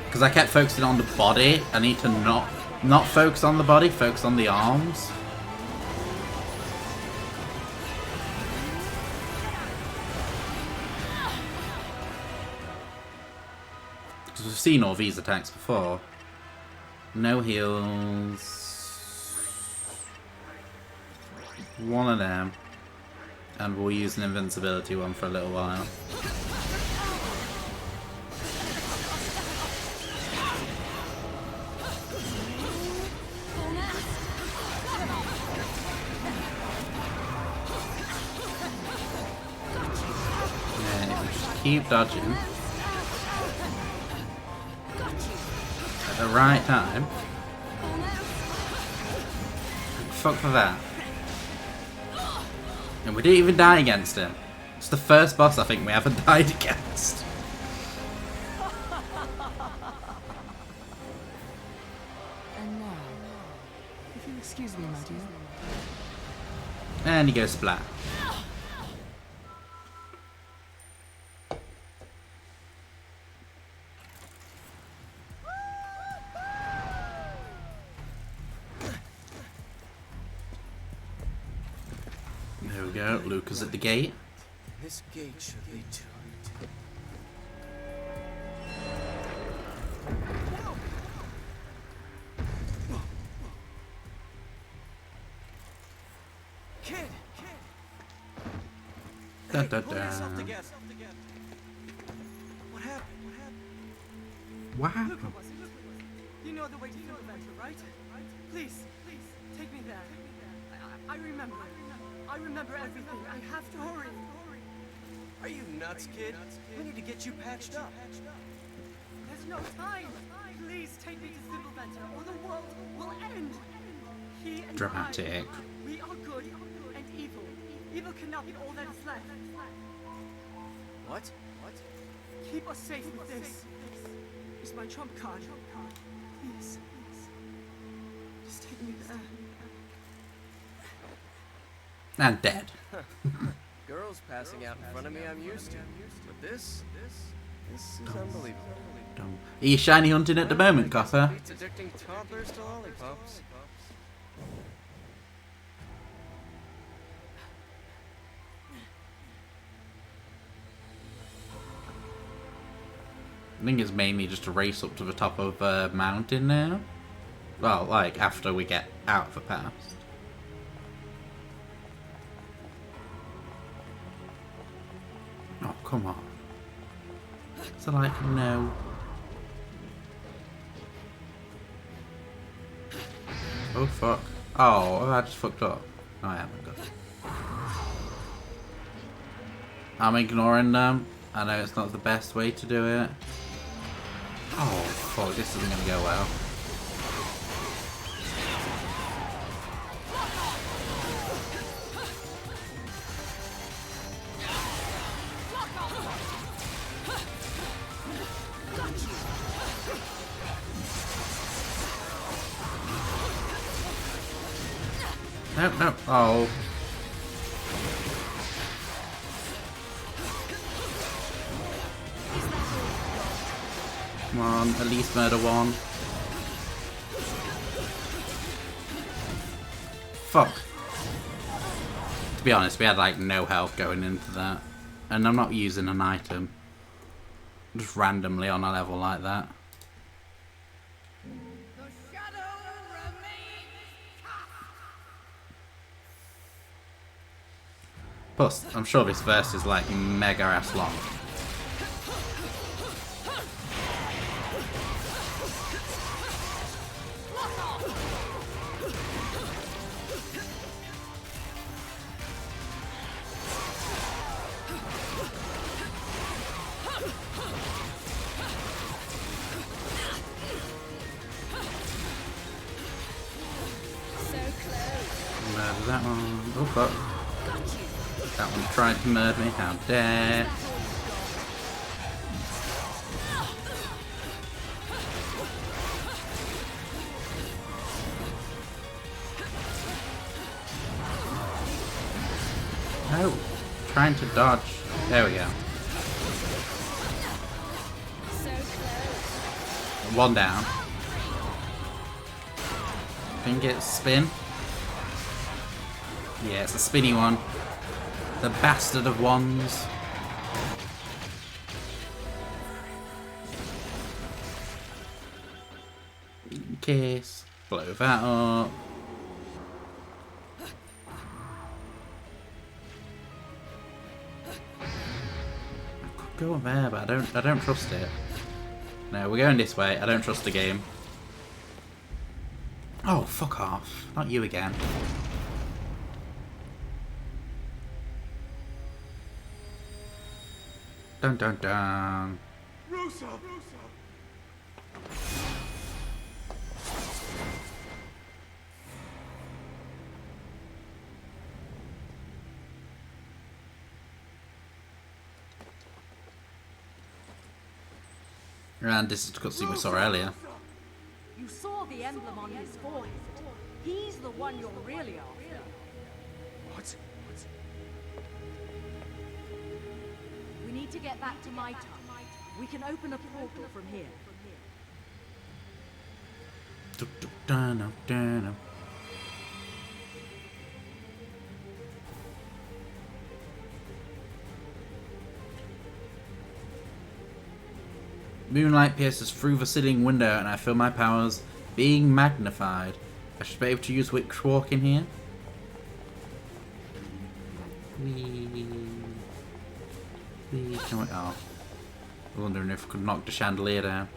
Because I kept focusing on the body. I need to not focus on the body, focus on the arms. Because we've seen all these attacks before. No heals. One of them. And we'll use an invincibility one for a little while. Yeah, just keep dodging. At the right time. Fuck for that. And we didn't even die against him. It's the first boss I think we haven't died against. And now, if you'll excuse me, my dear. And he goes splat. There we go, Luke is at the gate. This gate should lead to... Kid! Da, da, Pull da. yourself together. What happened? What Look at happened? us, look at us. You know the way to Fimbulventr, right? Please, take me there. I remember. I remember everything. I have to hurry. Are you nuts, kid? We need to get you patched up. There's no time. Please take me to Fimbulventr, or the world will end. He and Dramatic. I, we are good and evil. Evil cannot be all that is left. What? Keep us safe with this. It's my trump card. Please. Just take me there. And dead. Girls passing out in front of me I'm used to. But this is unbelievable. Are you shiny hunting at the moment, Copper? Beats addicting toddlers to lollipops. I think it's mainly just a race up to the top of a mountain now. Well, like, after we get out of the past. Oh, come on. So, like, no. Oh, fuck. Oh, I just fucked up. No, I haven't got it. I'm ignoring them. I know it's not the best way to do it. Oh, fuck, this isn't gonna go well. No. Oh. Come on, at least murder one. Fuck. To be honest, we had like no health going into that. And I'm not using an item. Just randomly on a level like that. Plus, I'm sure this verse is like mega ass long. Oh fuck. That one tried to murder me, how dare. No, trying to dodge. There we go. One down. Think it's spin. Yeah, it's a spinny one. The bastard of wands. Kiss. Blow that up. Go on there, but I don't trust it. No, we're going this way. I don't trust the game. Oh, fuck off. Not you again. Dun dun dun. Rosa! And this is the cutscene we saw earlier. You saw the emblem on his forehead. He's the one you're really after. What? We need to get back to my time. We can open a portal from here. Dun, dun, dun. Moonlight pierces through the ceiling window and I feel my powers being magnified. I should be able to use Witch Walk in here. Wee. Can we? Oh. I'm wondering if we could knock the chandelier down.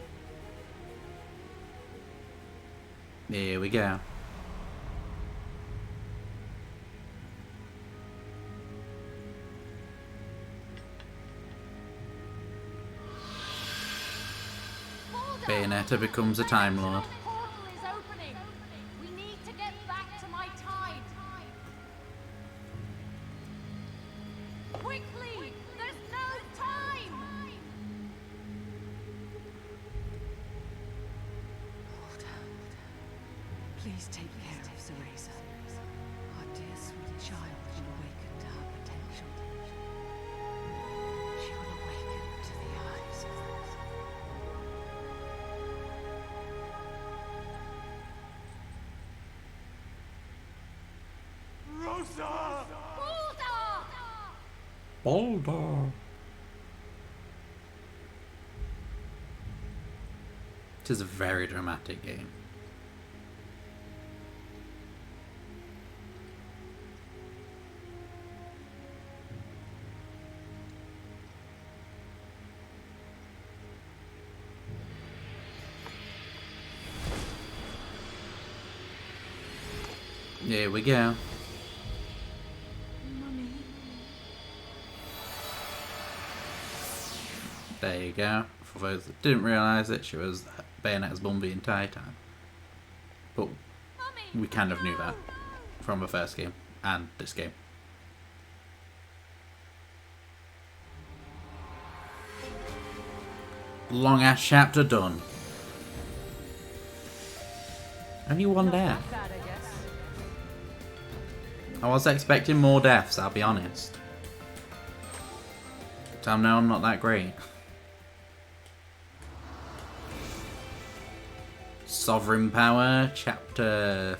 Here we go. Bayonetta becomes a Time Lord. The portal is opening. We need to get back to my time. Quickly! There's no time! Please take care of Cereza. Our dear sweet child will awaken to her potential. She will awaken to the eyes of Rosa! Baldur. It is a very dramatic game. Here we go. Mummy. There you go. For those that didn't realise it, she was Bayonetta's mum the entire time. But we kind of knew that from the first game and this game. Long ass chapter done. Only one death. Bad, I guess. I was expecting more deaths, I'll be honest. But I know I'm not that great. Sovereign Power, Chapter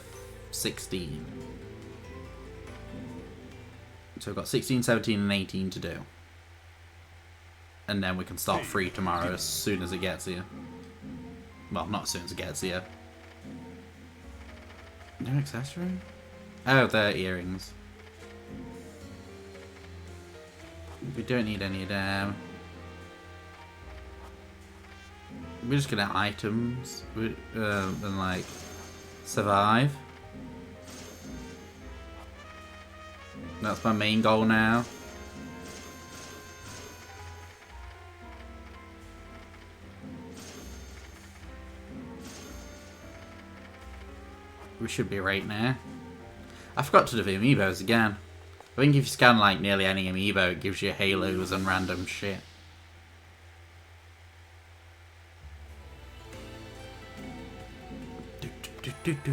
16. So we've got 16, 17 and 18 to do. And then we can start free tomorrow as soon as it gets here. Well, not as soon as it gets here. No accessory? Oh, they're earrings. We don't need any of them. We're just gonna items and like survive. That's my main goal now. We should be right now. I forgot to do the amiibos again. I think if you scan like nearly any amiibo, it gives you halos and random shit. Do, do, do, do, do.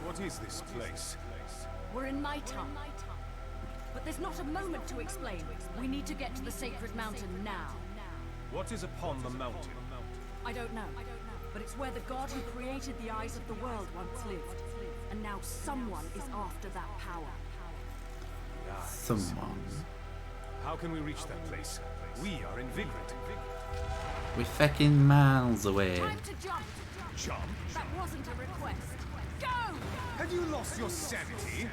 What is this place? We're in my town. But there's not a moment to explain. We need to get to the sacred mountain now. What is upon the mountain? I don't know. But it's where the god who created the eyes of the world once lived. And now someone is after that power. Someone. How can we reach that place? We are in Vigrid. We're fucking miles away. Time to jump! Jump? That wasn't a request. Go! Have you lost your sanity?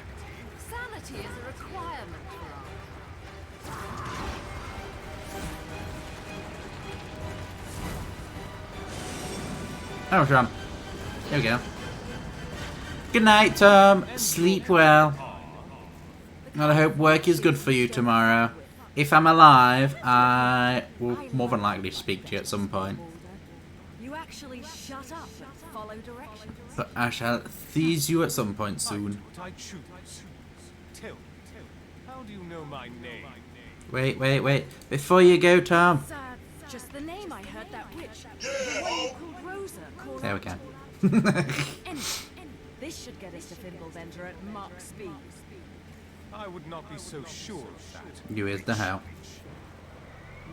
Sanity is a requirement for us. Oh, John. There we go. Good night, Tom. Sleep well. And I hope work is good for you tomorrow. If I'm alive, I will more than likely speak to you at some point. You actually shut up and follow directions. But I shall seize you at some point soon. What I choose. Tell me, how do you know my name? Wait. Before you go, Tom. It's just the name I heard that witch. The one you called Rosa. Called There we out go. to. Anyway, this should get us to Fimbulventr at Mach speed. I would not be so sure of that. You is the hell.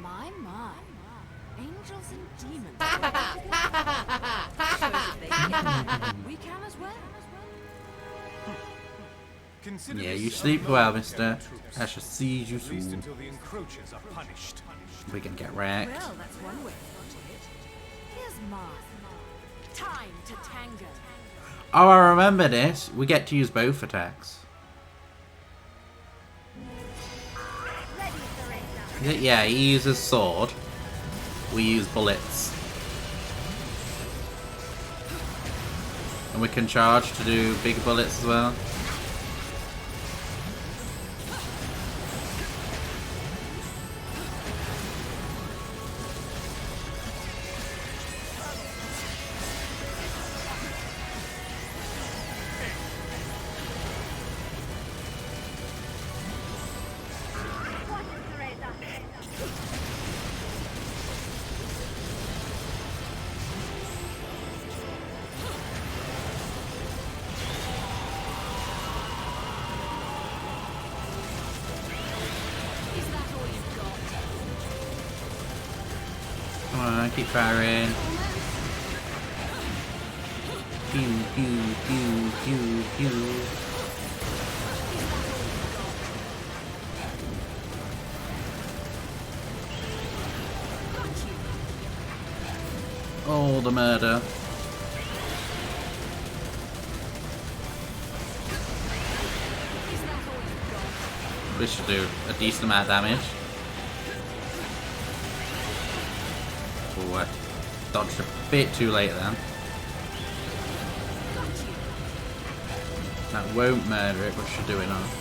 My. Angels and demons. Suppose if they can, we can as well. Consider Yeah, this you a sleep moment well, of mister. troops. I shall seize you At least soon. until the encroachers are punished. We can get wrecked. Well, that's one way to put it. Here's mine. Time to tango. Oh, I remember this. We get to use both attacks. Yeah, he uses sword. We use bullets. And we can charge to do big bullets as well. Come on, keep firing. Pew, pew, pew, pew, pew. Oh, the murder. This should do a decent amount of damage. Oh, I dodged a bit too late then. That won't murder it, but should do enough.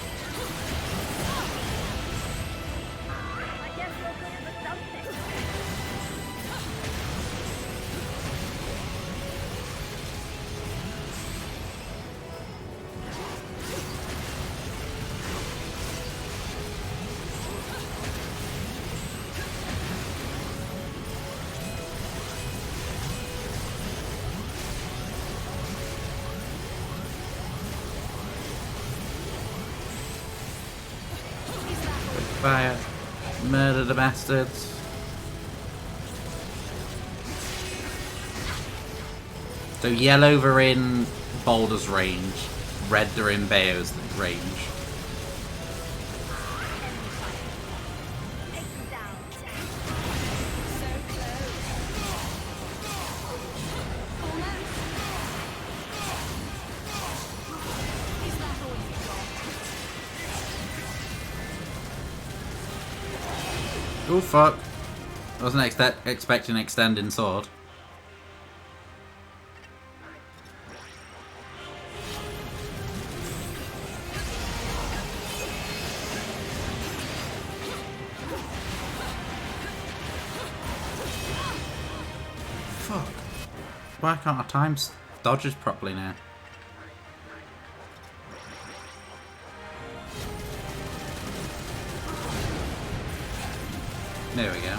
Fire. Murder the bastards. So yellow are in Baldur's range, red are in Bayo's range. Oh fuck. I wasn't expecting extending sword. Why can't I time dodges properly now? There we go.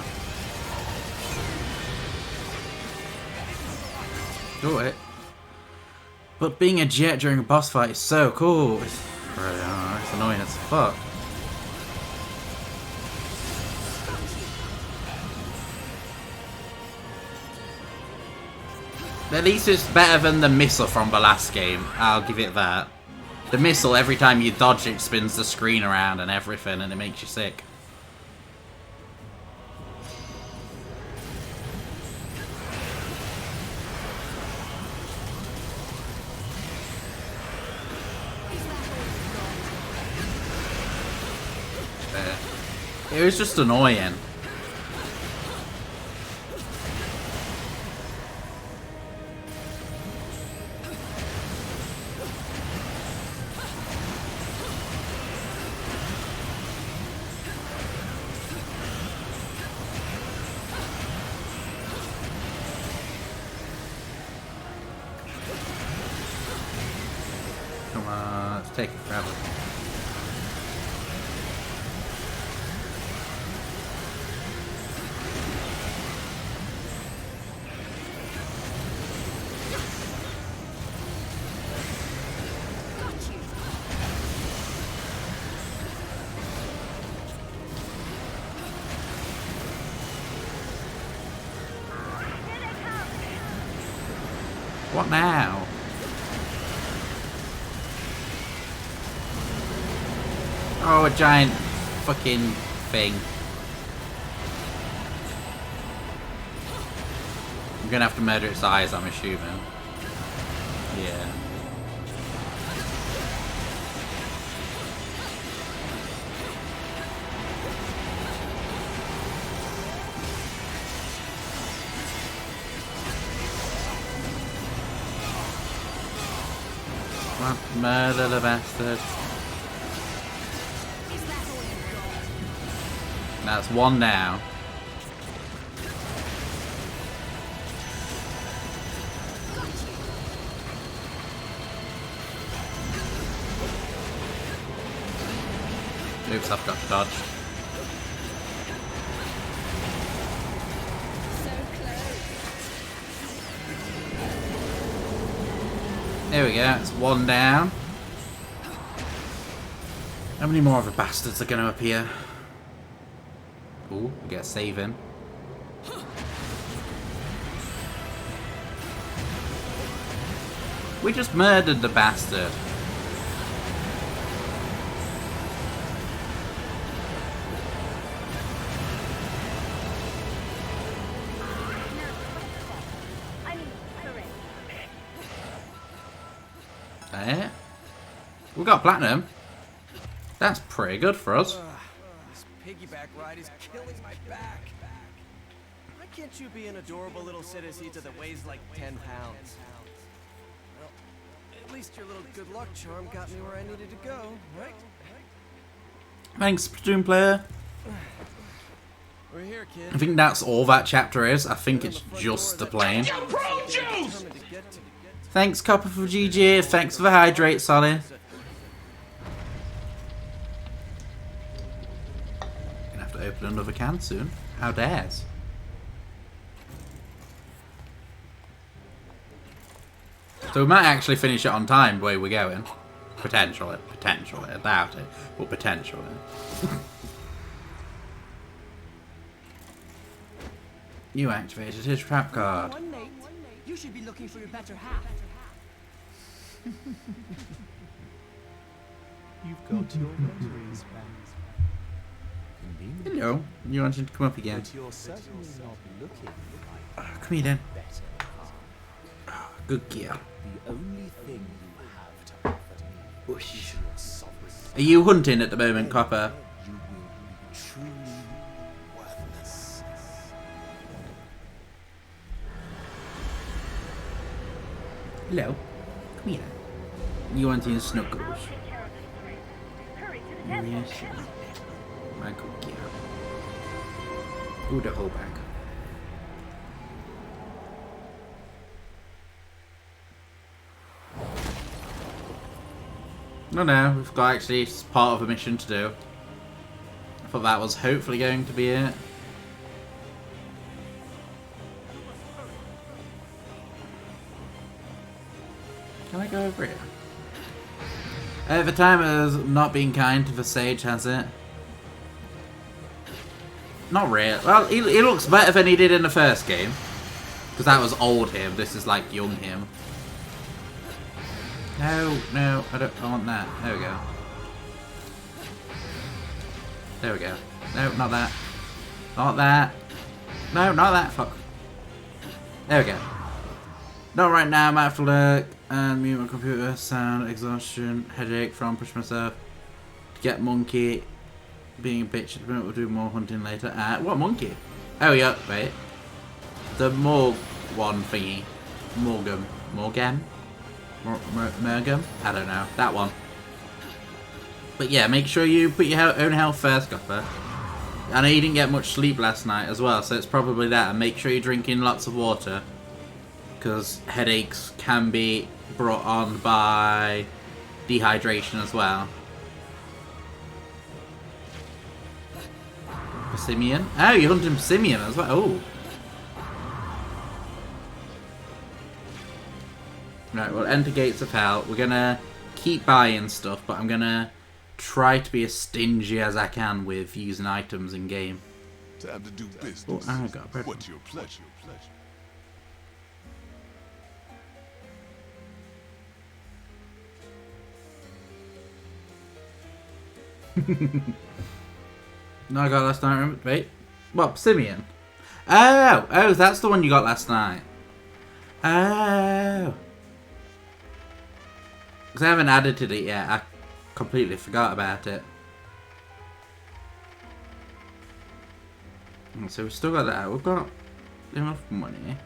Do it. But being a jet during a boss fight is so cool. It's annoying as fuck. At least it's better than the missile from the last game. I'll give it that. The missile, every time you dodge it, spins the screen around and everything, and it makes you sick. It was just annoying. Come on, it's taking forever. What now? Oh, a giant fucking thing. I'm gonna have to murder its eyes, I'm assuming. Yeah. Murder the bastard. That's one now. Oops, I've got dodged. There we go, it's one down. How many more of the bastards are going to appear? Ooh, we get a save in. We just murdered the bastard. Eh? We got platinum. That's pretty good for us. This piggyback ride is killing my back. Why can't you be an adorable little Citizen that weighs like 10 pounds? Well, at least your little good luck charm got me where I needed to go, right? Thanks, Splatoon player. We're here, kid. I think that's all that chapter is. I think it's just the plane. Thanks, Copper, for GG. Thanks for the hydrate, Solly. Gonna have to open another can soon. How dares? So we might actually finish it on time the way we're going. Potentially. Potentially. I doubt it. But potentially. You activated his trap card. You should be looking for your better half. You've got your batteries back. Hello. You wanted to come up again? But you're certainly not looking like come here then. better. Oh, good gear. The only thing you have to offer me is your sovereignty. Are you hunting at the moment, Copper? You will be truly worthless. Hello. Come here. You wanting snuggles? Yes. My good gear. Ooh, the whole bag. No, we've got actually part of a mission to do. I thought that was hopefully going to be it. Can I go over here? The time has not been kind to the sage, has it? Not really. Well, he looks better than he did in the first game. Because that was old him. This is like young him. No, I don't want that. There we go. There we go. No, not that. Not that. No, not that. Fuck. There we go. Not right now. I might have to look and mute my computer. Sound, exhaustion, headache from push myself. Get monkey. Being a bitch at the minute. We'll do more hunting later. What monkey? Oh, yeah. Wait. The Morg one thingy. Morgum. Mergum? I don't know. That one. But yeah, make sure you put your own health first, Gopper. I know you didn't get much sleep last night as well, so it's probably that. And make sure you're drinking lots of water. Because headaches can be brought on by dehydration as well. Persimmon? Oh, you're hunting Persimmon as well. Oh. Right, well, enter Gates of Hell. We're gonna keep buying stuff, but I'm gonna try to be as stingy as I can with using items in game. Time to do business. Oh, I got a bread. What's your pleasure? No, I got last night. Remember? Wait, what? Simeon? Oh, that's the one you got last night. Oh. Because I haven't added it yet. I completely forgot about it. So we've still got that. We've got enough money.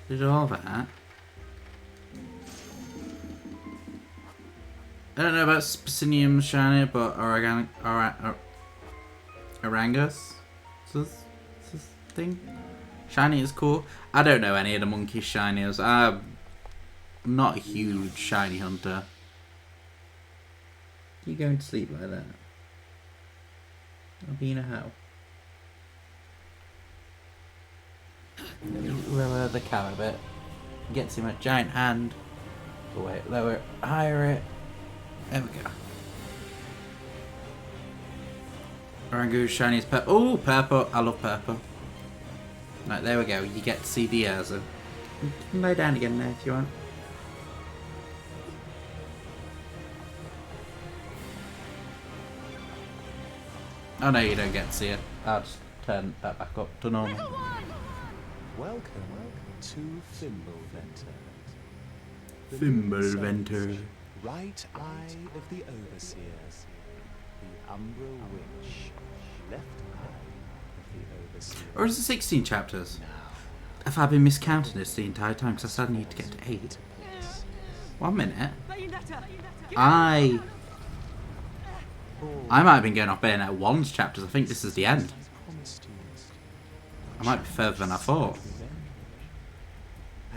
Did all that. I don't know about Spicinium Shiny, but Orangus? This thing? Shiny is cool. I don't know any of the monkey shinies. I'm not a huge shiny hunter. You going to sleep like that? I'll be in a hell. Lower the cam a bit. Gets him a giant hand. Oh wait, lower it, higher it. There we go. Orangu's shiny is purple. Oh, purple. I love purple. Right, there we go. You get to see the Urza. You can lay down again there if you want. Oh no, you don't get to see it. I'll just turn that back up to normal. Welcome to Thimbleventer. Thimbleventer. Right eye of the Overseers. The Umbra Witch. Left eye of the Overseers. Or is it 16 chapters? Have I been miscounting this the entire time? Because I still need to get to 8. 1 minute. I might have been going off Bayonetta 1's chapters. I think this is the end. I might be further than I thought.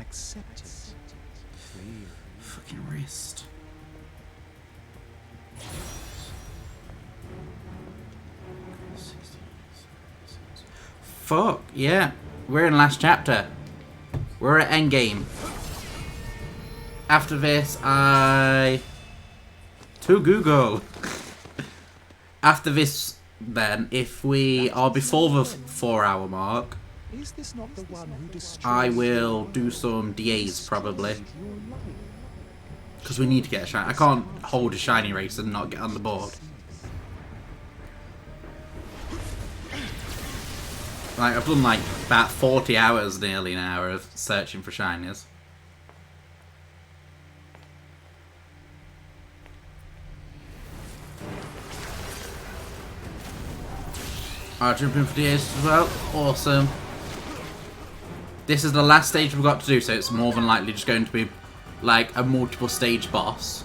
Accept it. Fucking wrist. Fuck, yeah. We're in last chapter. We're at endgame. After this, to Google. After this, then, if we are before the 4-hour mark, Is this not the one who destroys I will do some DAs probably. Because we need to get a shiny. I can't hold a shiny race and not get on the board. Like, I've done like about 40 hours nearly now of searching for shinies. Alright, jump in for DAs as well. Awesome. This is the last stage we've got to do, so it's more than likely just going to be like a multiple stage boss.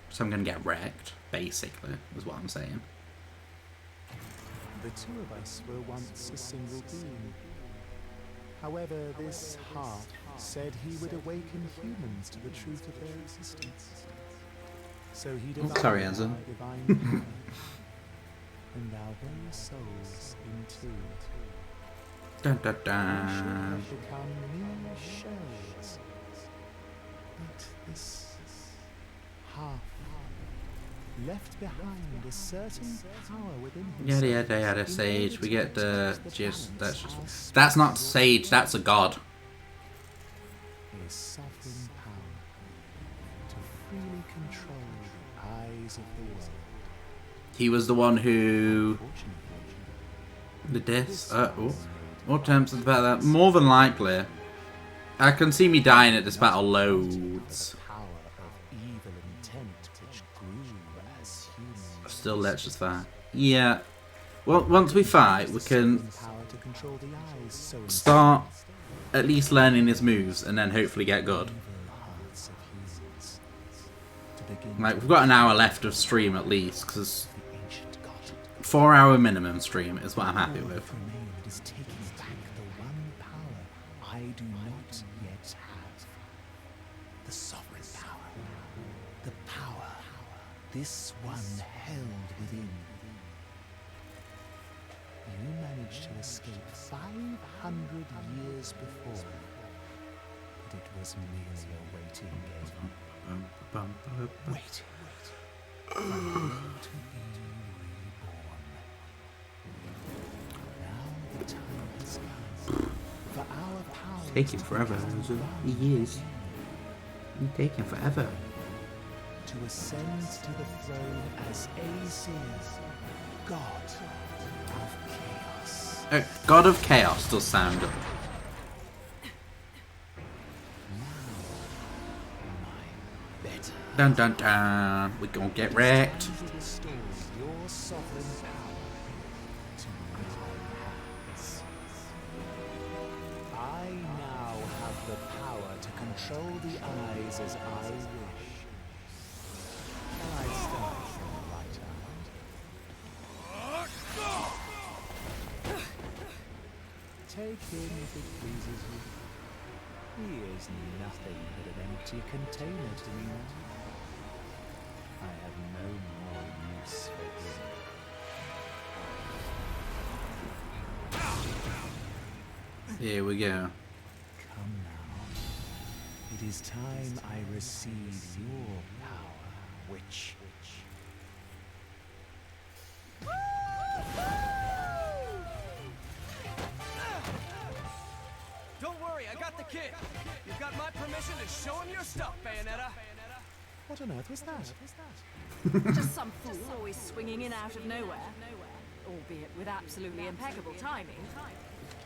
So I'm going to get wrecked, basically, is what I'm saying. The two of us were once a single being. However, this heart said he would awaken humans to the truth of their existence. So he divided sorry, our Enzo. divine power and our very souls in two. Dun, dun, We should dun. have become mere shells. But this half left behind a certain power within himself. Yada yada sage. We get the just that's not sage. That's a god. His sovereign power to freely control the eyes of the world. He was the one who the death. What terms about that? More than likely, I can see me dying at this battle loads. Power of evil intent which grew as humans. Still, let's just fight. Yeah. Well, once we fight, we can Power to control the eyes so start at least learning his moves, and then hopefully get good. hearts of humans. To begin Like, we've got an hour left of stream at least, because the ancient god. 4 hour minimum stream is what I'm happy with. Remained is taking back the one power I do not yet have. The sovereign power. The power this one held within. You managed to escape 500 years before, but it was merely a waiting game. Waiting for you to be reborn. Now the time has come for our power Taking forever, Enzo. He is. He's taking forever. to ascend to the throne as Aesir, God of Chaos. God of Chaos does sound good. Better Dun dun dun. We're gonna get wrecked. to restore your sovereign power to my hands. I now have the power to control the eyes as I wish. Shall I start from the right eye? Take him if it pleases you. He is nothing but an empty container to me now. I have no more use for him. Here we go. Come now. It is time I receive your power, witch. Don't worry, I got the kid. You've got my permission to show him your stuff, Bayonetta. What on earth was that? Just some fool always swinging in out of nowhere. Albeit with absolutely impeccable timing.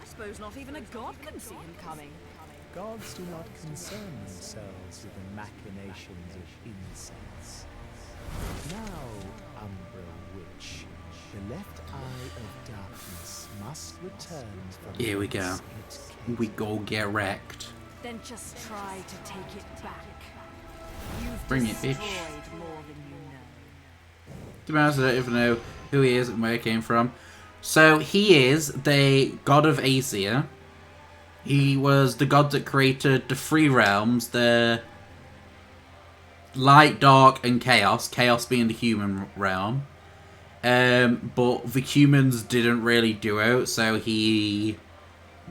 I suppose not even a god can see him coming. Gods do not concern themselves with the machinations of incense. Now, Umbra Witch, the left eye of darkness must return from Here we go. whence it came. We go get wrecked. Then just try to take it back. You've Bring it, bitch. destroyed more than you know. To be honest, I don't even know who he is and where he came from. So he is the god of Aesir. He was the god that created the three realms, the light, dark, and chaos. Chaos being the human realm. But the humans didn't really do out, so he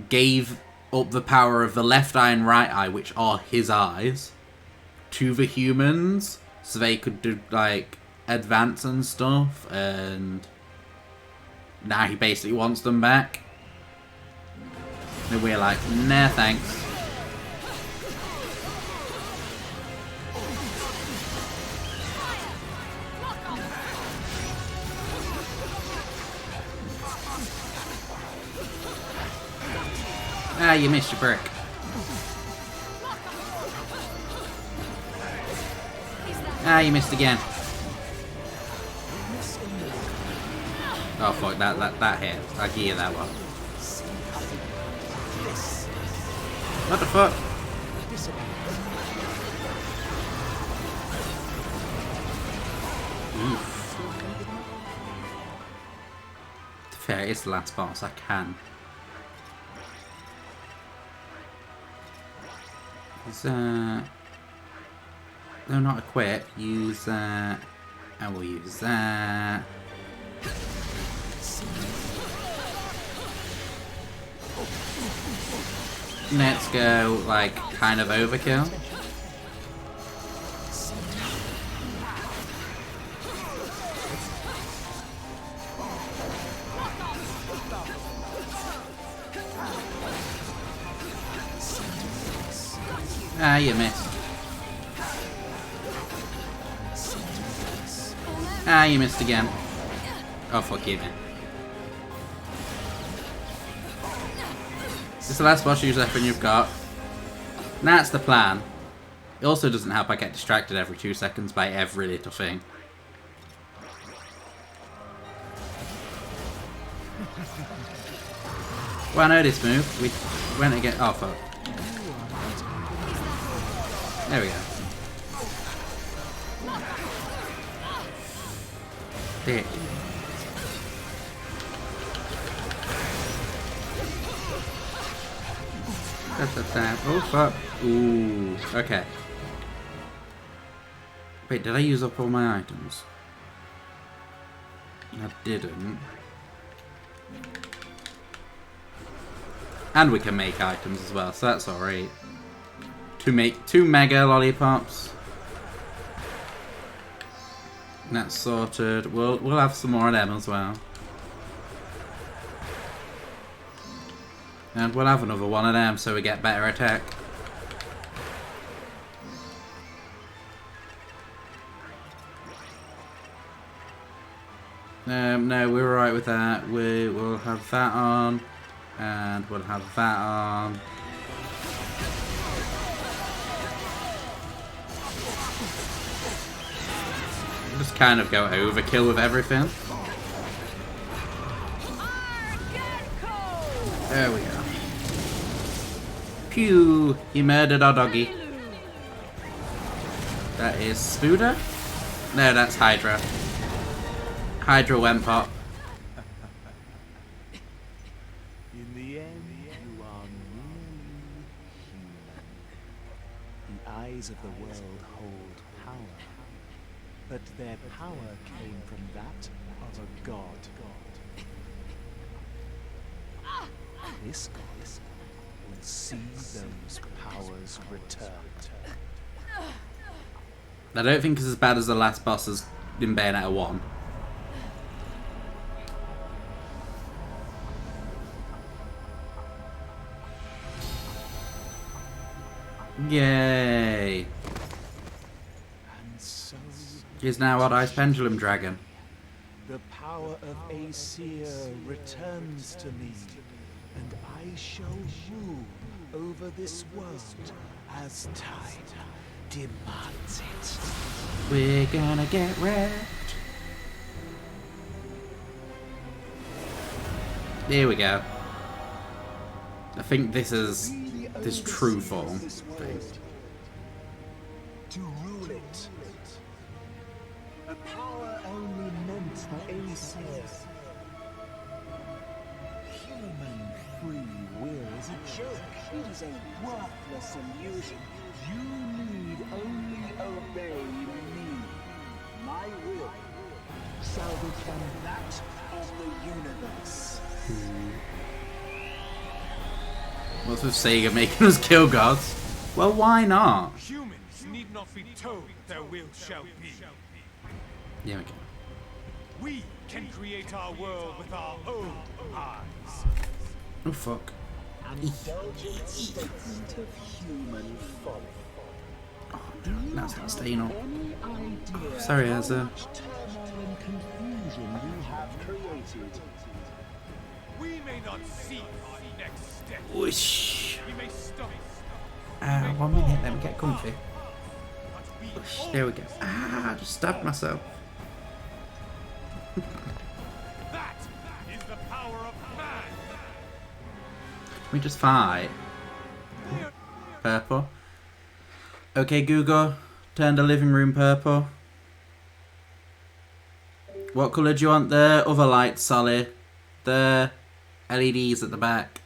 gave up the power of the left eye and right eye, which are his eyes, to the humans, so they could do, like, advance and stuff, and now he basically wants them back. And we're like, nah, thanks. Ah, you missed your brick. Ah, you missed again. Oh fuck, that hit. I gear that one. What the fuck? Oof. To be fair, it's the last boss. I can. Use no, not equip. Use I will use that. Let's go, like, kind of overkill. Ah, you missed. Ah, you missed again. Oh, fuck you, man. It's the last boss usually weapon you've got. That's the plan. It also doesn't help I get distracted every 2 seconds by every little thing. Well, I know this move. We went again. Oh, fuck. There we go. Dick. Oh, fuck. Ooh. Okay. Wait, did I use up all my items? I didn't. And we can make items as well, so that's alright. To make 2 mega lollipops. And that's sorted. We'll have some more of them as well. And we'll have another one of them so we get better attack. No, we're alright with that. We will have that on. And we'll have that on. Just kind of go overkill with everything. There we go. Pew! You murdered our doggy. That is Spooder? No, that's Hydra. Hydra went pop. In the end, you are merely human. The eyes of the world hold power, but their power came from that of a god. This god will see those powers returned. I don't think it's as bad as the last bosses in Bayonetta 1. Yay! And so He's now our Ice Pendulum Dragon. the power of Aesir returns to me, and I shall rule over this world as time demands it. We're gonna get wrecked. Here we go. I think this is this true form thing. To rule it. A power only meant for Aesir. Human free will is a joke. It is a worthless illusion. You need only obey me. My will shall become that of the universe. What's with Sega making us kill gods? Well, why not? Humans need not be told their will shall be. Yeah, we can. We can create our world with our own eyes. Oh, fuck. An indulgent statement of human folly. Oh, no, that's not staying up. Any idea Sorry, how Azza. much turmoil and confusion you have created? We may not see our next step. Whoosh. We may stop. 1 minute, let me get comfy. But we Whoosh. There we go. Ah, I just stabbed myself. That is the power of man. Can we just fight? Purple. Okay, Google, turn the living room purple. What colour do you want the other lights, Solly? The LEDs at the back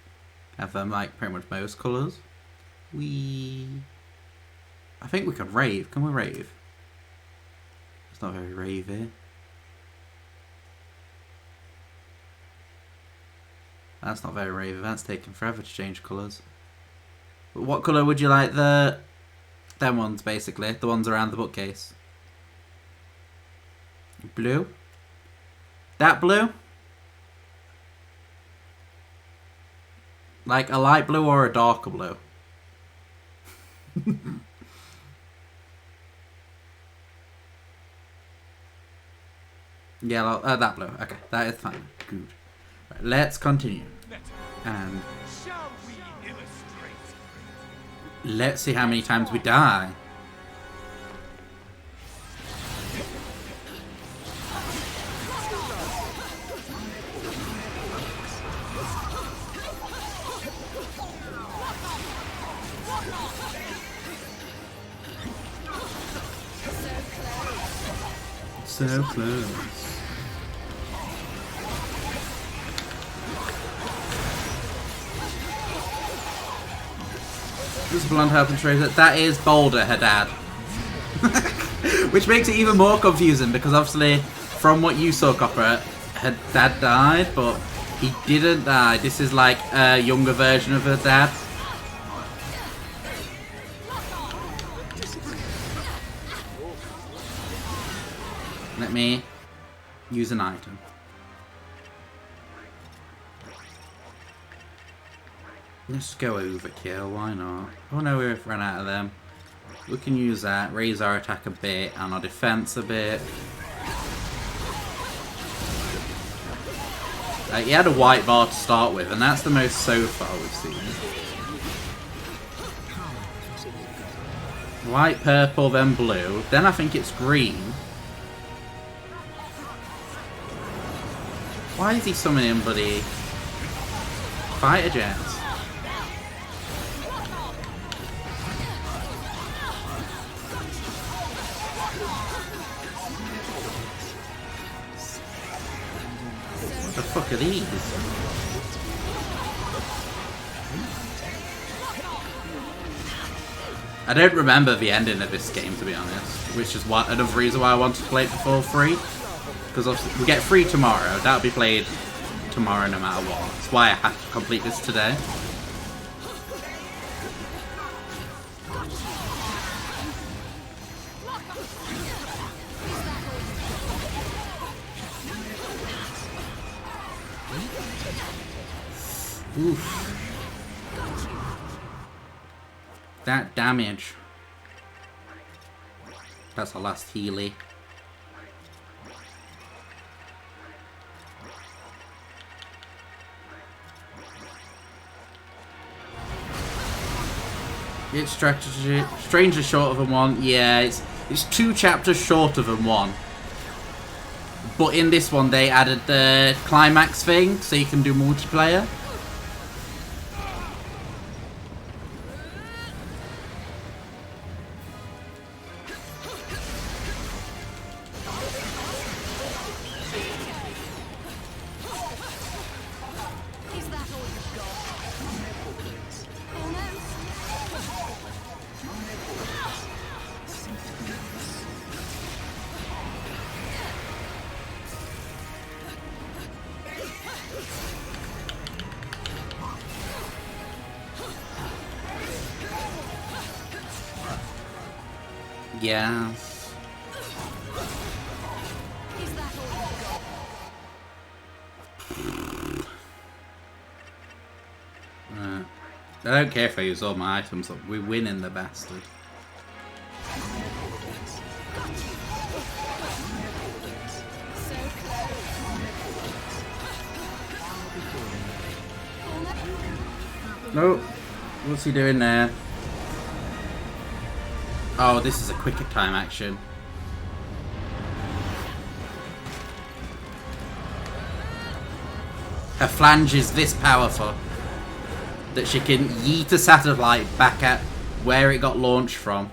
have them like pretty much most colours. Wee. I think we can rave. Can we rave? It's not very ravey. That's not very ravey. That's taking forever to change colours. But what colour would you like them ones, basically? The ones around the bookcase. Blue? That blue? Like a light blue or a darker blue? Yellow, that blue. Okay, that is fine. Good. Right, let's continue. And Shall we illustrate? let's see how many times we die. So close. This is Blonde Health and Tracer. That is Boulder, her dad. Which makes it even more confusing because obviously, from what you saw, Copper, her dad died, but he didn't die. This is like a younger version of her dad. Let me use an item. Let's go overkill, why not? Oh no, we've run out of them. We can use that, raise our attack a bit and our defense a bit. He had a white bar to start with, and that's the most so far we've seen. White, purple, then blue. Then I think it's green. Why is he summoning bloody fighter jets? What the fuck are these? I don't remember the ending of this game, to be honest, which is another reason why I wanted to play it before free. Because we get free tomorrow. That'll be played tomorrow no matter what. That's why I have to complete this today. Oof. That damage. That's our last Healy. It's strangely shorter than one. Yeah, it's 2 chapters shorter than one. But in this one, they added the climax thing, so you can do multiplayer. Yes. I don't care if I use all my items. We win in the bastard. Nope. What's he doing there? Oh, this is a quicker time action. Her flange is this powerful that she can yeet a satellite back at where it got launched from.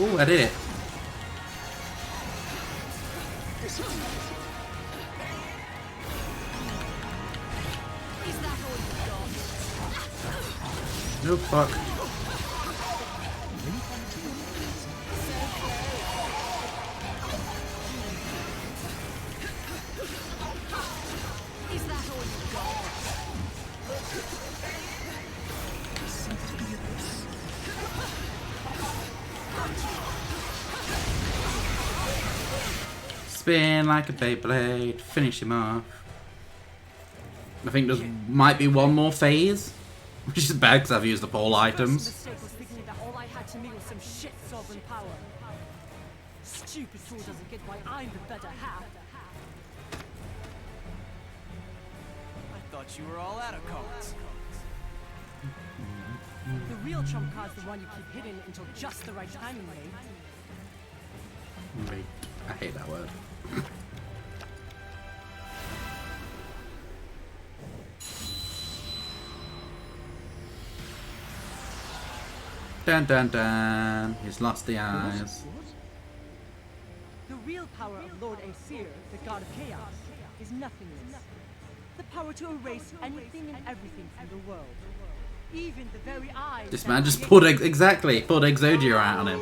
Ooh, I did it. Is that all you got? No fuck. Is that all you got? Spin like a Beyblade. Finish him off. I think there might be one more phase. Which is bad because I've used up all items. Mistake was thinking that all I had to me was some shit sovereign power. Stupid fool doesn't get why I'm the better half. I thought you were all out of cards. The real trump card's the one you keep hidden until just the right timing, mate. Wait, I hate that word. Dun dun dun. He's lost the eyes. The real power of Lord Aesir, the god of chaos, is nothingness. The power to erase anything and everything from the world. Even the very eyes. This man just pulled pulled Exodia out on him.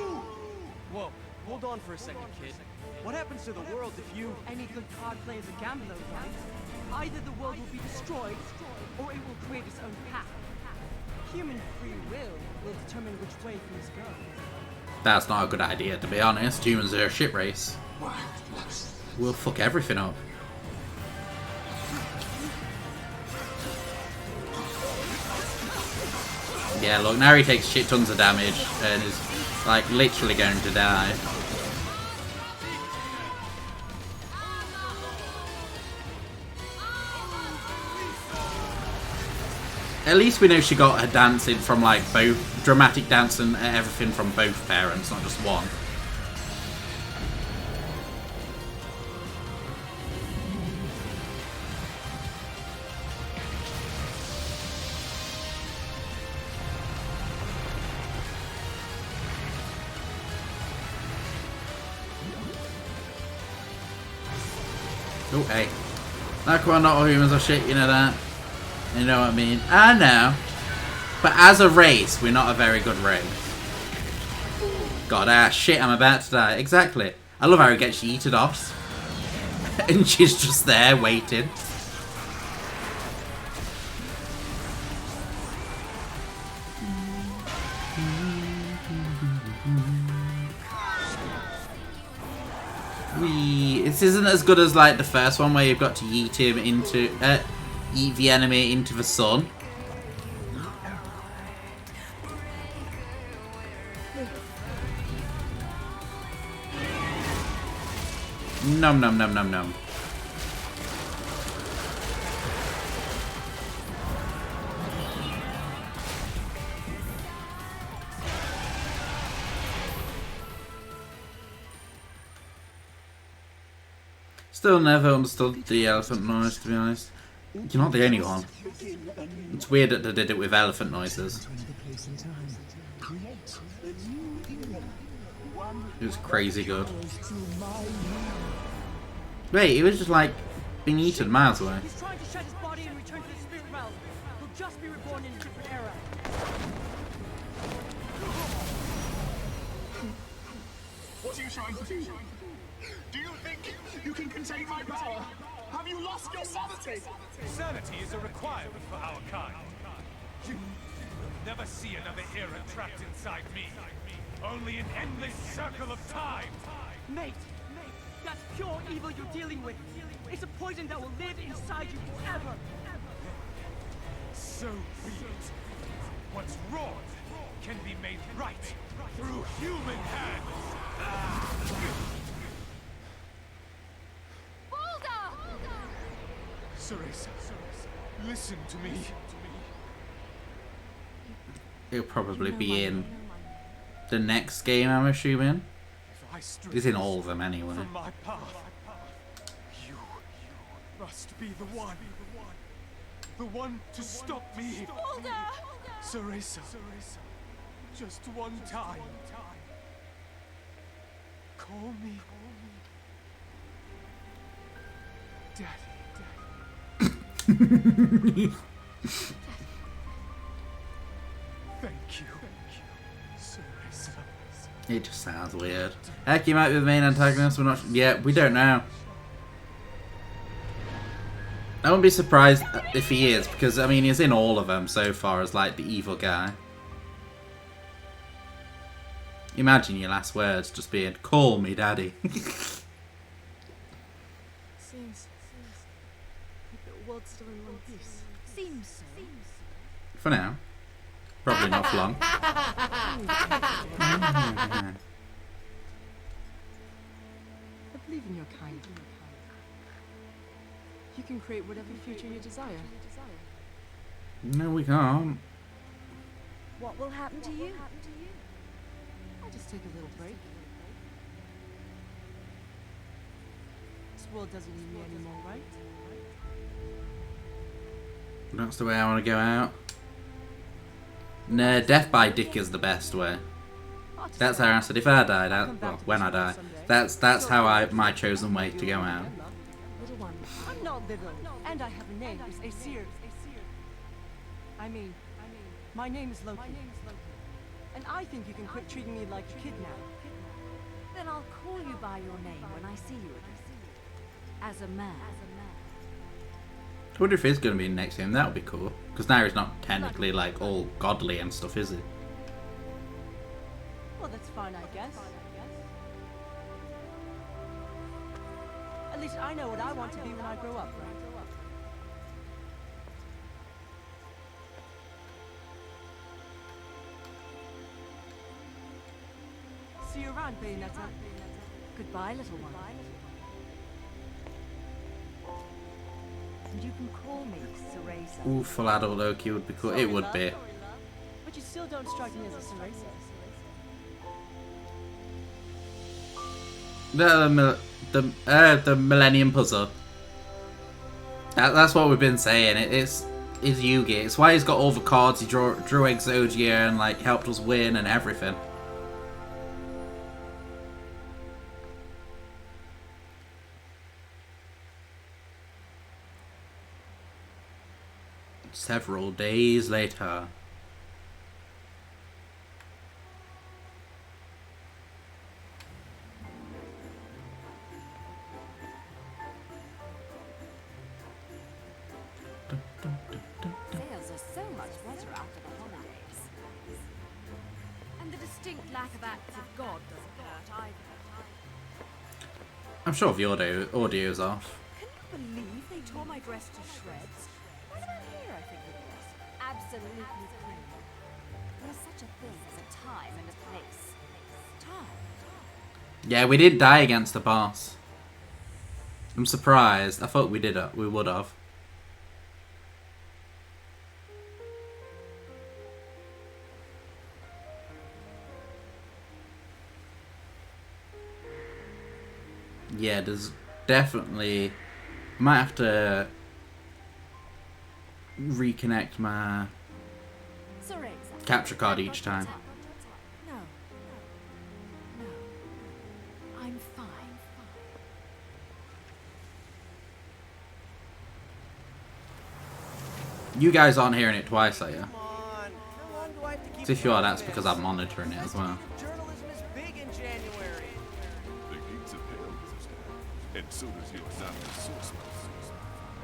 Whoa, hold on for a second, kid. What happens to the world if you... Any good card player is a gambler, right? Either the world will be destroyed, or it will create its own path. Human free will determine which way things go. That's not a good idea, to be honest. Humans are a shit race. We'll fuck everything up. Yeah, look, now he takes shit tons of damage and is, like, literally going to die. At least we know she got her dancing from, like, both dramatic dancing and everything from both parents, not just one. Oh, hey. Like we're not all humans are shit, you know that? You know what I mean? I know. But as a race, we're not a very good race. God, shit, I'm about to die. Exactly. I love how he gets yeeted off. And she's just there, waiting. This isn't as good as like the first one where you've got to yeet him into yeet the enemy into the sun. Num num num num num. Still never understood the elephant noise, to be honest. You're not the only one. It's weird that they did it with elephant noises. It was crazy good. Wait, he was just like being eaten miles away. He's trying to shed his body and return to the spirit realm. He'll just be reborn in a different era. What are you trying to do? Do you think you can contain my power? Have you lost your sanity? Sanity is a requirement for our kind. You will never see another era trapped inside me. Only an endless circle of time. Mate, that's pure evil you're dealing with. It's a poison that will live inside you forever. So be it. What's wrong can be made right through human hands. Cereza, listen to me. He'll probably be in the next game, I'm assuming. He's in all of them anyway. From my path, you must be the one. The one to stop me. Cereza, just one time. Call me. Daddy. Thank you. Cereza. It just sounds weird. Heck, he might be the main antagonist. We're not. Yeah, we don't know. I wouldn't be surprised if he is, because I mean he's in all of them so far as like the evil guy. Imagine your last words just being "Call me, Daddy." Seems like the world's still in one piece. Seems so. For now. Probably not for long. I believe in your kind. You can create whatever future you desire. No, we can't. What will happen to you? I'll just take a little break. This world doesn't need me anymore, right? That's the way I want to go out. Nah, death by dick is the best way. That's how I said if I died, well, when I die, that's how my chosen way to go out. Little one, I'm not little, and I have a name. It's Aesir. I mean, my name is Loki. And I think you can quit treating me like a kid now. Then I'll call you by your name when I see you again. As a man. I wonder if he's going to be in the next game. That would be cool. Because now he's not technically like all godly and stuff, is he? Well, that's fine, I guess. At least I know what I want to be when I grow up, right? See you around, Bayonetta. Goodbye, little one. And you can call me Cereza. Ooh, full adult Loki would be cool. It would be. But you still don't strike me as a Cereza. The Millennium Puzzle. That's what we've been saying. It's Yugi. It's why he's got all the cards. He drew Exodia and like helped us win and everything. Several days later. Sales are so much better after the holidays. And the distinct lack of acts of God doesn't hurt either. I'm sure the audio's off. Can you believe they tore my dress to shreds? Right about here, I think it was. Absolutely clean. There's such a thing as a time and a place. Time. Yeah, we did die against the boss. I'm surprised. I thought we would have. Yeah, there's definitely... Might have to reconnect my capture card each time. No. I'm fine. You guys aren't hearing it twice, are you? So if you are, that's because I'm monitoring it as well. Journalism is big in January. The gates of hell is down, and so does your zombie source.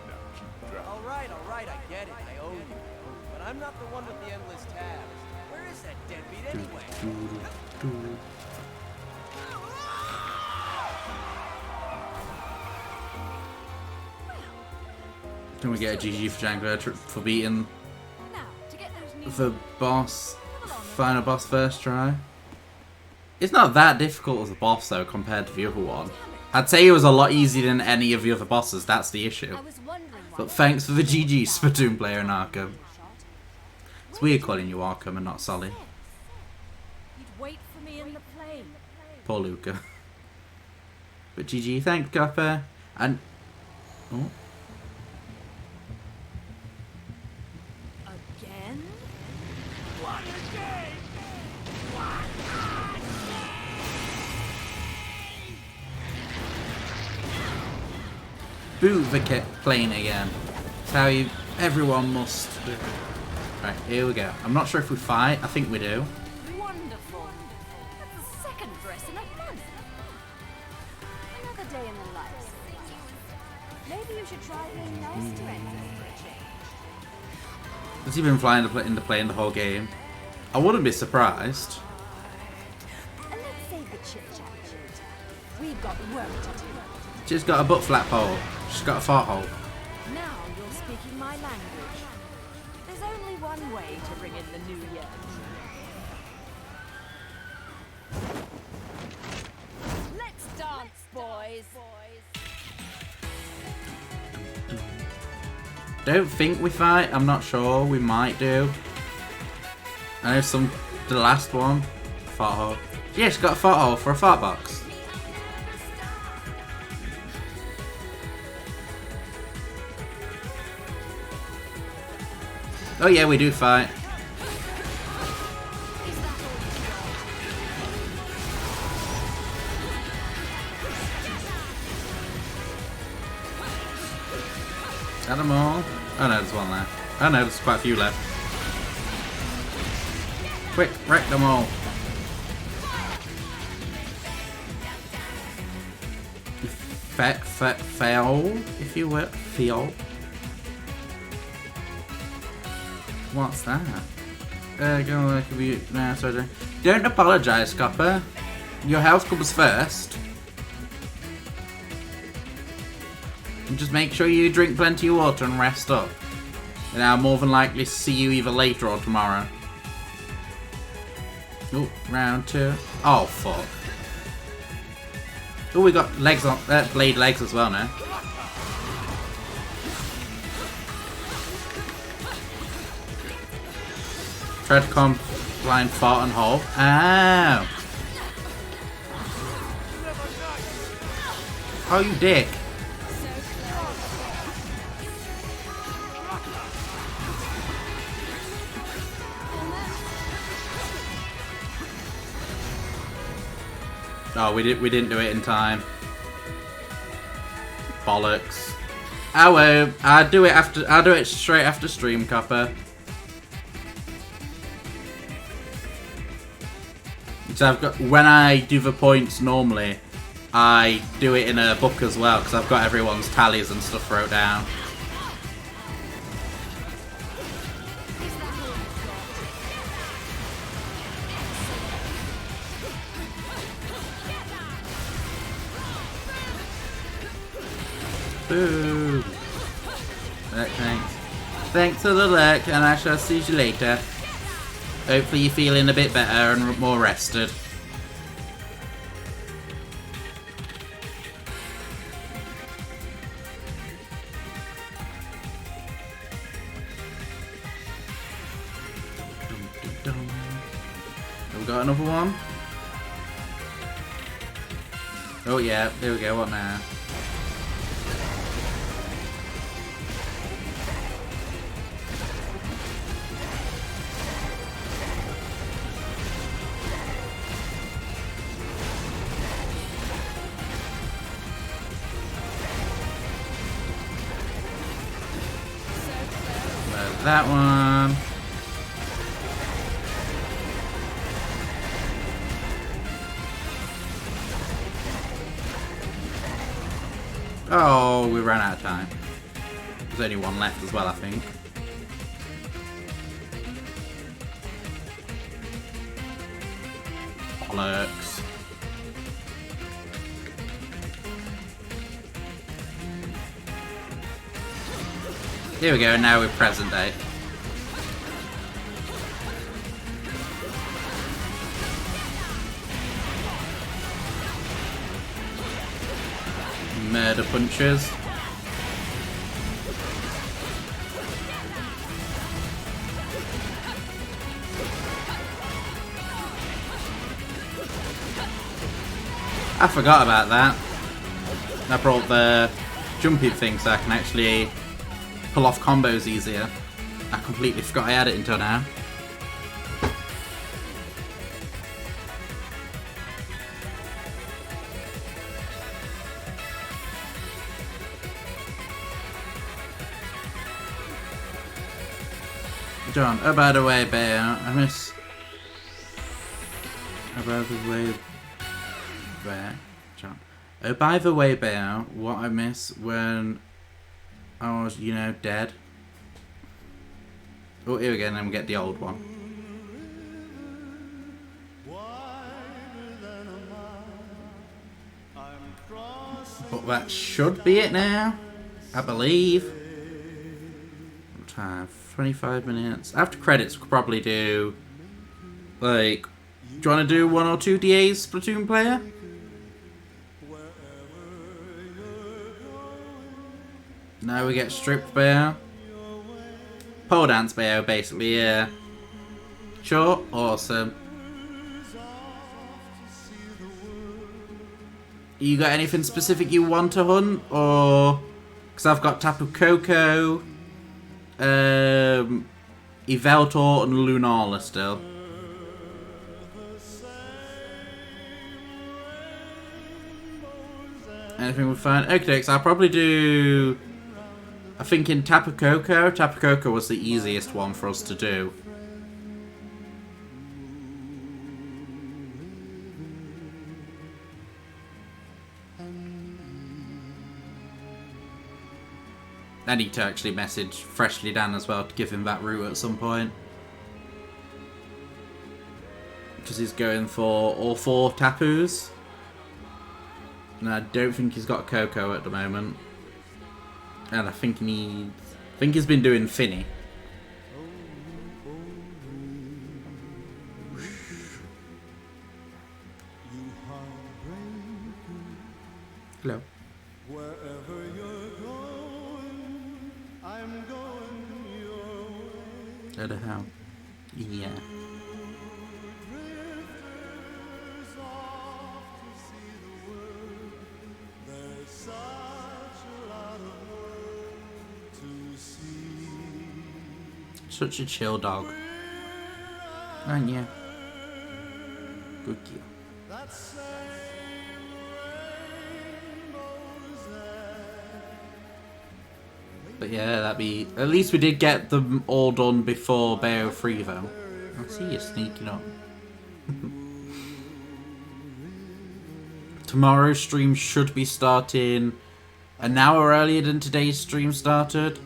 Now keep driving. All right, I get it. I owe you. But I'm not the one with the endless tabs. Where is that deadbeat anyway? Can we get a GG for Django for beating Now, to get those the boss, final boss first try? It's not that difficult as a boss though compared to the other one. I'd say it was a lot easier than any of the other bosses, that's the issue. But thanks for the GG, Splatoon player and Arkham. It's weird calling you Arkham and not Solly. You'd wait for me in the plane. Poor Luca. But GG, thanks Guffer. And... Oh. Again? boot the plane again. It's how everyone must do. Right, here we go. I'm not sure if we fight. I think we do. Wonderful. That's the second dress in a month. Another day in the life. Maybe you should try being nice to anyone for a change. Has he been flying in the plane the whole game? I wouldn't be surprised. And let's save the chit-chat for later. We've got work to do. She's got a butt flap hole. She's got a fart hole. Now you're speaking my language. There's only one way to bring in the new year. Let's dance, boys. Don't think we fight. I'm not sure. We might do. I know the last one. Fart hole. Yeah, she's got a fart hole for a fart box. Oh yeah, we do fight. Got them all? Oh no, there's one left. Oh no, there's quite a few left. Quick, wreck them all. Fail, if you will. Feel. What's that? Go work with you now, sorry. Don't apologise, Copper. Your health comes first. And just make sure you drink plenty of water and rest up. And I'll more than likely see you either later or tomorrow. Oh, round 2. Oh, fuck. Oh, we got legs on blade legs as well now. Try to come blind fart and hole. Ow! Oh, you dick. Oh, we didn't do it in time. Bollocks. I won't. I'll do it straight after stream, Copper. So when I do the points normally, I do it in a book as well because I've got everyone's tallies and stuff wrote down. Boo! Thanks. Thanks for the look, and I shall see you later. Hopefully you're feeling a bit better and more rested. Have we got another one? Oh yeah, there we go, what now? That one. Oh, we ran out of time. There's only one left as well, I think. Bollocks. Here we go, now we're present day. Murder punches. I forgot about that. I brought the jumping thing so I can actually pull off combos easier. I completely forgot I had it until now. John, oh by the way, Bear, I miss... Oh by the way, Bear, John. Oh by the way, Bear, what I miss when I was, you know, dead. Oh, here we go, and then we get the old one. But that should be it now, I believe. Time 25 minutes. After credits, we could probably do like. Do you want to do 1 or 2 DAs Splatoon player? Now we get stripped bear. Pole dance bear, basically, yeah. Sure, awesome. You got anything specific you want to hunt, or because I've got Tapu Koko, Yveltal and Lunala still. Anything we find? Okay, so I'll probably do. I think in Tapu Koko. Tapu Koko was the easiest one for us to do. I need to actually message Freshly Dan as well to give him that route at some point. Because he's going for all 4 Tapus. And I don't think he's got Coco at the moment. And I think he needs... I think he's been doing Finny. Hello. I don't know how. Yeah. Such a chill dog. Aren't you? Good girl. But yeah, that'd be... At least we did get them all done before Bayo 3 though. I see you sneaking up. Tomorrow's stream should be starting an hour earlier than today's stream started.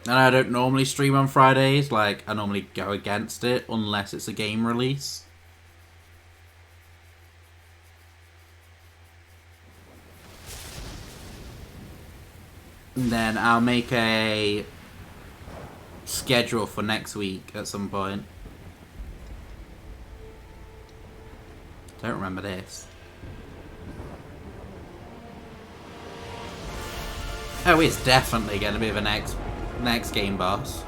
And I don't normally stream on Fridays, like I normally go against it unless it's a game release. And then I'll make a schedule for next week at some point. Don't remember this. Oh, it's definitely going to be the next game boss.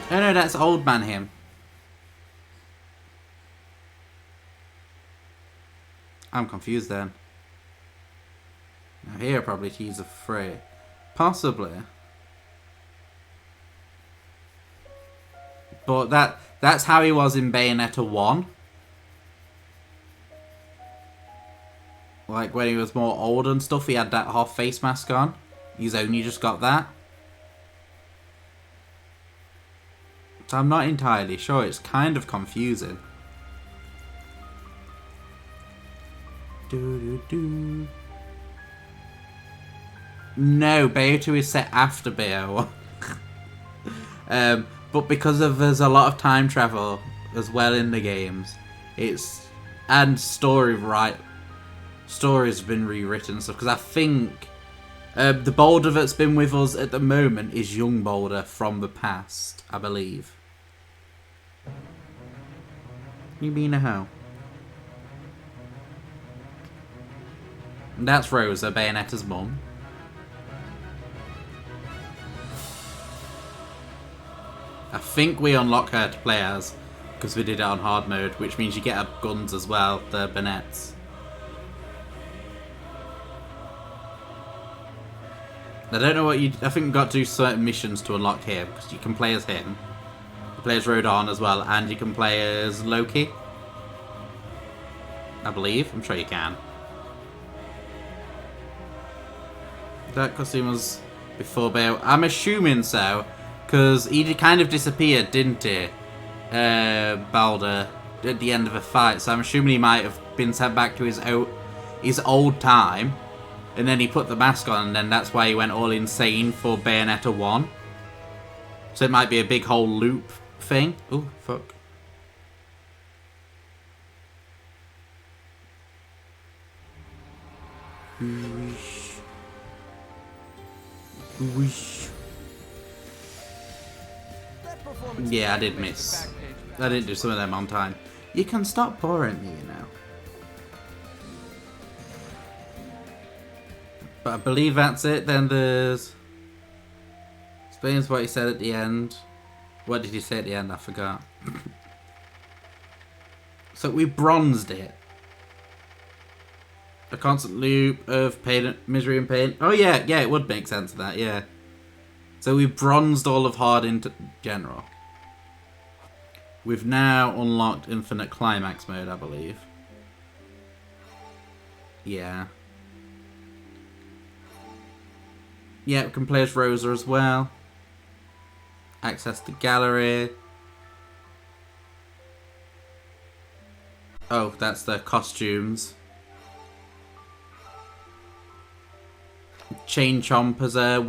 Oh no, that's Old Man him. I'm confused then. Now here probably he's a 3. Possibly. But that's how he was in Bayonetta 1. Like when he was more old and stuff, he had that half face mask on. He's only just got that. So I'm not entirely sure, it's kind of confusing. No, Bayo 2 is set after Bayo 1. But because of there's a lot of time travel as well in the games, and stories have been rewritten and stuff. Because I think the Boulder that's been with us at the moment is young Boulder from the past, I believe. You mean a hoe? And that's Rosa, Bayonetta's mum. I think we unlock her to play as, because we did it on hard mode, which means you get her guns as well, the bayonets. I don't know what you... I think you've got to do certain missions to unlock him, because you can play as him. You play as Rodon as well, and you can play as Loki. I believe. I'm sure you can. That costume was before Bale. I'm assuming so, because he kind of disappeared, didn't he? Balder, at the end of a fight. So I'm assuming he might have been sent back to his old time, and then he put the mask on, and then that's why he went all insane for Bayonetta 1. So it might be a big whole loop thing. Oh, fuck. Whoosh. Whoosh. Yeah, I did miss. I didn't do some of them on time. You can stop boring me, you know. But I believe that's it. Then there's... Explains what he said at the end. What did he say at the end? I forgot. So we bronzed it. A constant loop of pain, misery and pain. Oh yeah, it would make sense of that, yeah. So we bronzed all of Hard into general. We've now unlocked Infinite Climax mode, I believe. Yeah. Yeah, we can play as Rosa as well. Access the gallery. Oh, that's the costumes. Chain Chomp as a weapon.